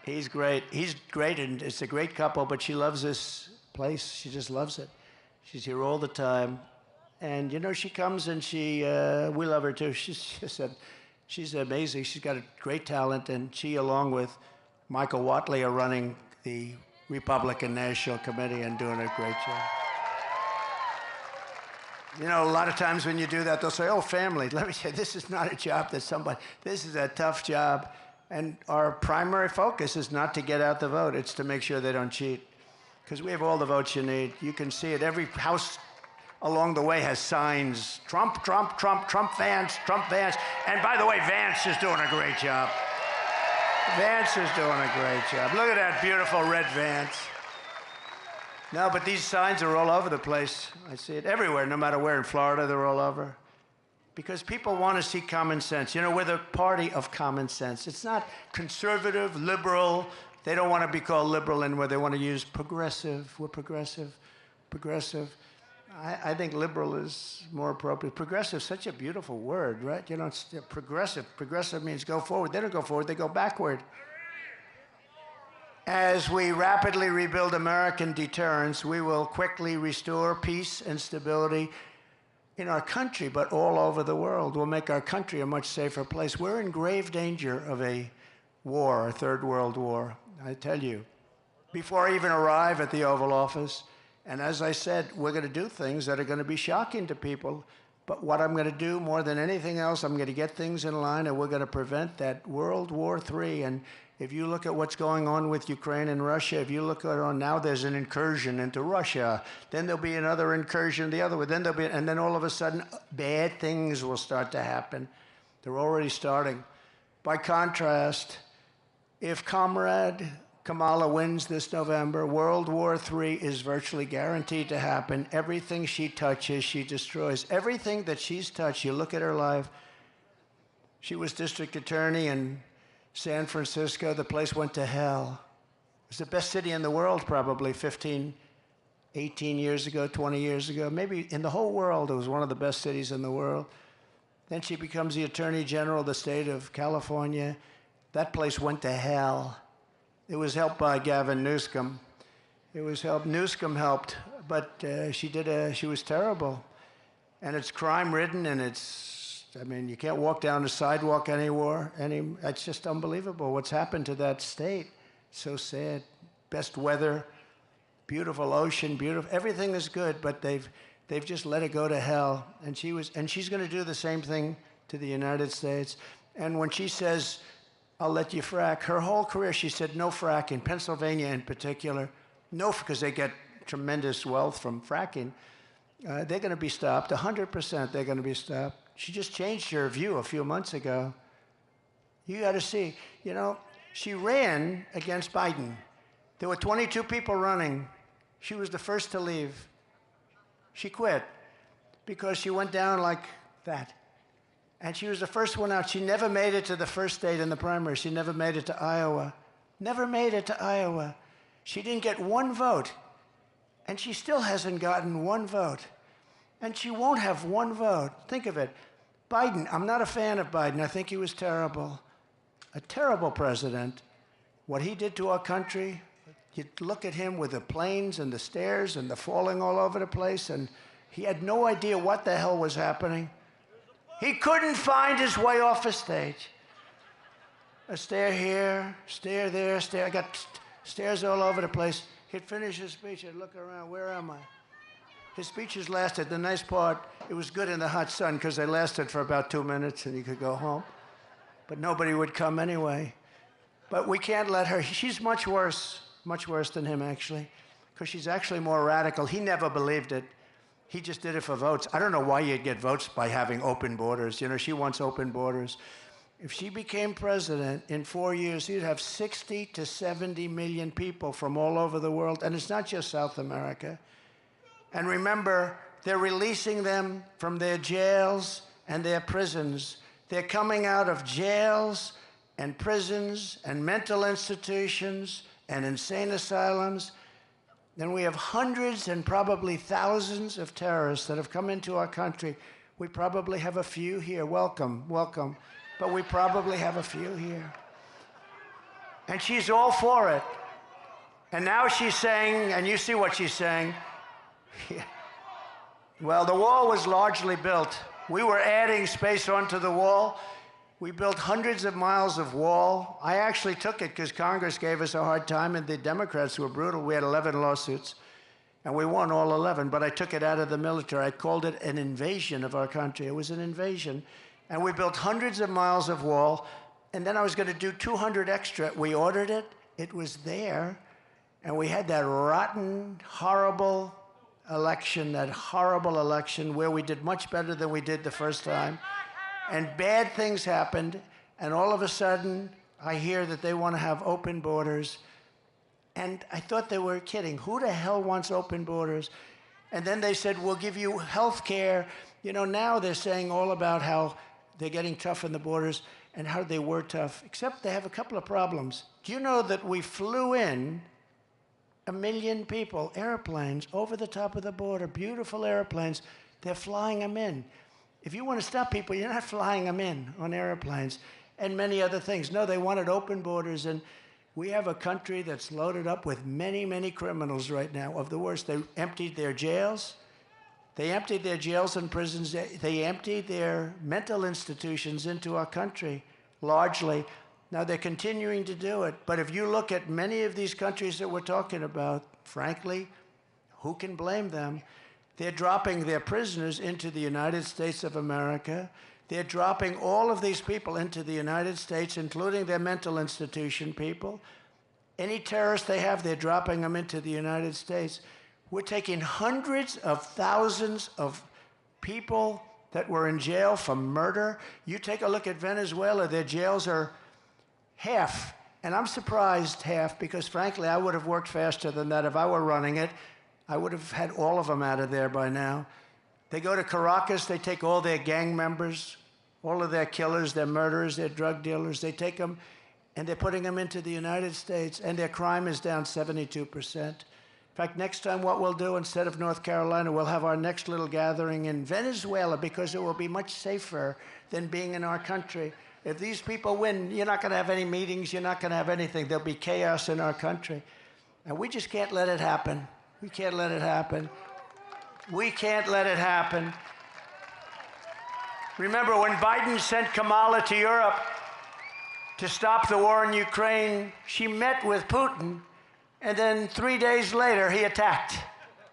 He's great. He's great, and it's a great couple, but she loves this place. She just loves it. She's here all the time. And, you know, she comes and we love her too. She's amazing. She's got a great talent, and she, along with Michael Watley, are running the Republican National Committee and doing a great job. You know, a lot of times when you do that, they'll say, oh, family. Let me say, this is not a job that this is a tough job. And our primary focus is not to get out the vote. It's to make sure they don't cheat. Because we have all the votes you need. You can see it. Every house along the way has signs. Trump, Trump, Trump, Trump Vance, Trump Vance. And by the way, Vance is doing a great job. Vance is doing a great job. Look at that beautiful red Vance. No, but these signs are all over the place. I see it everywhere, no matter where. In Florida, they're all over. Because people want to see common sense. You know, we're the party of common sense. It's not conservative, liberal. They don't want to be called liberal anymore. They want to use progressive. We're progressive, progressive. I think liberal is more appropriate. Progressive is such a beautiful word, right? You know, it's progressive. Progressive means go forward. They don't go forward, they go backward. As we rapidly rebuild American deterrence, we will quickly restore peace and stability in our country, but all over the world. We'll make our country a much safer place. We're in grave danger of a war, a third world war, I tell you. Before I even arrive at the Oval Office, and as I said, we're going to do things that are going to be shocking to people. But what I'm going to do more than anything else, I'm going to get things in line, and we're going to prevent that World War III. And if you look at what's going on with Ukraine and Russia, if you look at now there's an incursion into Russia, then there'll be another incursion the other way, then there'll be, and then all of a sudden, bad things will start to happen. They're already starting. By contrast, if Comrade Kamala wins this November, World War III is virtually guaranteed to happen. Everything she touches, she destroys. Everything that she's touched, you look at her life. She was district attorney in San Francisco. The place went to hell. It was the best city in the world probably 15, 18 years ago, 20 years ago. Maybe in the whole world, it was one of the best cities in the world. Then she becomes the Attorney General of the state of California. That place went to hell. It was helped by Gavin Newsom. Newsom helped, but she was terrible. And it's crime-ridden, and I mean, you can't walk down the sidewalk anymore. It's just unbelievable what's happened to that state. So sad. Best weather, beautiful ocean, everything is good, but they've just let it go to hell. And she's going to do the same thing to the United States. And when she says, I'll let you frack. Her whole career, she said no frack, in Pennsylvania in particular. No, because they get tremendous wealth from fracking. They're going to be stopped, 100% they're going to be stopped. She just changed her view a few months ago. You got to see, you know, she ran against Biden. There were 22 people running. She was the first to leave. She quit because she went down like that. And she was the first one out. She never made it to the first state in the primary. She never made it to Iowa. Never made it to Iowa. She didn't get one vote. And she still hasn't gotten one vote. And she won't have one vote. Think of it. Biden, I'm not a fan of Biden. I think he was terrible. A terrible president. What he did to our country, you look at him with the planes and the stairs and the falling all over the place, and he had no idea what the hell was happening. He couldn't find his way off a stage. A stair here, stair there, stair. I got stairs all over the place. He'd finish his speech. I'd look around. Where am I? His speeches lasted. The nice part, it was good in the hot sun because they lasted for about 2 minutes and you could go home. But nobody would come anyway. But we can't let her. She's much worse than him, actually, because she's actually more radical. He never believed it. He just did it for votes. I don't know why you'd get votes by having open borders. You know, she wants open borders. If she became president in 4 years, she'd have 60 to 70 million people from all over the world. And it's not just South America. And remember, they're releasing them from their jails and their prisons. They're coming out of jails and prisons and mental institutions and insane asylums. Then we have hundreds and probably thousands of terrorists that have come into our country. We probably have a few here. Welcome, welcome. But we probably have a few here. And she's all for it. And now she's saying, and you see what she's saying, well, the wall was largely built. We were adding space onto the wall. We built hundreds of miles of wall. I actually took it because Congress gave us a hard time and the Democrats were brutal. We had 11 lawsuits and we won all 11, but I took it out of the military. I called it an invasion of our country. It was an invasion. And we built hundreds of miles of wall, and then I was going to do 200 extra. We ordered it. It was there. And we had that rotten, horrible election, that horrible election where we did much better than we did the first time. And bad things happened, and all of a sudden, I hear that they want to have open borders. And I thought they were kidding. Who the hell wants open borders? And then they said, we'll give you health care. You know, now they're saying all about how they're getting tough on the borders and how they were tough, except they have a couple of problems. Do you know that we flew in 1 million people, airplanes, over the top of the border, beautiful airplanes. They're flying them in. If you want to stop people, you're not flying them in on airplanes and many other things. No, they wanted open borders, and we have a country that's loaded up with many, many criminals right now, of the worst. They emptied their jails. They emptied their jails and prisons. They emptied their mental institutions into our country, largely. Now, they're continuing to do it. But if you look at many of these countries that we're talking about, frankly, who can blame them? They're dropping their prisoners into the United States of America. They're dropping all of these people into the United States, including their mental institution people. Any terrorist they have, they're dropping them into the United States. We're taking hundreds of thousands of people that were in jail for murder. You take a look at Venezuela, their jails are half. And I'm surprised half, because frankly, I would have worked faster than that. If I were running it, I would have had all of them out of there by now. They go to Caracas, they take all their gang members, all of their killers, their murderers, their drug dealers, they take them and they're putting them into the United States, and their crime is down 72%. In fact, next time what we'll do, instead of North Carolina, we'll have our next little gathering in Venezuela, because it will be much safer than being in our country. If these people win, you're not going to have any meetings, you're not going to have anything. There'll be chaos in our country. And we just can't let it happen. We can't let it happen. We can't let it happen. Remember when Biden sent Kamala to Europe to stop the war in Ukraine, she met with Putin, and then 3 days later, he attacked.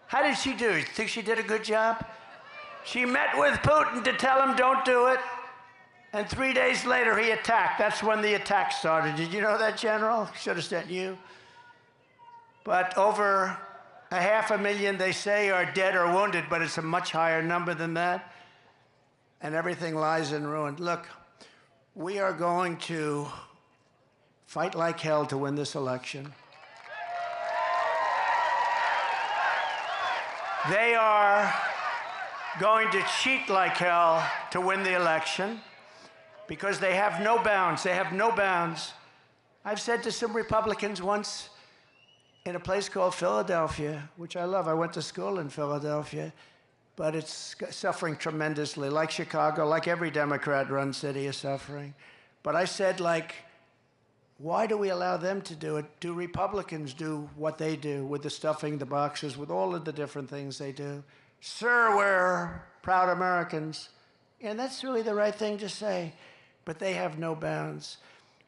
How did she do? You think she did a good job? She met with Putin to tell him don't do it, and 3 days later, he attacked. That's when the attack started. Did you know that, General? Should have sent you. But over 500,000, they say, are dead or wounded, but it's a much higher number than that. And everything lies in ruin. Look, we are going to fight like hell to win this election. They are going to cheat like hell to win the election, because they have no bounds. They have no bounds. I've said to some Republicans once, in a place called Philadelphia, which I love. I went to school in Philadelphia, but it's suffering tremendously, like Chicago, like every Democrat-run city is suffering. But I said, like, why do we allow them to do it? Do Republicans do what they do with the stuffing the boxes, with all of the different things they do? Sir, we're proud Americans. And that's really the right thing to say. But they have no bounds.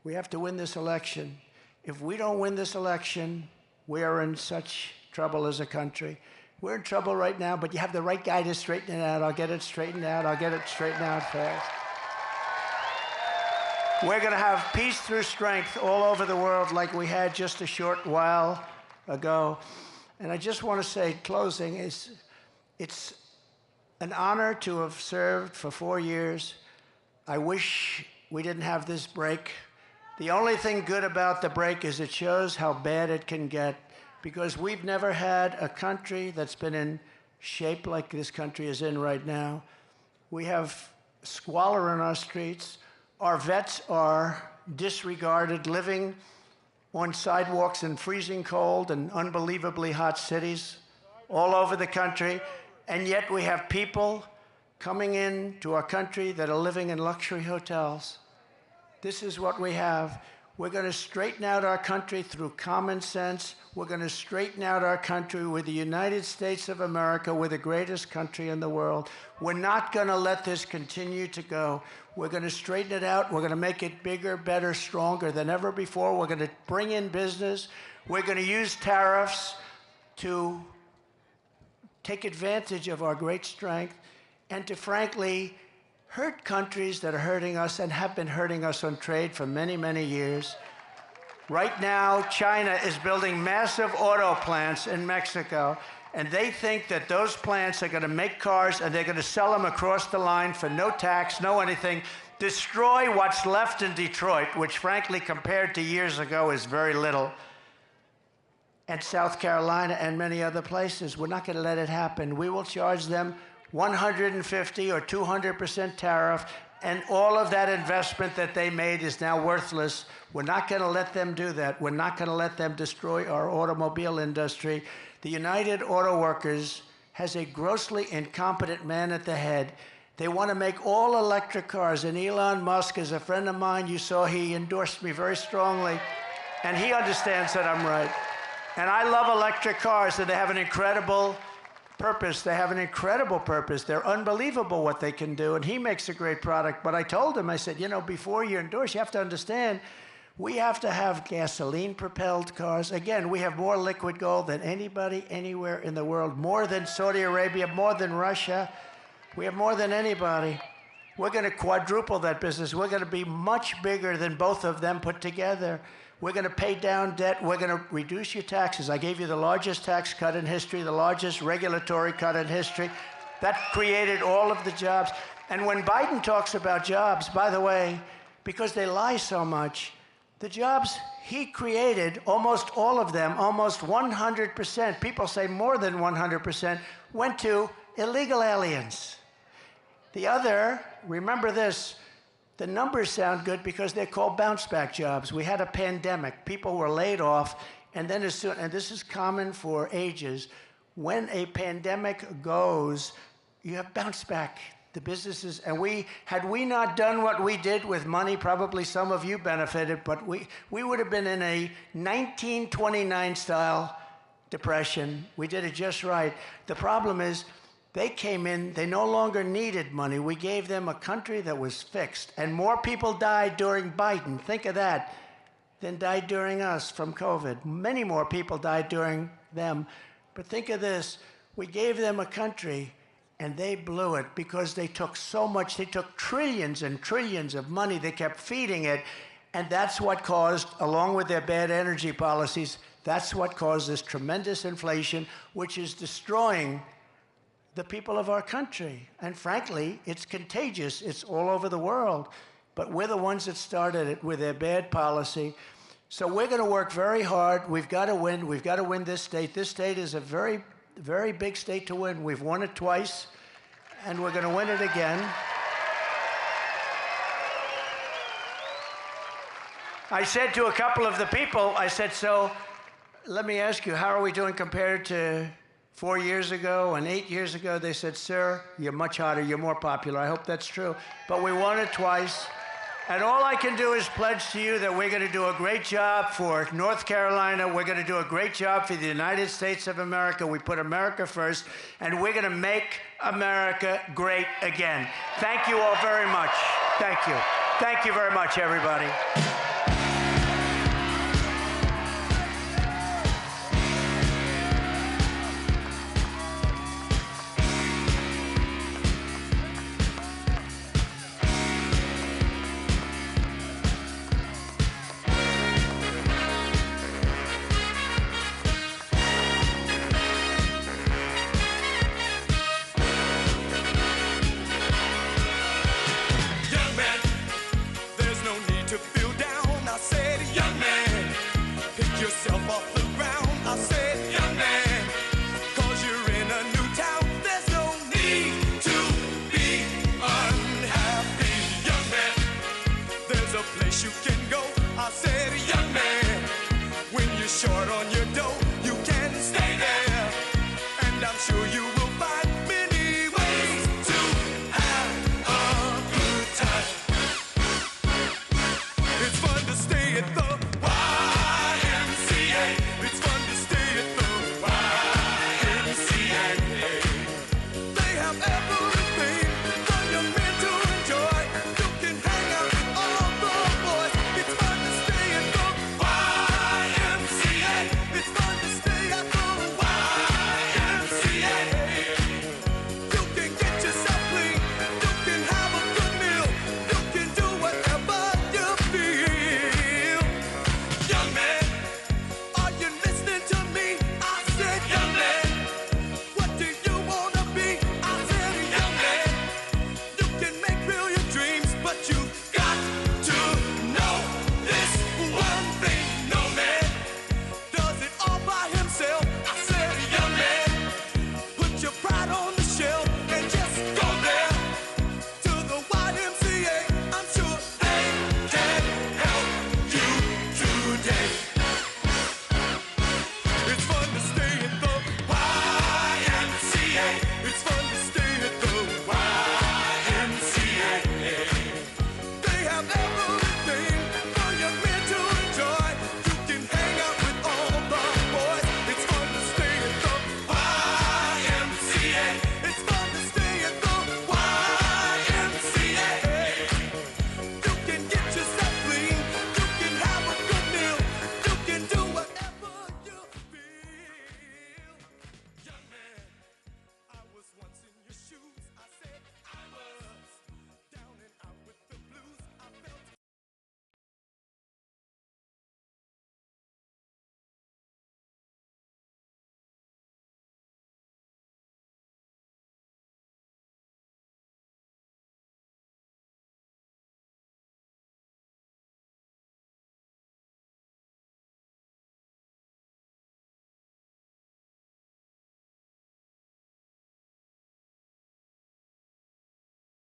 We have to win this election. If we don't win this election, we are in such trouble as a country. We're in trouble right now, but you have the right guy to straighten it out. I'll get it straightened out. I'll get it straightened out fast. We're going to have peace through strength all over the world like we had just a short while ago. And I just want to say, closing, it's an honor to have served for 4 years. I wish we didn't have this break. The only thing good about the break is it shows how bad it can get, because we've never had a country that's been in shape like this country is in right now. We have squalor in our streets. Our vets are disregarded, living on sidewalks in freezing cold and unbelievably hot cities all over the country. And yet we have people coming in to our country that are living in luxury hotels. This is what we have. We're going to straighten out our country through common sense. We're going to straighten out our country with the United States of America. We're the greatest country in the world. We're not going to let this continue to go. We're going to straighten it out. We're going to make it bigger, better, stronger than ever before. We're going to bring in business. We're going to use tariffs to take advantage of our great strength and to, frankly, hurt countries that are hurting us and have been hurting us on trade for many, many years. Right now, China is building massive auto plants in Mexico, and they think that those plants are going to make cars and they're going to sell them across the line for no tax, no anything, destroy what's left in Detroit, which frankly, compared to years ago, is very little, and South Carolina and many other places. We're not going to let it happen. We will charge them 150 or 200% tariff, and all of that investment that they made is now worthless. We're not going to let them do that. We're not going to let them destroy our automobile industry. The United Auto Workers has a grossly incompetent man at the head. They want to make all electric cars, and Elon Musk is a friend of mine. You saw he endorsed me very strongly, and he understands that I'm right. And I love electric cars, and they have an incredible purpose. They have an incredible purpose. They're unbelievable what they can do, and he makes a great product. But I told him, I said, you know, before you endorse, you have to understand, we have to have gasoline-propelled cars. Again, we have more liquid gold than anybody anywhere in the world, more than Saudi Arabia, more than Russia. We have more than anybody. We're going to quadruple that business. We're going to be much bigger than both of them put together. We're going to pay down debt. We're going to reduce your taxes. I gave you the largest tax cut in history, the largest regulatory cut in history. That created all of the jobs. And when Biden talks about jobs, by the way, because they lie so much, the jobs he created, almost all of them, almost 100%, people say more than 100%, went to illegal aliens. The other, remember this, the numbers sound good because they're called bounce-back jobs. We had a pandemic. People were laid off, and then as soon, and this is common for ages, when a pandemic goes, you have bounce-back. The businesses, and had we not done what we did with money, probably some of you benefited, but we would have been in a 1929-style depression. We did it just right. The problem is, they came in, they no longer needed money. We gave them a country that was fixed. And more people died during Biden, think of that, than died during us from COVID. Many more people died during them. But think of this, we gave them a country and they blew it because they took so much, they took trillions and trillions of money, they kept feeding it. And that's what caused, along with their bad energy policies, that's what caused this tremendous inflation, which is destroying the people of our country. And frankly, it's contagious. It's all over the world. But we're the ones that started it with their bad policy. So we're going to work very hard. We've got to win. We've got to win this state. This state is a very, very big state to win. We've won it twice, and we're going to win it again. I said to a couple of the people, I said, so let me ask you, how are we doing compared to 4 years ago and 8 years ago? They said, sir, you're much hotter, you're more popular. I hope that's true. But we won it twice. And all I can do is pledge to you that we're going to do a great job for North Carolina. We're going to do a great job for the United States of America. We put America first, and we're going to make America great again. Thank you all very much. Thank you. Thank you very much, everybody.